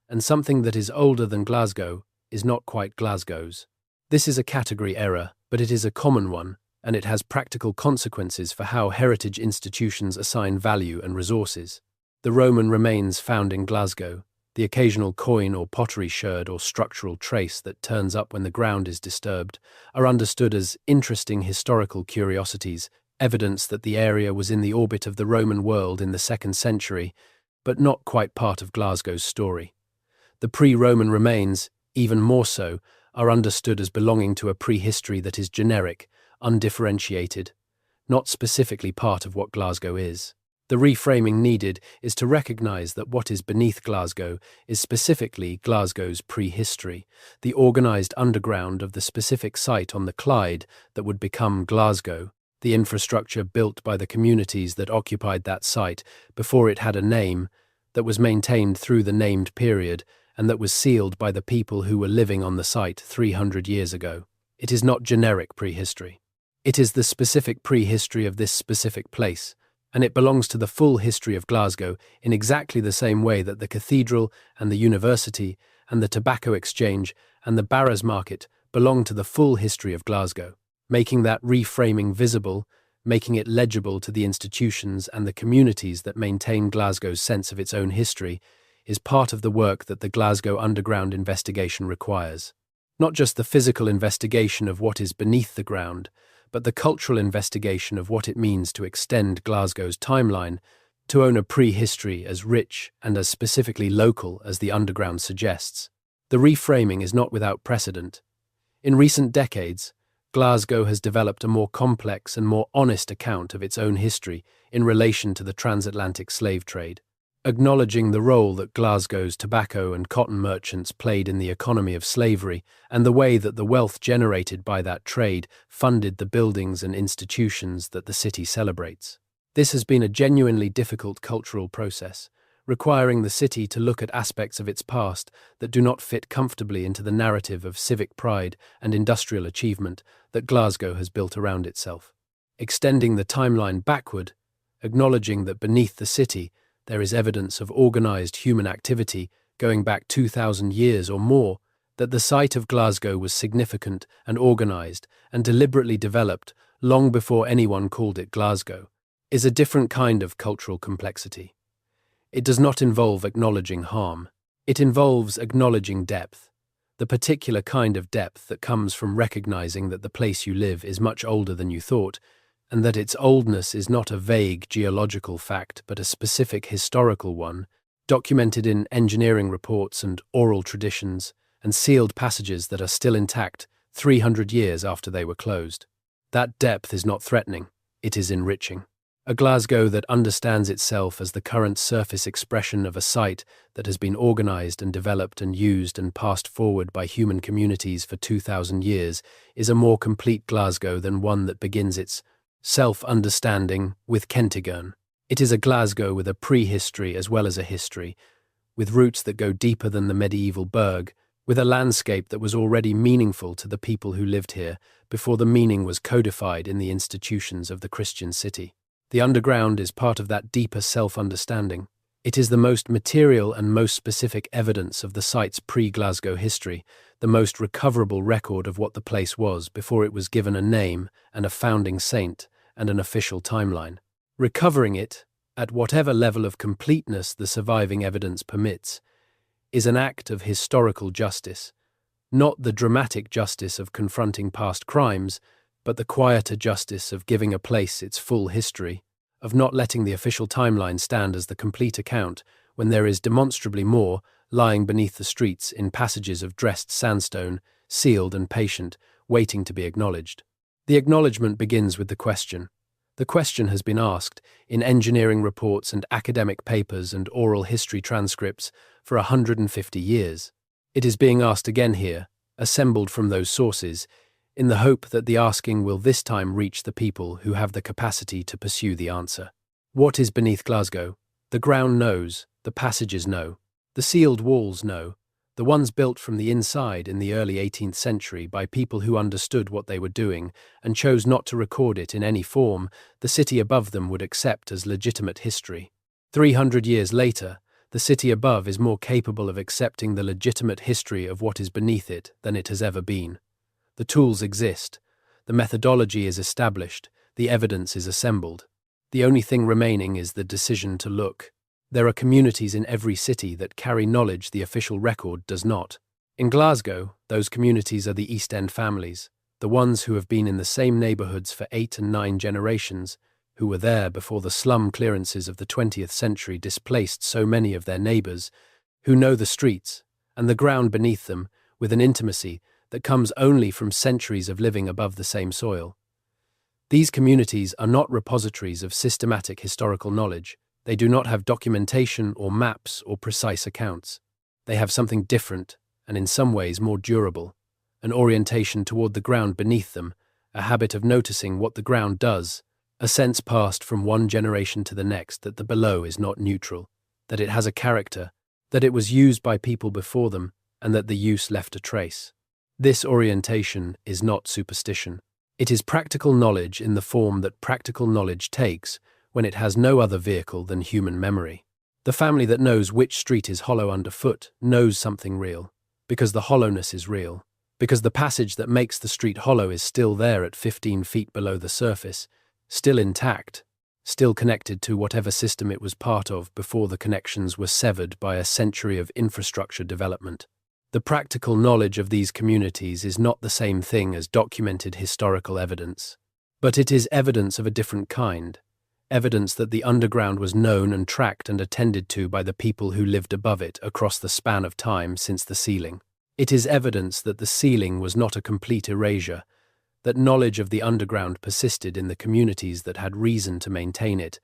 A: and something that is older than Glasgow is not quite Glasgow's. This is a category error, but it is a common one, and it has practical consequences for how heritage institutions assign value and resources. The Roman remains found in Glasgow, the occasional coin or pottery sherd or structural trace that turns up when the ground is disturbed, are understood as interesting historical curiosities, evidence that the area was in the orbit of the Roman world in the 2nd century, but not quite part of Glasgow's story. The pre-Roman remains, even more so, are understood as belonging to a prehistory that is generic, undifferentiated. not specifically part of what Glasgow is. The reframing needed is to recognise that what is beneath Glasgow is specifically Glasgow's prehistory, the organised underground of the specific site on the Clyde that would become Glasgow, the infrastructure built by the communities that occupied that site before it had a name, that was maintained through the named period, and that was sealed by the people who were living on the site 300 years ago. It is not generic prehistory. It is the specific prehistory of this specific place, and it belongs to the full history of Glasgow in exactly the same way that the cathedral and the university and the tobacco exchange and the Barras market belong to the full history of Glasgow. Making that reframing visible, making it legible to the institutions and the communities that maintain Glasgow's sense of its own history, is part of the work that the Glasgow Underground investigation requires. Not just the physical investigation of what is beneath the ground, but the cultural investigation of what it means to extend Glasgow's timeline, to own a prehistory as rich and as specifically local as the underground suggests. The reframing is not without precedent. In recent decades, Glasgow has developed a more complex and more honest account of its own history in relation to the transatlantic slave trade. Acknowledging the role that Glasgow's tobacco and cotton merchants played in the economy of slavery and the way that the wealth generated by that trade funded the buildings and institutions that the city celebrates. This has been a genuinely difficult cultural process, requiring the city to look at aspects of its past that do not fit comfortably into the narrative of civic pride and industrial achievement that Glasgow has built around itself. Extending the timeline backward, acknowledging that beneath the city there is evidence of organised human activity going back 2,000 years or more, that the site of Glasgow was significant and organised and deliberately developed long before anyone called it Glasgow, is a different kind of cultural complexity. It does not involve acknowledging harm. It involves acknowledging depth, the particular kind of depth that comes from recognising that the place you live is much older than you thought, and that its oldness is not a vague geological fact but a specific historical one, documented in engineering reports and oral traditions, and sealed passages that are still intact 300 years after they were closed. That depth is not threatening, it is enriching. A Glasgow that understands itself as the current surface expression of a site that has been organised and developed and used and passed forward by human communities for 2,000 years is a more complete Glasgow than one that begins its self-understanding with Kentigern. It is a Glasgow with a prehistory as well as a history, with roots that go deeper than the medieval burg, with a landscape that was already meaningful to the people who lived here before the meaning was codified in the institutions of the Christian city. The underground is part of that deeper self-understanding. It is the most material and most specific evidence of the site's pre-Glasgow history, the most recoverable record of what the place was before it was given a name and a founding saint and an official timeline. Recovering it, at whatever level of completeness the surviving evidence permits, is an act of historical justice, not the dramatic justice of confronting past crimes, but the quieter justice of giving a place its full history, of not letting the official timeline stand as the complete account when there is demonstrably more lying beneath the streets in passages of dressed sandstone, sealed and patient, waiting to be acknowledged. The acknowledgement begins with the question. The question has been asked in engineering reports and academic papers and oral history transcripts for 150 years. It is being asked again here, assembled from those sources, in the hope that the asking will this time reach the people who have the capacity to pursue the answer. What is beneath Glasgow? The ground knows, the passages know, the sealed walls know, the ones built from the inside in the early 18th century by people who understood what they were doing and chose not to record it in any form the city above them would accept as legitimate history. 300 years later, the city above is more capable of accepting the legitimate history of what is beneath it than it has ever been. The tools exist, the methodology is established, the evidence is assembled. The only thing remaining is the decision to look. There are communities in every city that carry knowledge the official record does not. In Glasgow, those communities are the East End families, the ones who have been in the same neighbourhoods for 8 and 9 generations, who were there before the slum clearances of the 20th century displaced so many of their neighbours, who know the streets and the ground beneath them with an intimacy that comes only from centuries of living above the same soil. These communities are not repositories of systematic historical knowledge. They do not have documentation or maps or precise accounts. They have something different and in some ways more durable, an orientation toward the ground beneath them, a habit of noticing what the ground does, a sense passed from one generation to the next that the below is not neutral, that it has a character, that it was used by people before them, and that the use left a trace. This orientation is not superstition. It is practical knowledge in the form that practical knowledge takes when it has no other vehicle than human memory. The family that knows which street is hollow underfoot knows something real, because the hollowness is real, because the passage that makes the street hollow is still there at 15 feet below the surface, still intact, still connected to whatever system it was part of before the connections were severed by a century of infrastructure development. The practical knowledge of these communities is not the same thing as documented historical evidence, but it is evidence of a different kind, evidence that the underground was known and tracked and attended to by the people who lived above it across the span of time since the sealing. It is evidence that the sealing was not a complete erasure, that knowledge of the underground persisted in the communities that had reason to maintain it,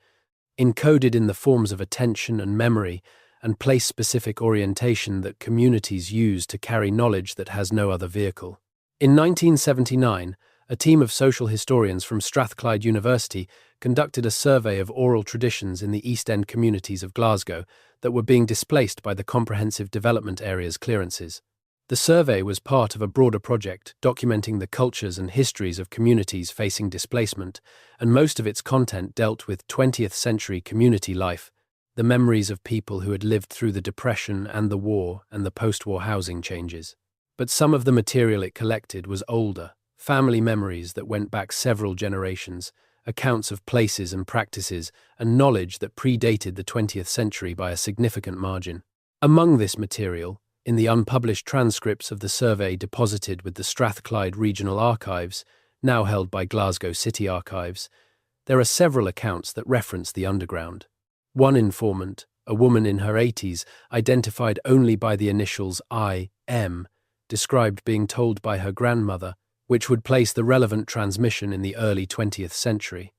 A: encoded in the forms of attention and memory and place-specific orientation that communities use to carry knowledge that has no other vehicle. In 1979, a team of social historians from Strathclyde University conducted a survey of oral traditions in the East End communities of Glasgow that were being displaced by the Comprehensive Development Area's clearances. The survey was part of a broader project documenting the cultures and histories of communities facing displacement, and most of its content dealt with 20th century community life, the memories of people who had lived through the Depression and the war and the post-war housing changes. But some of the material it collected was older, family memories that went back several generations, accounts of places and practices, and knowledge that predated the 20th century by a significant margin. Among this material, in the unpublished transcripts of the survey deposited with the Strathclyde Regional Archives, now held by Glasgow City Archives, there are several accounts that reference the underground. One informant, a woman in her 80s, identified only by the initials I.M., described being told by her grandmother, which would place the relevant transmission in the early 20th century,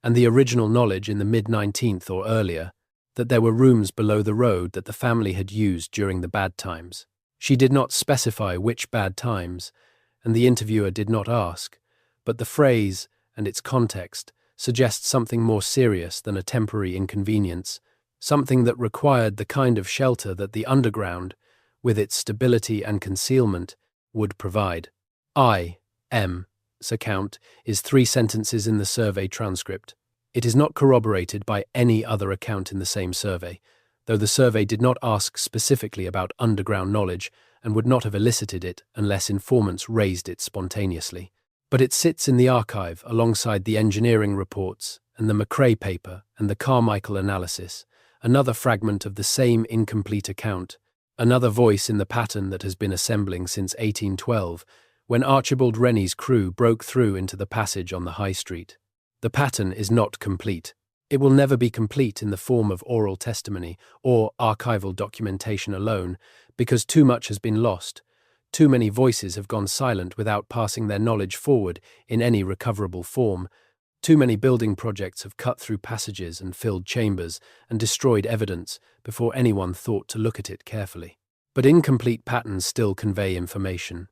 A: and the original knowledge in the mid-19th or earlier, that there were rooms below the road that the family had used during the bad times. She did not specify which bad times, and the interviewer did not ask, but the phrase and its context suggests something more serious than a temporary inconvenience, something that required the kind of shelter that the underground, with its stability and concealment, would provide. I.M.'s account is 3 sentences in the survey transcript. It is not corroborated by any other account in the same survey, though the survey did not ask specifically about underground knowledge and would not have elicited it unless informants raised it spontaneously. But it sits in the archive alongside the engineering reports and the McRae paper and the Carmichael analysis, another fragment of the same incomplete account, another voice in the pattern that has been assembling since 1812, when Archibald Rennie's crew broke through into the passage on the High Street. The pattern is not complete. It will never be complete in the form of oral testimony or archival documentation alone, because too much has been lost. Too many voices have gone silent without passing their knowledge forward in any recoverable form. Too many building projects have cut through passages and filled chambers and destroyed evidence before anyone thought to look at it carefully. But incomplete patterns still convey information.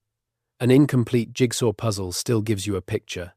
A: An incomplete jigsaw puzzle still gives you a picture,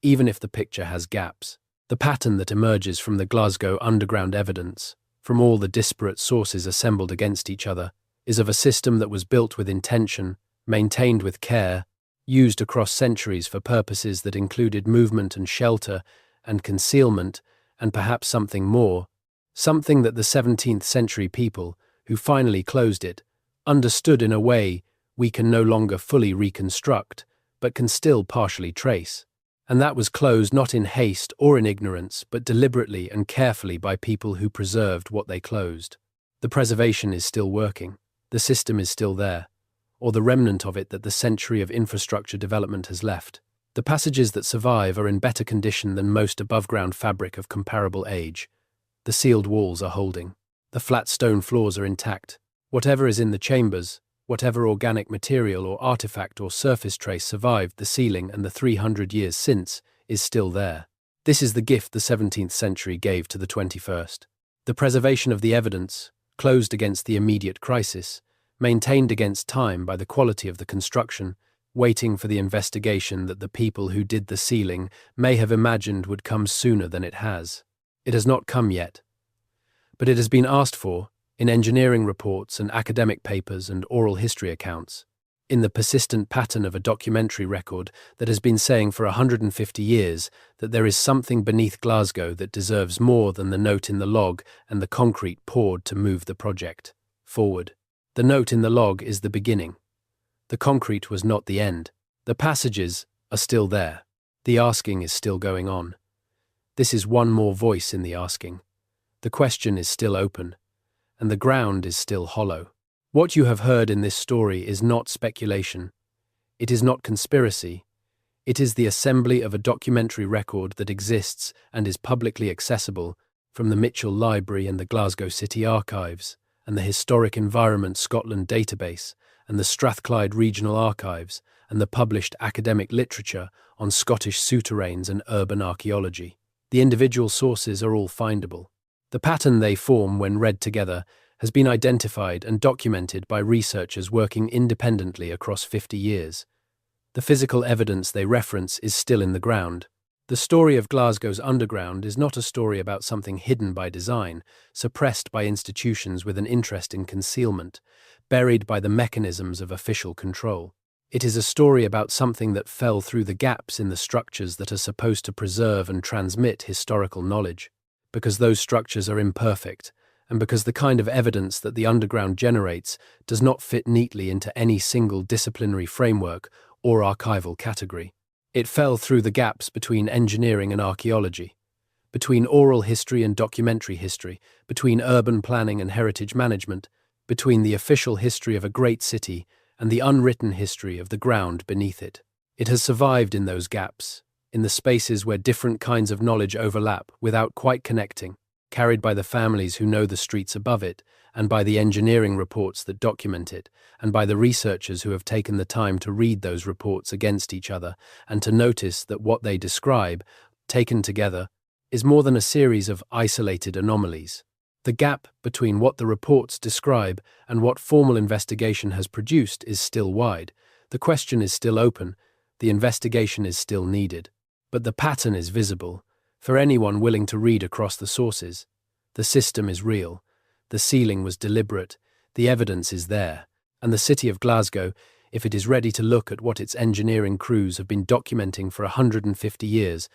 A: even if the picture has gaps. The pattern that emerges from the Glasgow underground evidence, from all the disparate sources assembled against each other, is of a system that was built with intention, maintained with care, used across centuries for purposes that included movement and shelter and concealment and perhaps something more, something that the 17th century people, who finally closed it, understood in a way we can no longer fully reconstruct, but can still partially trace. And that was closed not in haste or in ignorance, but deliberately and carefully by people who preserved what they closed. The preservation is still working. The system is still there, or the remnant of it that the century of infrastructure development has left. The passages that survive are in better condition than most above-ground fabric of comparable age. The sealed walls are holding. The flat stone floors are intact. Whatever is in the chambers, whatever organic material or artifact or surface trace survived the sealing and the 300 years since, is still there. This is the gift the 17th century gave to the 21st. The preservation of the evidence, closed against the immediate crisis, maintained against time by the quality of the construction, waiting for the investigation that the people who did the sealing may have imagined would come sooner than it has. It has not come yet, but it has been asked for in engineering reports and academic papers and oral history accounts, in the persistent pattern of a documentary record that has been saying for 150 years that there is something beneath Glasgow that deserves more than the note in the log and the concrete poured to move the project forward. The note in the log is the beginning. The concrete was not the end. The passages are still there. The asking is still going on. This is one more voice in the asking. The question is still open, and the ground is still hollow. What you have heard in this story is not speculation. It is not conspiracy. It is the assembly of a documentary record that exists and is publicly accessible from the Mitchell Library and the Glasgow City Archives, and the Historic Environment Scotland database, and the Strathclyde Regional Archives, and the published academic literature on Scottish souterrains and urban archaeology. The individual sources are all findable. The pattern they form when read together has been identified and documented by researchers working independently across 50 years. The physical evidence they reference is still in the ground. The story of Glasgow's underground is not a story about something hidden by design, suppressed by institutions with an interest in concealment, buried by the mechanisms of official control. It is a story about something that fell through the gaps in the structures that are supposed to preserve and transmit historical knowledge. Because those structures are imperfect, and because the kind of evidence that the underground generates does not fit neatly into any single disciplinary framework or archival category. It fell through the gaps between engineering and archaeology, between oral history and documentary history, between urban planning and heritage management, between the official history of a great city and the unwritten history of the ground beneath it. It has survived in those gaps, in the spaces where different kinds of knowledge overlap without quite connecting, carried by the families who know the streets above it, and by the engineering reports that document it, and by the researchers who have taken the time to read those reports against each other and to notice that what they describe, taken together, is more than a series of isolated anomalies. The gap between what the reports describe and what formal investigation has produced is still wide. The question is still open. The investigation is still needed. But the pattern is visible for anyone willing to read across the sources. The system is real. The sealing was deliberate. The evidence is there. And the city of Glasgow, if it is ready to look at what its engineering crews have been documenting for 150 years,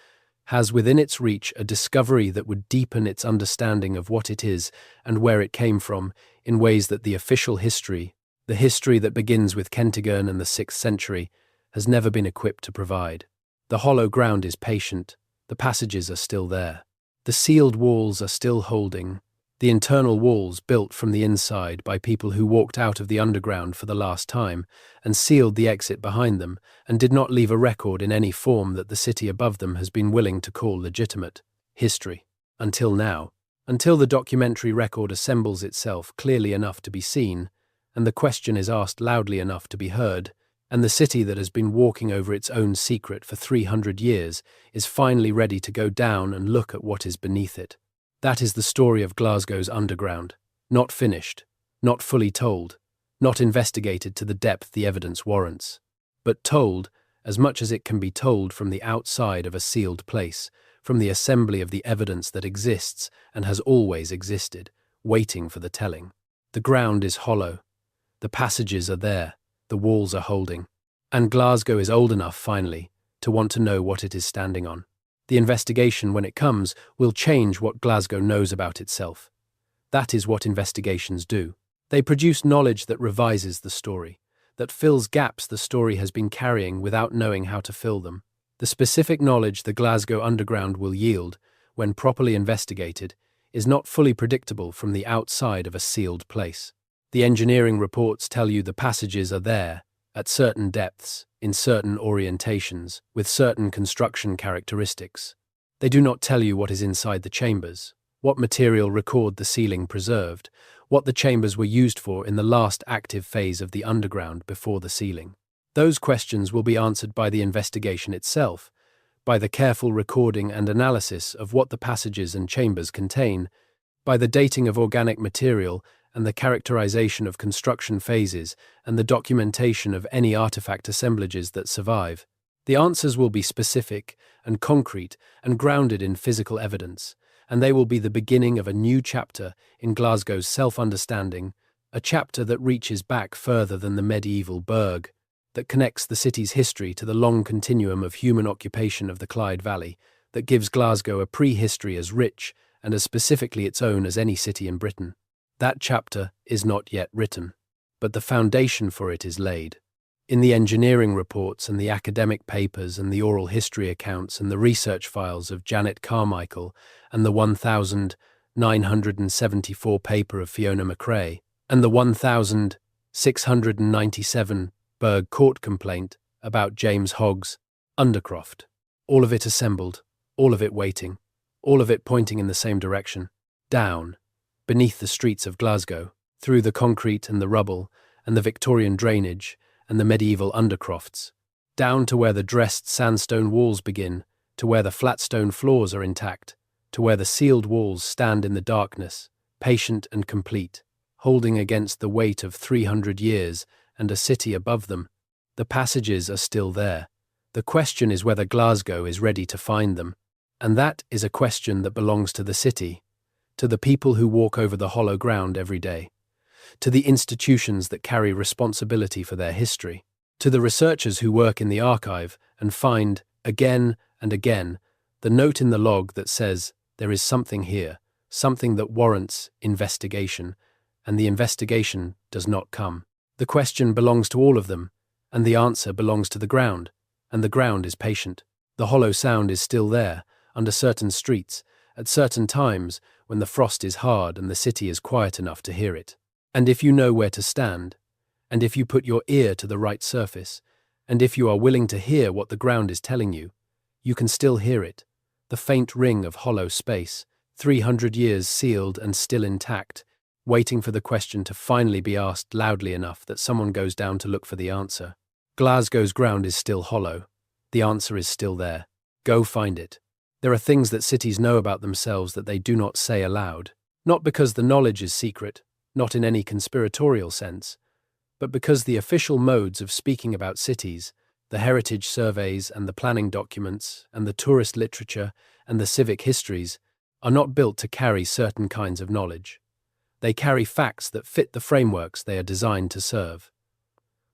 A: has within its reach a discovery that would deepen its understanding of what it is and where it came from in ways that the official history, the history that begins with Kentigern and the 6th century, has never been equipped to provide. The hollow ground is patient. The passages are still there. The sealed walls are still holding. The internal walls built from the inside by people who walked out of the underground for the last time and sealed the exit behind them and did not leave a record in any form that the city above them has been willing to call legitimate history. Until now. Until the documentary record assembles itself clearly enough to be seen, and the question is asked loudly enough to be heard, and the city that has been walking over its own secret for 300 years is finally ready to go down and look at what is beneath it. That is the story of Glasgow's underground, not finished, not fully told, not investigated to the depth the evidence warrants, but told as much as it can be told from the outside of a sealed place, from the assembly of the evidence that exists and has always existed, waiting for the telling. The ground is hollow. The passages are there. The walls are holding. And Glasgow is old enough, finally, to want to know what it is standing on. The investigation, when it comes, will change what Glasgow knows about itself. That is what investigations do. They produce knowledge that revises the story, that fills gaps the story has been carrying without knowing how to fill them. The specific knowledge the Glasgow Underground will yield, when properly investigated, is not fully predictable from the outside of a sealed place. The engineering reports tell you the passages are there, at certain depths, in certain orientations, with certain construction characteristics. They do not tell you what is inside the chambers, what material record the ceiling preserved, what the chambers were used for in the last active phase of the underground before the sealing. Those questions will be answered by the investigation itself, by the careful recording and analysis of what the passages and chambers contain, by the dating of organic material and the characterization of construction phases and the documentation of any artifact assemblages that survive. The answers will be specific and concrete and grounded in physical evidence, and they will be the beginning of a new chapter in Glasgow's self-understanding, a chapter that reaches back further than the medieval burg, that connects the city's history to the long continuum of human occupation of the Clyde Valley, that gives Glasgow a prehistory as rich and as specifically its own as any city in Britain. That chapter is not yet written, but the foundation for it is laid. In the engineering reports and the academic papers and the oral history accounts and the research files of Janet Carmichael and the 1974 paper of Fiona McRae and the 1697 Burgh Court complaint about James Hogg's Undercroft. All of it assembled, all of it waiting, all of it pointing in the same direction, down, beneath the streets of Glasgow, through the concrete and the rubble and the Victorian drainage and the medieval undercrofts, down to where the dressed sandstone walls begin, to where the flat stone floors are intact, to where the sealed walls stand in the darkness, patient and complete, holding against the weight of 300 years and a city above them. The passages are still there. The question is whether Glasgow is ready to find them, and that is a question that belongs to the city, to the people who walk over the hollow ground every day, to the institutions that carry responsibility for their history, to the researchers who work in the archive and find, again and again, the note in the log that says, there is something here, something that warrants investigation, and the investigation does not come. The question belongs to all of them, and the answer belongs to the ground, and the ground is patient. The hollow sound is still there, under certain streets, at certain times when the frost is hard and the city is quiet enough to hear it. And if you know where to stand, and if you put your ear to the right surface, and if you are willing to hear what the ground is telling you, you can still hear it, the faint ring of hollow space, 300 years sealed and still intact, waiting for the question to finally be asked loudly enough that someone goes down to look for the answer. Glasgow's ground is still hollow. The answer is still there. Go find it. There are things that cities know about themselves that they do not say aloud, not because the knowledge is secret, not in any conspiratorial sense, but because the official modes of speaking about cities, the heritage surveys and the planning documents and the tourist literature and the civic histories, are not built to carry certain kinds of knowledge. They carry facts that fit the frameworks they are designed to serve.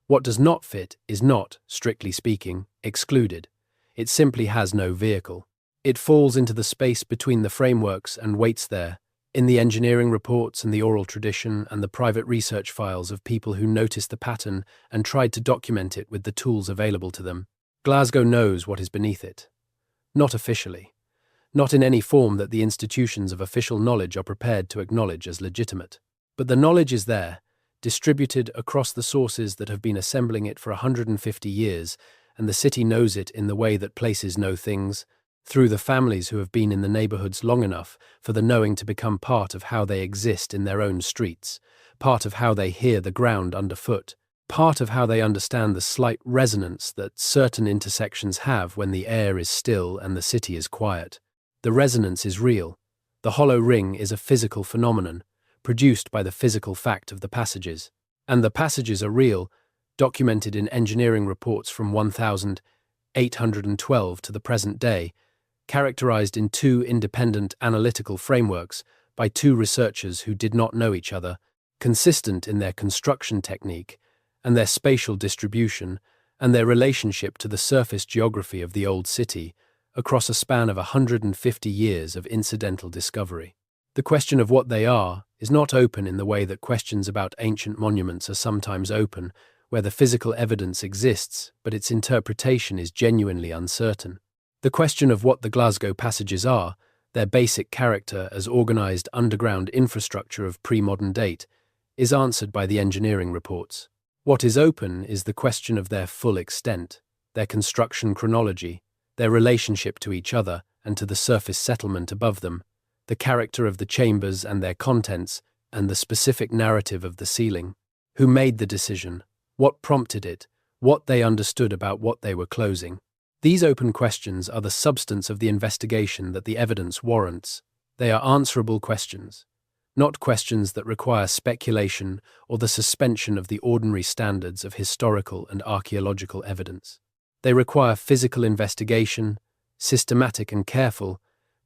A: What does not fit is not, strictly speaking, excluded. It simply has no vehicle. It falls into the space between the frameworks and waits there, in the engineering reports and the oral tradition and the private research files of people who noticed the pattern and tried to document it with the tools available to them. Glasgow knows what is beneath it. Not officially. Not in any form that the institutions of official knowledge are prepared to acknowledge as legitimate. But the knowledge is there, distributed across the sources that have been assembling it for 150 years, and the city knows it in the way that places know things, through the families who have been in the neighbourhoods long enough for the knowing to become part of how they exist in their own streets, part of how they hear the ground underfoot, part of how they understand the slight resonance that certain intersections have when the air is still and the city is quiet. The resonance is real. The hollow ring is a physical phenomenon, produced by the physical fact of the passages. And the passages are real, documented in engineering reports from 1812 to the present day, characterized in two independent analytical frameworks by two researchers who did not know each other, consistent in their construction technique and their spatial distribution and their relationship to the surface geography of the old city across a span of 150 years of incidental discovery. The question of what they are is not open in the way that questions about ancient monuments are sometimes open, where the physical evidence exists, but its interpretation is genuinely uncertain. The question of what the Glasgow passages are, their basic character as organized underground infrastructure of pre-modern date, is answered by the engineering reports. What is open is the question of their full extent, their construction chronology, their relationship to each other and to the surface settlement above them, the character of the chambers and their contents, and the specific narrative of the ceiling. Who made the decision? What prompted it? What they understood about what they were closing? These open questions are the substance of the investigation that the evidence warrants. They are answerable questions, not questions that require speculation or the suspension of the ordinary standards of historical and archaeological evidence. They require physical investigation, systematic and careful,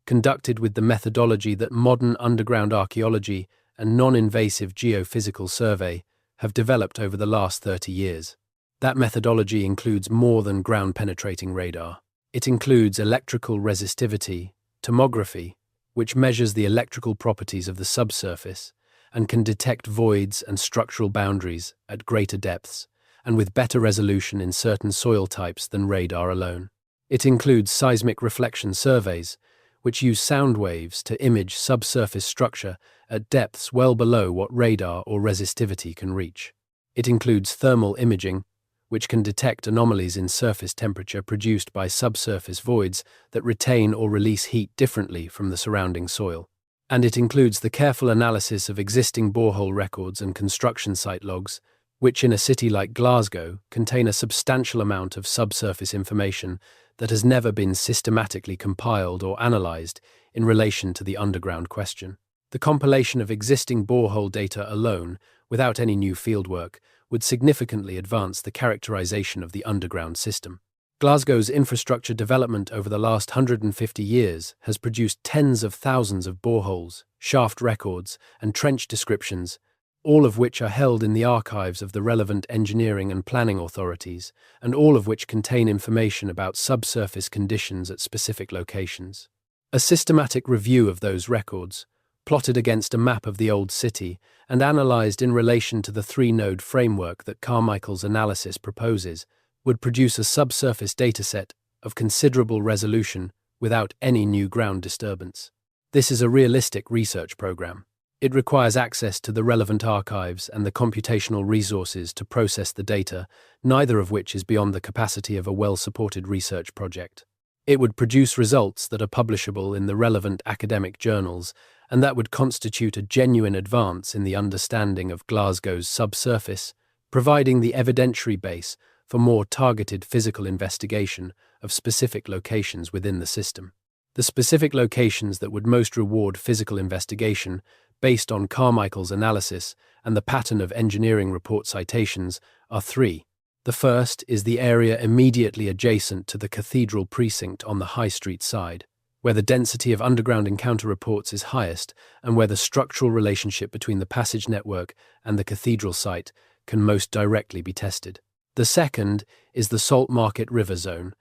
A: conducted with the methodology that modern underground archaeology and non-invasive geophysical survey have developed over the last 30 years. That methodology includes more than ground-penetrating radar. It includes electrical resistivity, tomography, which measures the electrical properties of the subsurface and can detect voids and structural boundaries at greater depths and with better resolution in certain soil types than radar alone. It includes seismic reflection surveys, which use sound waves to image subsurface structure at depths well below what radar or resistivity can reach. It includes thermal imaging, which can detect anomalies in surface temperature produced by subsurface voids that retain or release heat differently from the surrounding soil. And it includes the careful analysis of existing borehole records and construction site logs, which in a city like Glasgow contain a substantial amount of subsurface information that has never been systematically compiled or analysed in relation to the underground question. The compilation of existing borehole data alone, without any new fieldwork, would significantly advance the characterization of the underground system. Glasgow's infrastructure development over the last 150 years has produced tens of thousands of boreholes, shaft records, and trench descriptions, all of which are held in the archives of the relevant engineering and planning authorities, and all of which contain information about subsurface conditions at specific locations. A systematic review of those records, plotted against a map of the old city and analysed in relation to the three-node framework that Carmichael's analysis proposes, would produce a subsurface dataset of considerable resolution without any new ground disturbance. This is a realistic research program. It requires access to the relevant archives and the computational resources to process the data, neither of which is beyond the capacity of a well-supported research project. It would produce results that are publishable in the relevant academic journals, and that would constitute a genuine advance in the understanding of Glasgow's subsurface, providing the evidentiary base for more targeted physical investigation of specific locations within the system. The specific locations that would most reward physical investigation, based on Carmichael's analysis and the pattern of engineering report citations, are three. The first is the area immediately adjacent to the cathedral precinct on the High Street side, where the density of underground encounter reports is highest and where the structural relationship between the passage network and the cathedral site can most directly be tested. The second is the Salt Market River zone,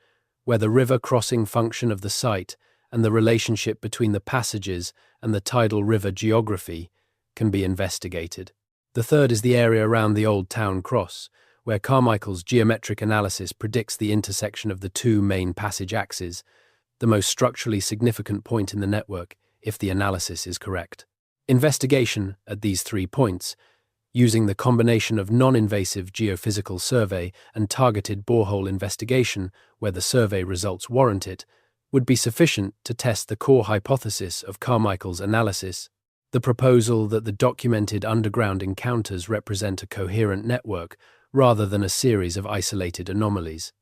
A: where the river crossing function of the site and the relationship between the passages and the tidal river geography can be investigated. The third is the area around the Old Town Cross, where Carmichael's geometric analysis predicts the intersection of the two main passage axes, the most structurally significant point in the network if the analysis is correct. Investigation at these 3 points, using the combination of non-invasive geophysical survey and targeted borehole investigation where the survey results warrant it, would be sufficient to test the core hypothesis of Carmichael's analysis, the proposal that the documented underground encounters represent a coherent network rather than a series of isolated anomalies.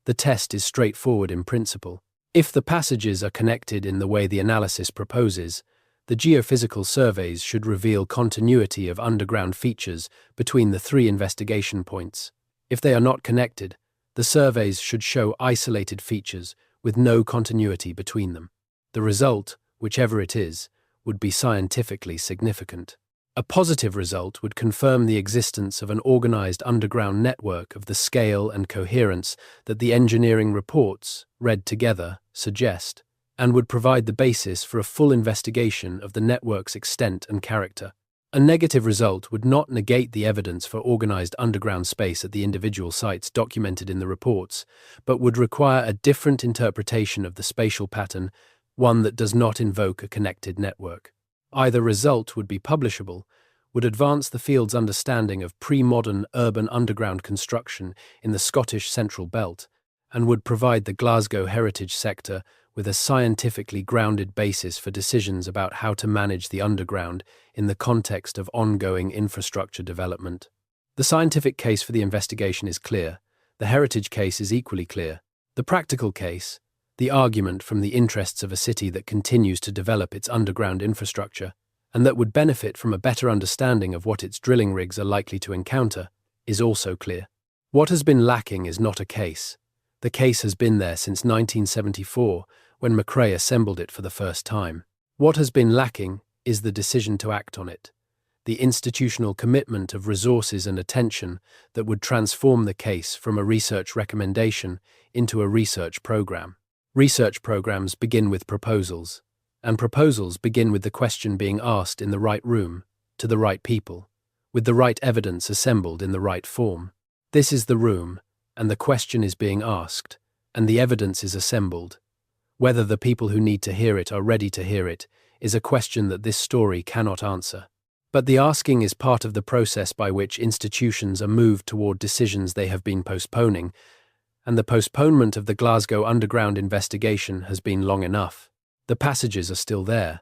A: The test is straightforward in principle. If the passages are connected in the way the analysis proposes, the geophysical surveys should reveal continuity of underground features between the 3 investigation points. If they are not connected, the surveys should show isolated features with no continuity between them. The result, whichever it is, would be scientifically significant. A positive result would confirm the existence of an organized underground network of the scale and coherence that the engineering reports, read together, suggest, and would provide the basis for a full investigation of the network's extent and character. A negative result would not negate the evidence for organized underground space at the individual sites documented in the reports, but would require a different interpretation of the spatial pattern, one that does not invoke a connected network. Either result would be publishable, would advance the field's understanding of pre-modern urban underground construction in the Scottish Central Belt, and would provide the Glasgow heritage sector with a scientifically grounded basis for decisions about how to manage the underground in the context of ongoing infrastructure development. The scientific case for the investigation is clear. The heritage case is equally clear. The practical case, the argument from the interests of a city that continues to develop its underground infrastructure, and that would benefit from a better understanding of what its drilling rigs are likely to encounter, is also clear. What has been lacking is not a case. The case has been there since 1974, when McRae assembled it for the first time. What has been lacking is the decision to act on it, the institutional commitment of resources and attention that would transform the case from a research recommendation into a research program. Research programs begin with proposals, and proposals begin with the question being asked in the right room, to the right people, with the right evidence assembled in the right form. This is the room, and the question is being asked, and the evidence is assembled. Whether the people who need to hear it are ready to hear it is a question that this story cannot answer. But the asking is part of the process by which institutions are moved toward decisions they have been postponing, and the postponement of the Glasgow underground investigation has been long enough. The passages are still there.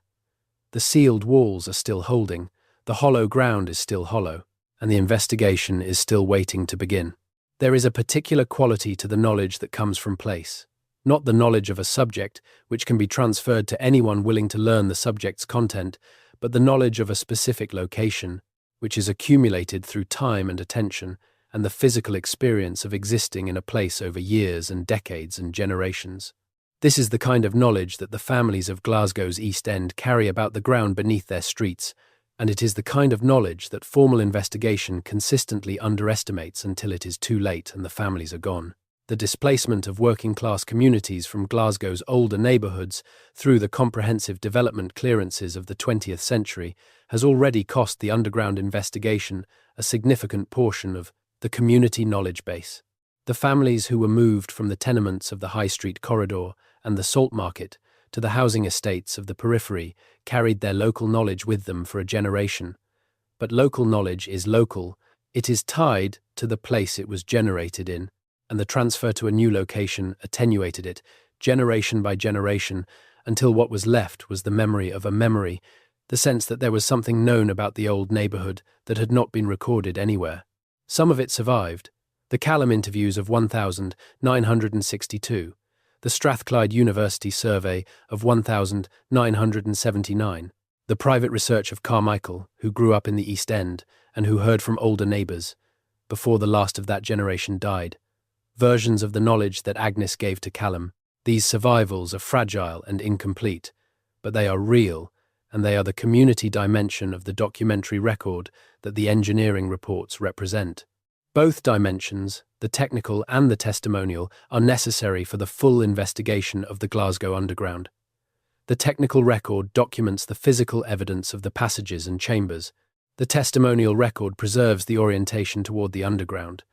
A: The sealed walls are still holding, the hollow ground is still hollow, and the investigation is still waiting to begin. There is a particular quality to the knowledge that comes from place, not the knowledge of a subject, which can be transferred to anyone willing to learn the subject's content, but the knowledge of a specific location, which is accumulated through time and attention, and the physical experience of existing in a place over years and decades and generations. This is the kind of knowledge that the families of Glasgow's East End carry about the ground beneath their streets, and it is the kind of knowledge that formal investigation consistently underestimates until it is too late and the families are gone. The displacement of working-class communities from Glasgow's older neighbourhoods through the comprehensive development clearances of the 20th century has already cost the underground investigation a significant portion of the community knowledge base. The families who were moved from the tenements of the High Street corridor and the Salt Market to the housing estates of the periphery carried their local knowledge with them for a generation. But local knowledge is local, it is tied to the place it was generated in, and the transfer to a new location attenuated it, generation by generation, until what was left was the memory of a memory, the sense that there was something known about the old neighbourhood that had not been recorded anywhere. Some of it survived. The Callum interviews of 1962, the Strathclyde University survey of 1979, the private research of Carmichael, who grew up in the East End and who heard from older neighbours, before the last of that generation died. Versions of the knowledge that Agnes gave to Callum. These survivals are fragile and incomplete, but they are real, and they are the community dimension of the documentary record that the engineering reports represent. Both dimensions, the technical and the testimonial, are necessary for the full investigation of the Glasgow Underground. The technical record documents the physical evidence of the passages and chambers. The testimonial record preserves the orientation toward the underground,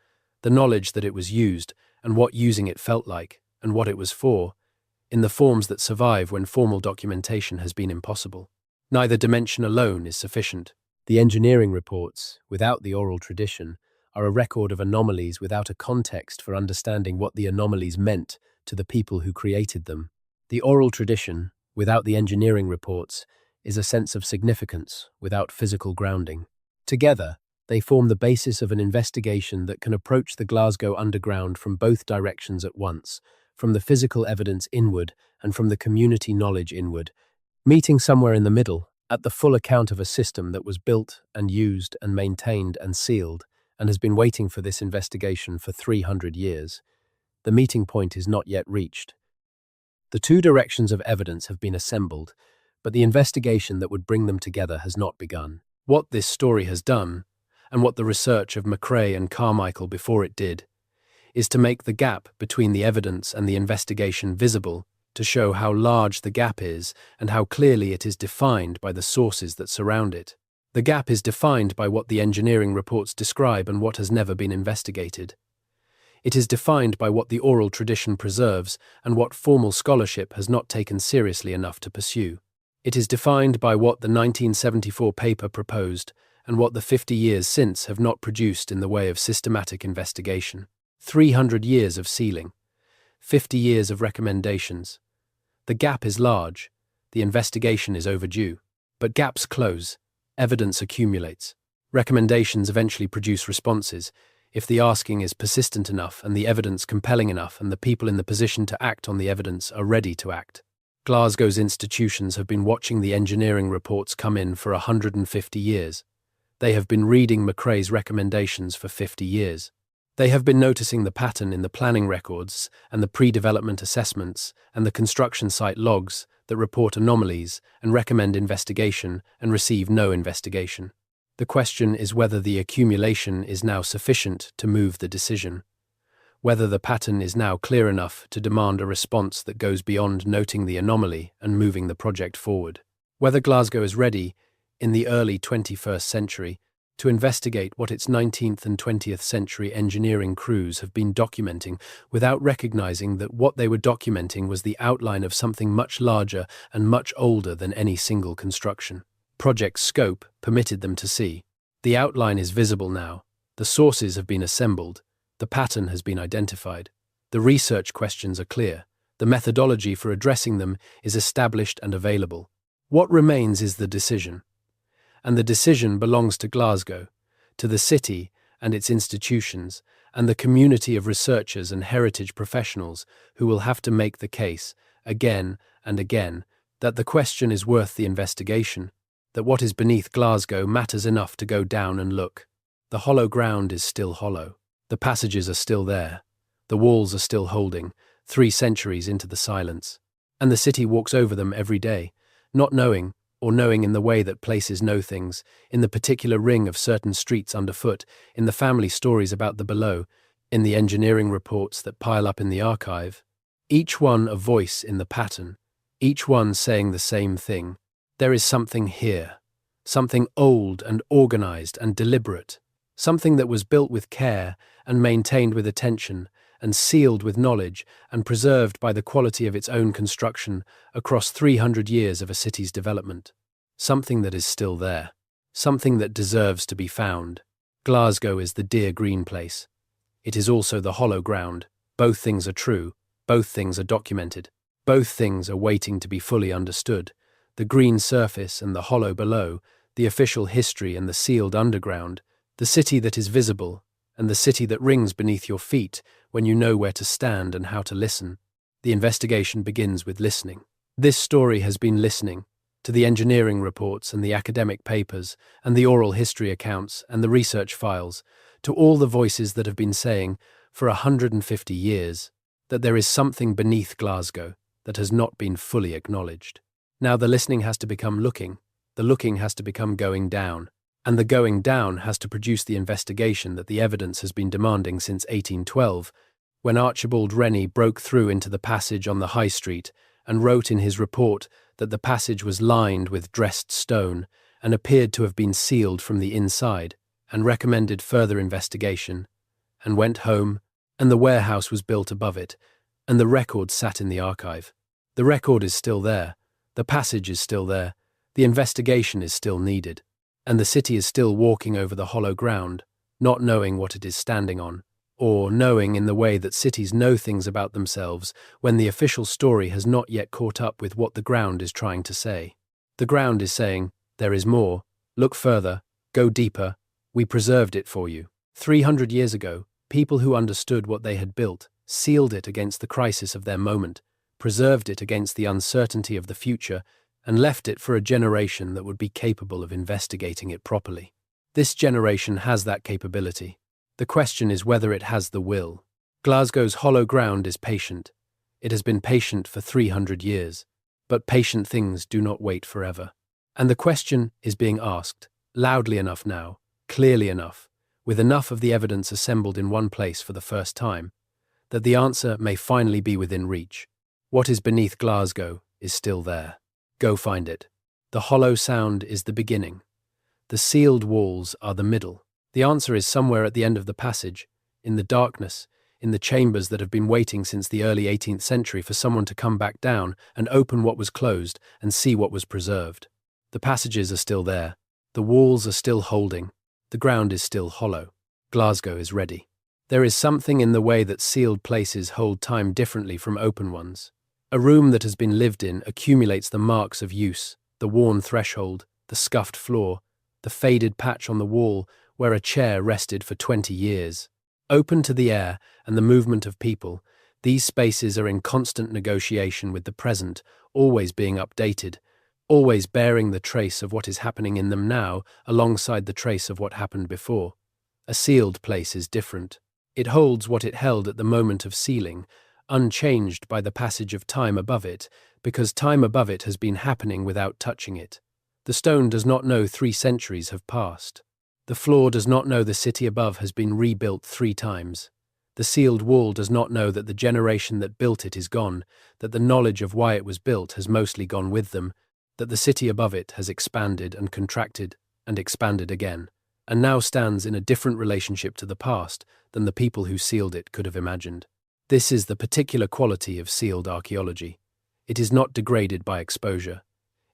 A: the knowledge that it was used, and what using it felt like, and what it was for, in the forms that survive when formal documentation has been impossible. Neither dimension alone is sufficient. The engineering reports, without the oral tradition, are a record of anomalies without a context for understanding what the anomalies meant to the people who created them. The oral tradition, without the engineering reports, is a sense of significance without physical grounding. Together, they form the basis of an investigation that can approach the Glasgow Underground from both directions at once, from the physical evidence inward and from the community knowledge inward, meeting somewhere in the middle, at the full account of a system that was built and used and maintained and sealed, and has been waiting for this investigation for 300 years. The meeting point is not yet reached. The two directions of evidence have been assembled, but the investigation that would bring them together has not begun. What this story has done, and what the research of McRae and Carmichael before it did, is to make the gap between the evidence and the investigation visible, to show how large the gap is and how clearly it is defined by the sources that surround it. The gap is defined by what the engineering reports describe and what has never been investigated. It is defined by what the oral tradition preserves and what formal scholarship has not taken seriously enough to pursue. It is defined by what the 1974 paper proposed and what the 50 years since have not produced in the way of systematic investigation. 300 years of sealing, 50 years of recommendations. The gap is large, the investigation is overdue. But gaps close, evidence accumulates. Recommendations eventually produce responses. if the asking is persistent enough and the evidence compelling enough and the people in the position to act on the evidence are ready to act. Glasgow's institutions have been watching the engineering reports come in for 150 years. They have been reading McRae's recommendations for 50 years. They have been noticing the pattern in the planning records and the pre-development assessments and the construction site logs that report anomalies and recommend investigation and receive no investigation. The question is whether the accumulation is now sufficient to move the decision, whether the pattern is now clear enough to demand a response that goes beyond noting the anomaly and moving the project forward, whether Glasgow is ready, in the early 21st century, to investigate what its 19th and 20th century engineering crews have been documenting without recognizing that what they were documenting was the outline of something much larger and much older than any single construction. Project scope permitted them to see. The outline is visible now. The sources have been assembled. The pattern has been identified. The research questions are clear. The methodology for addressing them is established and available. What remains is the decision. And the decision belongs to Glasgow, to the city and its institutions, and the community of researchers and heritage professionals who will have to make the case, again and again, that the question is worth the investigation, that what is beneath Glasgow matters enough to go down and look. The hollow ground is still hollow. The passages are still there. The walls are still holding, 3 centuries into the silence. And the city walks over them every day, not knowing, or knowing in the way that places know things, in the particular ring of certain streets underfoot, in the family stories about the below, in the engineering reports that pile up in the archive. Each one a voice in the pattern, each one saying the same thing. There is something here, something old and organized and deliberate, something that was built with care and maintained with attention and sealed with knowledge and preserved by the quality of its own construction across 300 years of a city's development. Something that is still there. Something that deserves to be found. Glasgow is the dear green place. It is also the hollow ground. Both things are true. Both things are documented. Both things are waiting to be fully understood. The green surface and the hollow below, the official history and the sealed underground, the city that is visible, and the city that rings beneath your feet when you know where to stand and how to listen. The investigation begins with listening. This story has been listening to the engineering reports and the academic papers and the oral history accounts and the research files, to all the voices that have been saying for 150 years that there is something beneath Glasgow that has not been fully acknowledged. Now the listening has to become looking, the looking has to become going down, and the going down has to produce the investigation that the evidence has been demanding since 1812, when Archibald Rennie broke through into the passage on the High Street and wrote in his report that the passage was lined with dressed stone and appeared to have been sealed from the inside, and recommended further investigation, and went home, and the warehouse was built above it, and the record sat in the archive. The record is still there, the passage is still there, the investigation is still needed, and the city is still walking over the hollow ground, not knowing what it is standing on, or knowing in the way that cities know things about themselves when the official story has not yet caught up with what the ground is trying to say. The ground is saying, there is more, look further, go deeper, we preserved it for you. 300 years ago, people who understood what they had built sealed it against the crisis of their moment, preserved it against the uncertainty of the future, and left it for a generation that would be capable of investigating it properly. This generation has that capability. The question is whether it has the will. Glasgow's hollow ground is patient. It has been patient for 300 years. But patient things do not wait forever. And the question is being asked, loudly enough now, clearly enough, with enough of the evidence assembled in one place for the first time, that the answer may finally be within reach. What is beneath Glasgow is still there. Go find it. The hollow sound is the beginning. The sealed walls are the middle. The answer is somewhere at the end of the passage, in the darkness, in the chambers that have been waiting since the early 18th century for someone to come back down and open what was closed and see what was preserved. The passages are still there. The walls are still holding. The ground is still hollow. Glasgow is ready. There is something in the way that sealed places hold time differently from open ones. A room that has been lived in accumulates the marks of use, the worn threshold, the scuffed floor, the faded patch on the wall where a chair rested for 20 years. Open to the air and the movement of people, these spaces are in constant negotiation with the present, always being updated, always bearing the trace of what is happening in them now alongside the trace of what happened before. A sealed place is different. It holds what it held at the moment of sealing, unchanged by the passage of time above it, because time above it has been happening without touching it. The stone does not know 3 centuries have passed. The floor does not know the city above has been rebuilt 3 times. The sealed wall does not know that the generation that built it is gone, that the knowledge of why it was built has mostly gone with them, that the city above it has expanded and contracted and expanded again, and now stands in a different relationship to the past than the people who sealed it could have imagined. This is the particular quality of sealed archaeology. It is not degraded by exposure.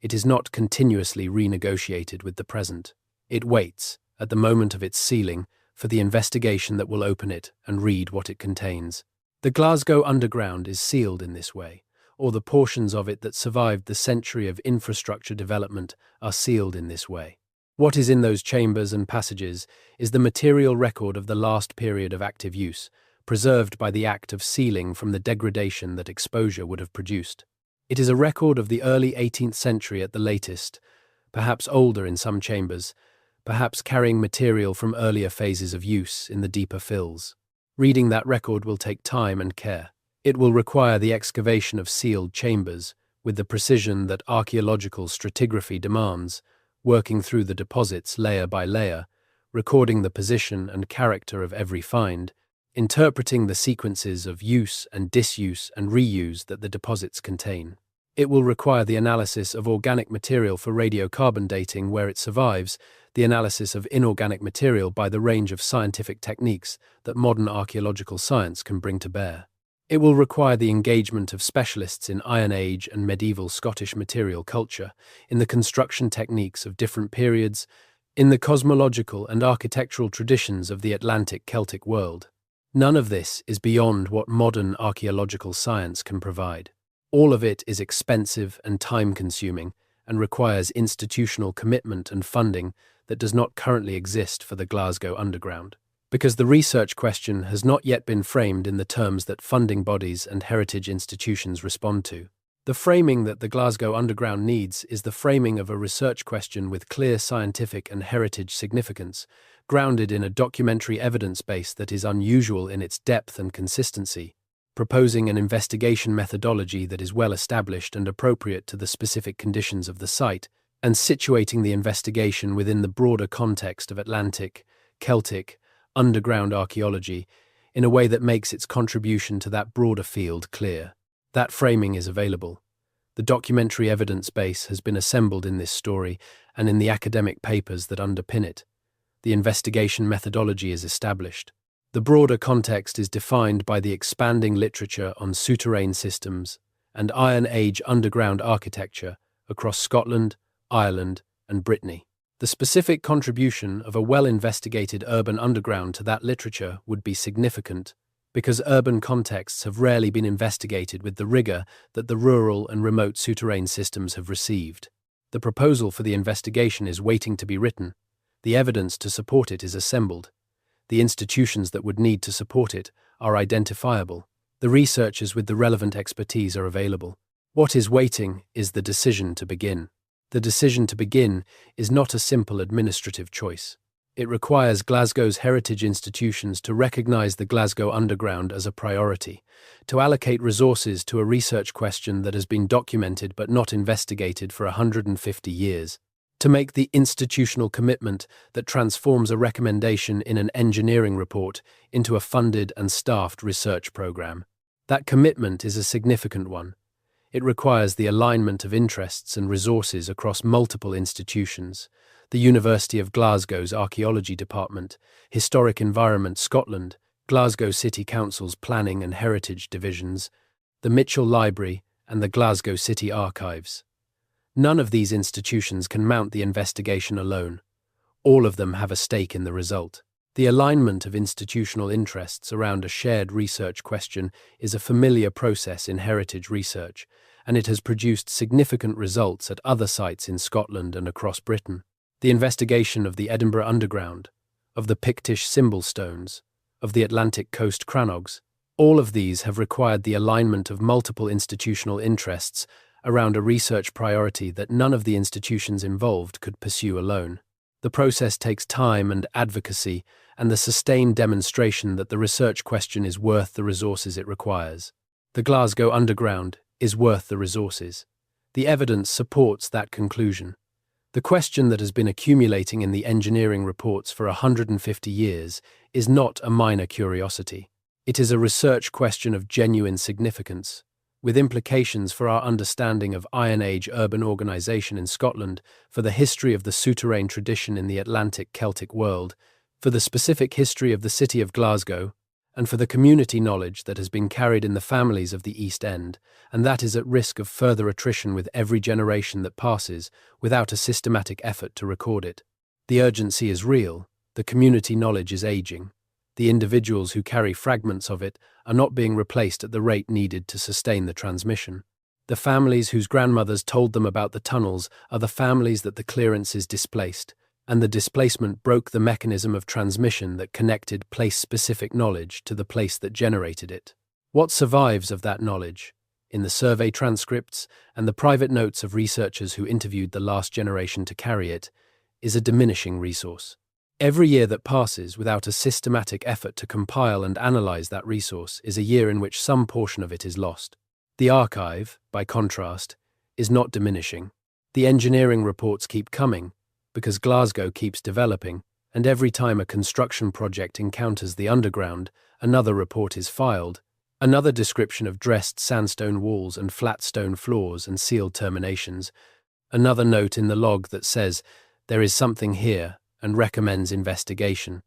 A: It is not continuously renegotiated with the present. It waits, at the moment of its sealing, for the investigation that will open it and read what it contains. The Glasgow Underground is sealed in this way, or the portions of it that survived the century of infrastructure development are sealed in this way. What is in those chambers and passages is the material record of the last period of active use, preserved by the act of sealing from the degradation that exposure would have produced. It is a record of the early 18th century at the latest, perhaps older in some chambers, perhaps carrying material from earlier phases of use in the deeper fills. Reading that record will take time and care. It will require the excavation of sealed chambers, with the precision that archaeological stratigraphy demands, working through the deposits layer by layer, recording the position and character of every find, interpreting the sequences of use and disuse and reuse that the deposits contain. It will require the analysis of organic material for radiocarbon dating where it survives, the analysis of inorganic material by the range of scientific techniques that modern archaeological science can bring to bear. It will require the engagement of specialists in Iron Age and medieval Scottish material culture, in the construction techniques of different periods, in the cosmological and architectural traditions of the Atlantic Celtic world. None of this is beyond what modern archaeological science can provide. All of it is expensive and time-consuming and requires institutional commitment and funding that does not currently exist for the Glasgow Underground. Because the research question has not yet been framed in the terms that funding bodies and heritage institutions respond to. The framing that the Glasgow Underground needs is the framing of a research question with clear scientific and heritage significance, grounded in a documentary evidence base that is unusual in its depth and consistency, proposing an investigation methodology that is well established and appropriate to the specific conditions of the site, and situating the investigation within the broader context of Atlantic, Celtic, underground archaeology in a way that makes its contribution to that broader field clear. That framing is available. The documentary evidence base has been assembled in this story and in the academic papers that underpin it. The investigation methodology is established. The broader context is defined by the expanding literature on souterrain systems and Iron Age underground architecture across Scotland, Ireland, and Brittany. The specific contribution of a well-investigated urban underground to that literature would be significant, because urban contexts have rarely been investigated with the rigor that the rural and remote souterrain systems have received. The proposal for the investigation is waiting to be written. The evidence to support it is assembled. The institutions that would need to support it are identifiable. The researchers with the relevant expertise are available. What is waiting is the decision to begin. The decision to begin is not a simple administrative choice. It requires Glasgow's heritage institutions to recognise the Glasgow Underground as a priority, to allocate resources to a research question that has been documented but not investigated for 150 years, to make the institutional commitment that transforms a recommendation in an engineering report into a funded and staffed research programme. That commitment is a significant one. It requires the alignment of interests and resources across multiple institutions: the University of Glasgow's Archaeology Department, Historic Environment Scotland, Glasgow City Council's Planning and Heritage Divisions, the Mitchell Library, and the Glasgow City Archives. None of these institutions can mount the investigation alone. All of them have a stake in the result. The alignment of institutional interests around a shared research question is a familiar process in heritage research, and it has produced significant results at other sites in Scotland and across Britain. The investigation of the Edinburgh Underground, of the Pictish symbol stones, of the Atlantic coast craноgs. All of these have required the alignment of multiple institutional interests around a research priority that none of the institutions involved could pursue alone. The process takes time and advocacy and the sustained demonstration that the research question is worth the resources it requires. The Glasgow Underground is worth the resources. The evidence supports that conclusion. The question that has been accumulating in the engineering reports for 150 years is not a minor curiosity. It is a research question of genuine significance, with implications for our understanding of Iron Age urban organisation in Scotland, for the history of the souterrain tradition in the Atlantic Celtic world, for the specific history of the city of Glasgow, and for the community knowledge that has been carried in the families of the East End, and that is at risk of further attrition with every generation that passes without a systematic effort to record it. The urgency is real, the community knowledge is aging. The individuals who carry fragments of it are not being replaced at the rate needed to sustain the transmission. The families whose grandmothers told them about the tunnels are the families that the clearance is displaced, and the displacement broke the mechanism of transmission that connected place-specific knowledge to the place that generated it. What survives of that knowledge, in the survey transcripts and the private notes of researchers who interviewed the last generation to carry it, is a diminishing resource. Every year that passes without a systematic effort to compile and analyze that resource is a year in which some portion of it is lost. The archive, by contrast, is not diminishing. The engineering reports keep coming, because Glasgow keeps developing, and every time a construction project encounters the underground, another report is filed, another description of dressed sandstone walls and flat stone floors and sealed terminations, another note in the log that says, "There is something here," and recommends investigation.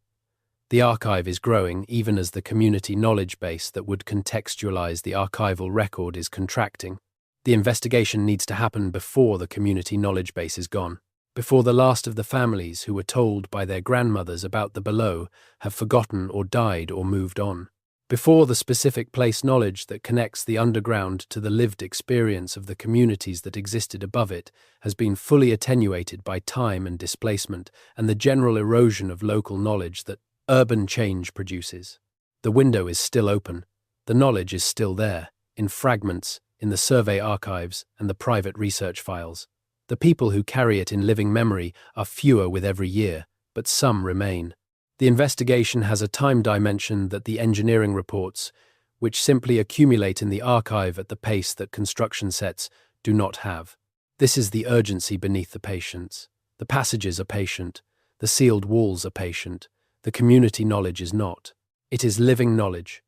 A: The archive is growing even as the community knowledge base that would contextualize the archival record is contracting. The investigation needs to happen before the community knowledge base is gone, before the last of the families who were told by their grandmothers about the below have forgotten or died or moved on, before the specific place knowledge that connects the underground to the lived experience of the communities that existed above it has been fully attenuated by time and displacement and the general erosion of local knowledge that urban change produces. The window is still open. The knowledge is still there, in fragments, in the survey archives and the private research files. The people who carry it in living memory are fewer with every year, but some remain. The investigation has a time dimension that the engineering reports, which simply accumulate in the archive at the pace that construction sets, do not have. This is the urgency beneath the patience. The passages are patient. The sealed walls are patient. The community knowledge is not. It is living knowledge,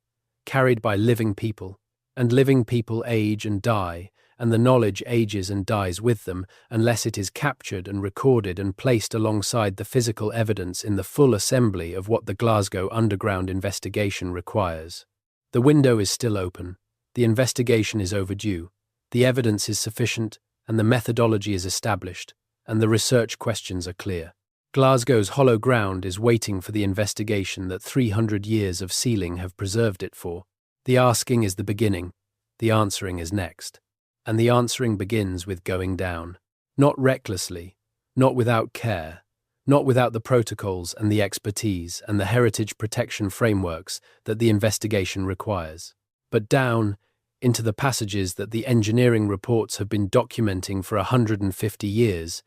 A: carried by living people, and living people age and die, and the knowledge ages and dies with them unless it is captured and recorded and placed alongside the physical evidence in the full assembly of what the Glasgow Underground investigation requires. The window is still open. The investigation is overdue. The evidence is sufficient, and the methodology is established, and the research questions are clear. Glasgow's hollow ground is waiting for the investigation that 300 years of sealing have preserved it for. The asking is the beginning. The answering is next. And the answering begins with going down. Not recklessly, not without care, not without the protocols and the expertise and the heritage protection frameworks that the investigation requires, but down into the passages that the engineering reports have been documenting for 150 years,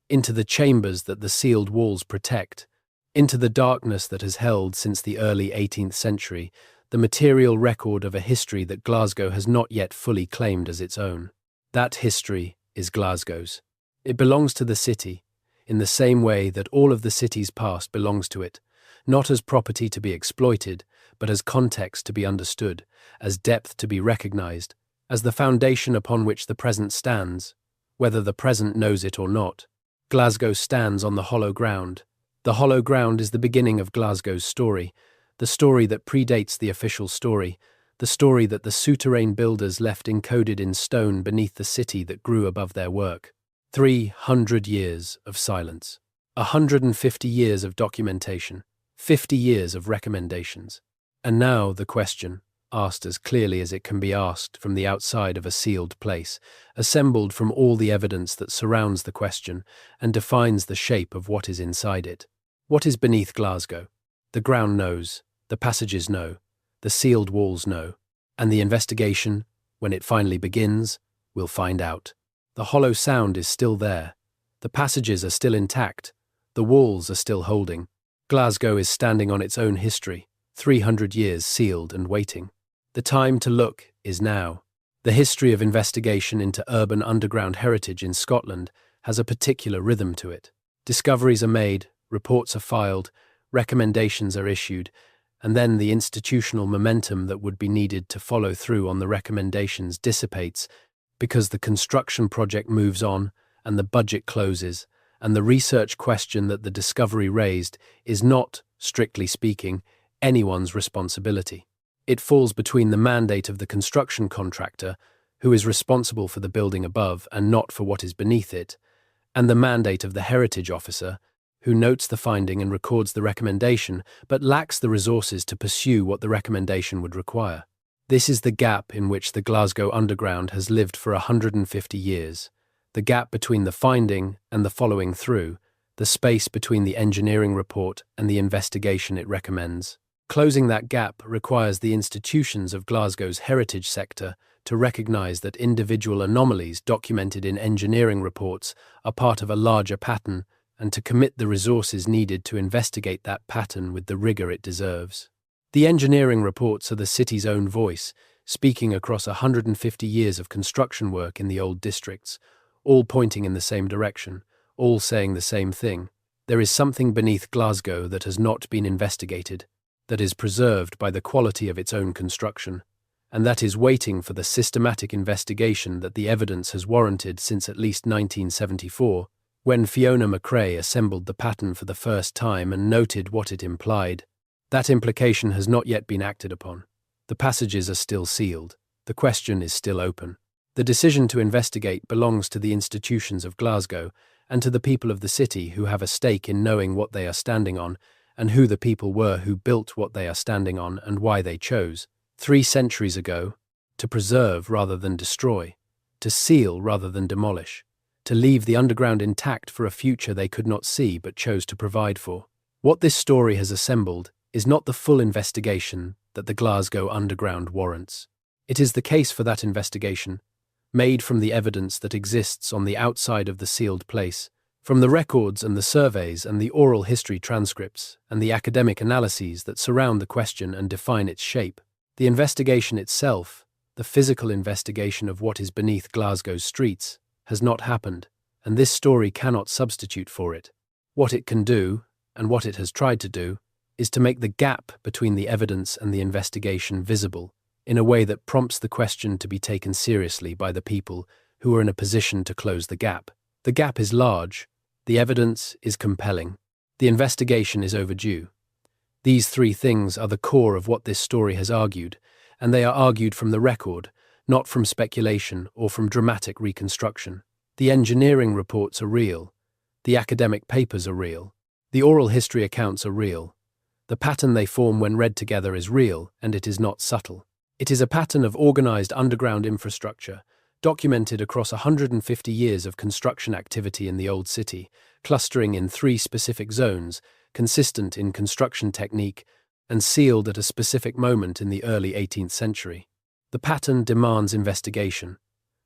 A: into the chambers that the sealed walls protect, into the darkness that has held since the early 18th century, the material record of a history that Glasgow has not yet fully claimed as its own. That history is Glasgow's. It belongs to the city, in the same way that all of the city's past belongs to it, not as property to be exploited, but as context to be understood, as depth to be recognized, as the foundation upon which the present stands, whether the present knows it or not. Glasgow stands on the hollow ground. The hollow ground is the beginning of Glasgow's story, the story that predates the official story, the story that the souterrain builders left encoded in stone beneath the city that grew above their work. 300 years of silence, 150 years of documentation, 50 years of recommendations. And now the question, asked as clearly as it can be asked from the outside of a sealed place, assembled from all the evidence that surrounds the question and defines the shape of what is inside it. What is beneath Glasgow? The ground knows. The passages know, the sealed walls know, and the investigation, when it finally begins, will find out. The hollow sound is still there. The passages are still intact. The walls are still holding. Glasgow is standing on its own history, 300 years sealed and waiting. The time to look is now. The history of investigation into urban underground heritage in Scotland has a particular rhythm to it. Discoveries are made, reports are filed, recommendations are issued, and then the institutional momentum that would be needed to follow through on the recommendations dissipates because the construction project moves on and the budget closes, and the research question that the discovery raised is not, strictly speaking, anyone's responsibility. It falls between the mandate of the construction contractor, who is responsible for the building above and not for what is beneath it, and the mandate of the heritage officer, who notes the finding and records the recommendation, but lacks the resources to pursue what the recommendation would require. This is the gap in which the Glasgow Underground has lived for 150 years, the gap between the finding and the following through, the space between the engineering report and the investigation it recommends. Closing that gap requires the institutions of Glasgow's heritage sector to recognise that individual anomalies documented in engineering reports are part of a larger pattern and to commit the resources needed to investigate that pattern with the rigour it deserves. The engineering reports are the city's own voice, speaking across 150 years of construction work in the old districts, all pointing in the same direction, all saying the same thing. There is something beneath Glasgow that has not been investigated, that is preserved by the quality of its own construction, and that is waiting for the systematic investigation that the evidence has warranted since at least 1974, when Fiona McRae assembled the pattern for the first time and noted what it implied. That implication has not yet been acted upon. The passages are still sealed. The question is still open. The decision to investigate belongs to the institutions of Glasgow and to the people of the city who have a stake in knowing what they are standing on and who the people were who built what they are standing on and why they chose, 3 centuries ago, to preserve rather than destroy, to seal rather than demolish, to leave the underground intact for a future they could not see but chose to provide for. What this story has assembled is not the full investigation that the Glasgow Underground warrants. It is the case for that investigation, made from the evidence that exists on the outside of the sealed place, from the records and the surveys and the oral history transcripts and the academic analyses that surround the question and define its shape. The investigation itself, the physical investigation of what is beneath Glasgow's streets, has not happened, and this story cannot substitute for it. What it can do, and what it has tried to do, is to make the gap between the evidence and the investigation visible in a way that prompts the question to be taken seriously by the people who are in a position to close the gap. The gap is large, the evidence is compelling, the investigation is overdue. These 3 things are the core of what this story has argued, and they are argued from the record, not from speculation or from dramatic reconstruction. The engineering reports are real, the academic papers are real, the oral history accounts are real. The pattern they form when read together is real, and it is not subtle. It is a pattern of organised underground infrastructure, documented across 150 years of construction activity in the Old City, clustering in 3 specific zones, consistent in construction technique, and sealed at a specific moment in the early 18th century. The pattern demands investigation.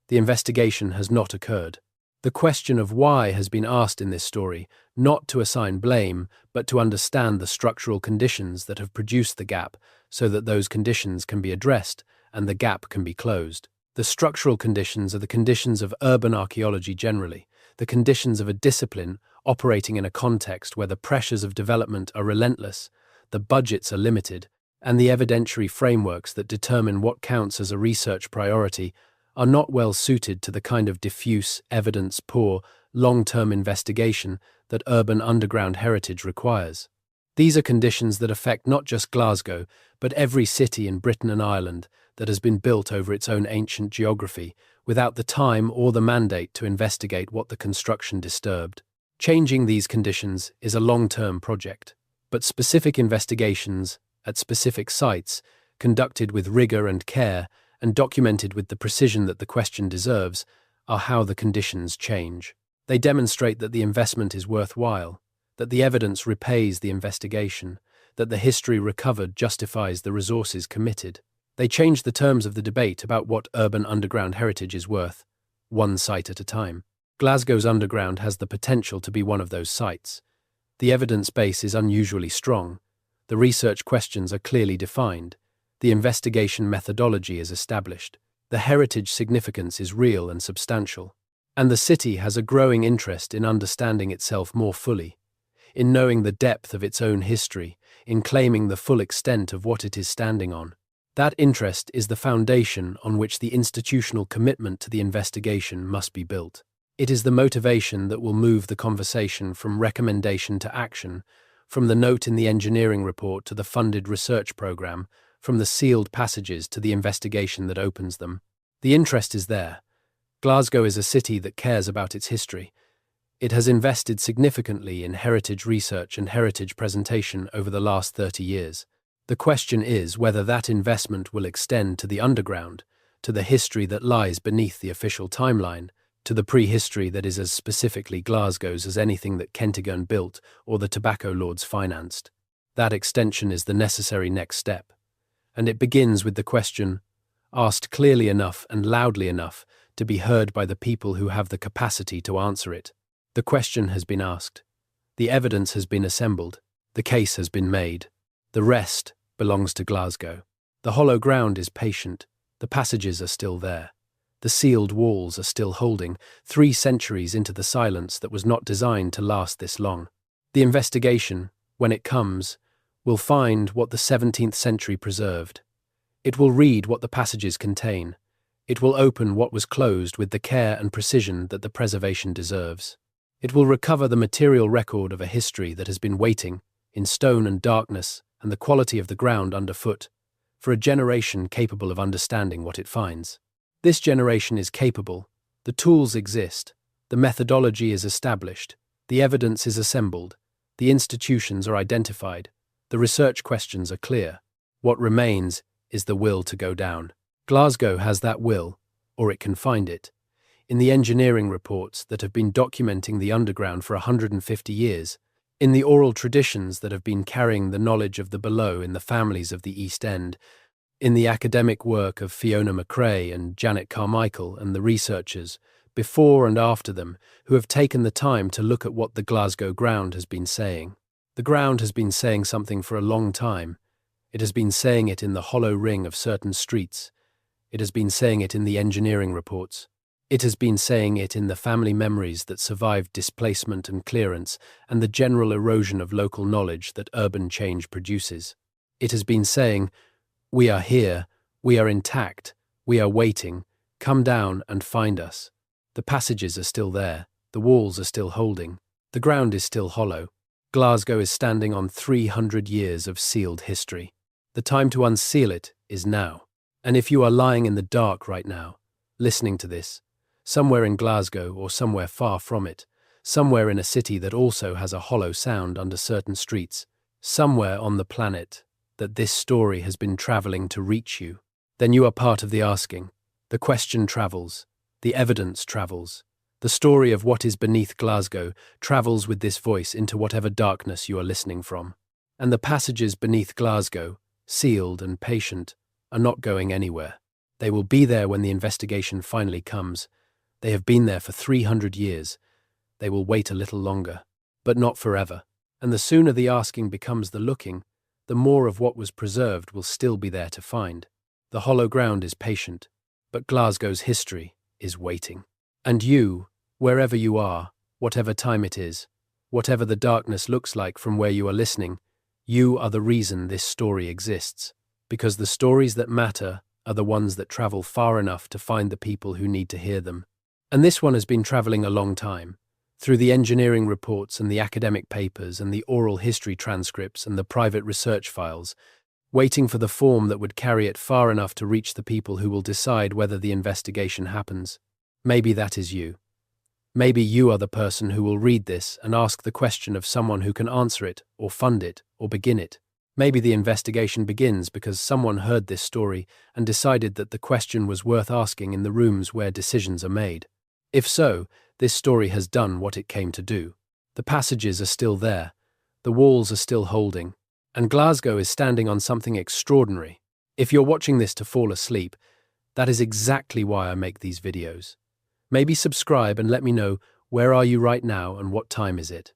A: The investigation has not occurred. The question of why has been asked in this story, not to assign blame, but to understand the structural conditions that have produced the gap, so that those conditions can be addressed and the gap can be closed. The structural conditions are the conditions of urban archaeology generally, the conditions of a discipline operating in a context where the pressures of development are relentless, the budgets are limited, and the evidentiary frameworks that determine what counts as a research priority are not well suited to the kind of diffuse, evidence-poor, long-term investigation that urban underground heritage requires. These are conditions that affect not just Glasgow, but every city in Britain and Ireland that has been built over its own ancient geography, without the time or the mandate to investigate what the construction disturbed. Changing these conditions is a long-term project, but specific investigations at specific sites, conducted with rigour and care, and documented with the precision that the question deserves, are how the conditions change. They demonstrate that the investment is worthwhile, that the evidence repays the investigation, that the history recovered justifies the resources committed. They changed the terms of the debate about what urban underground heritage is worth, one site at a time. Glasgow's underground has the potential to be one of those sites. The evidence base is unusually strong. The research questions are clearly defined. The investigation methodology is established. The heritage significance is real and substantial. And the city has a growing interest in understanding itself more fully, in knowing the depth of its own history, in claiming the full extent of what it is standing on. That interest is the foundation on which the institutional commitment to the investigation must be built. It is the motivation that will move the conversation from recommendation to action, from the note in the engineering report to the funded research program, from the sealed passages to the investigation that opens them. The interest is there. Glasgow is a city that cares about its history. It has invested significantly in heritage research and heritage presentation over the last 30 years. The question is whether that investment will extend to the underground, to the history that lies beneath the official timeline, to the prehistory that is as specifically Glasgow's as anything that Kentigern built or the tobacco lords financed. That extension is the necessary next step. And it begins with the question, asked clearly enough and loudly enough to be heard by the people who have the capacity to answer it. The question has been asked. The evidence has been assembled. The case has been made. The rest belongs to Glasgow. The hollow ground is patient. The passages are still there. The sealed walls are still holding 3 centuries into the silence that was not designed to last this long. The investigation, when it comes, will find what the 17th century preserved. It will read what the passages contain. It will open what was closed with the care and precision that the preservation deserves. It will recover the material record of a history that has been waiting, in stone and darkness and the quality of the ground underfoot, for a generation capable of understanding what it finds. This generation is capable. The tools exist. The methodology is established. The evidence is assembled. The institutions are identified. The research questions are clear. What remains is the will to go down. Glasgow has that will, or it can find it, in the engineering reports that have been documenting the underground for 150 years, in the oral traditions that have been carrying the knowledge of the below in the families of the East End, in the academic work of Fiona McRae and Janet Carmichael and the researchers, before and after them, who have taken the time to look at what the Glasgow ground has been saying. The ground has been saying something for a long time. It has been saying it in the hollow ring of certain streets. It has been saying it in the engineering reports. It has been saying it in the family memories that survived displacement and clearance and the general erosion of local knowledge that urban change produces. It has been saying, "We are here, we are intact, we are waiting, come down and find us." The passages are still there, the walls are still holding, the ground is still hollow. Glasgow is standing on 300 years of sealed history. The time to unseal it is now. And if you are lying in the dark right now, listening to this, somewhere in Glasgow or somewhere far from it, somewhere in a city that also has a hollow sound under certain streets, somewhere on the planet that this story has been traveling to reach you, then you are part of the asking. The question travels, the evidence travels. The story of what is beneath Glasgow travels with this voice into whatever darkness you are listening from. And the passages beneath Glasgow, sealed and patient, are not going anywhere. They will be there when the investigation finally comes. They have been there for 300 years. They will wait a little longer, but not forever. And the sooner the asking becomes the looking, the more of what was preserved will still be there to find. The hollow ground is patient, but Glasgow's history is waiting. And you, wherever you are, whatever time it is, whatever the darkness looks like from where you are listening, you are the reason this story exists. Because the stories that matter are the ones that travel far enough to find the people who need to hear them. And this one has been traveling a long time, through the engineering reports and the academic papers and the oral history transcripts and the private research files, waiting for the form that would carry it far enough to reach the people who will decide whether the investigation happens. Maybe that is you. Maybe you are the person who will read this and ask the question of someone who can answer it, or fund it, or begin it. Maybe the investigation begins because someone heard this story and decided that the question was worth asking in the rooms where decisions are made. If so, this story has done what it came to do. The passages are still there. The walls are still holding. And Glasgow is standing on something extraordinary. If you're watching this to fall asleep, that is exactly why I make these videos. Maybe subscribe and let me know, where are you right now and what time is it?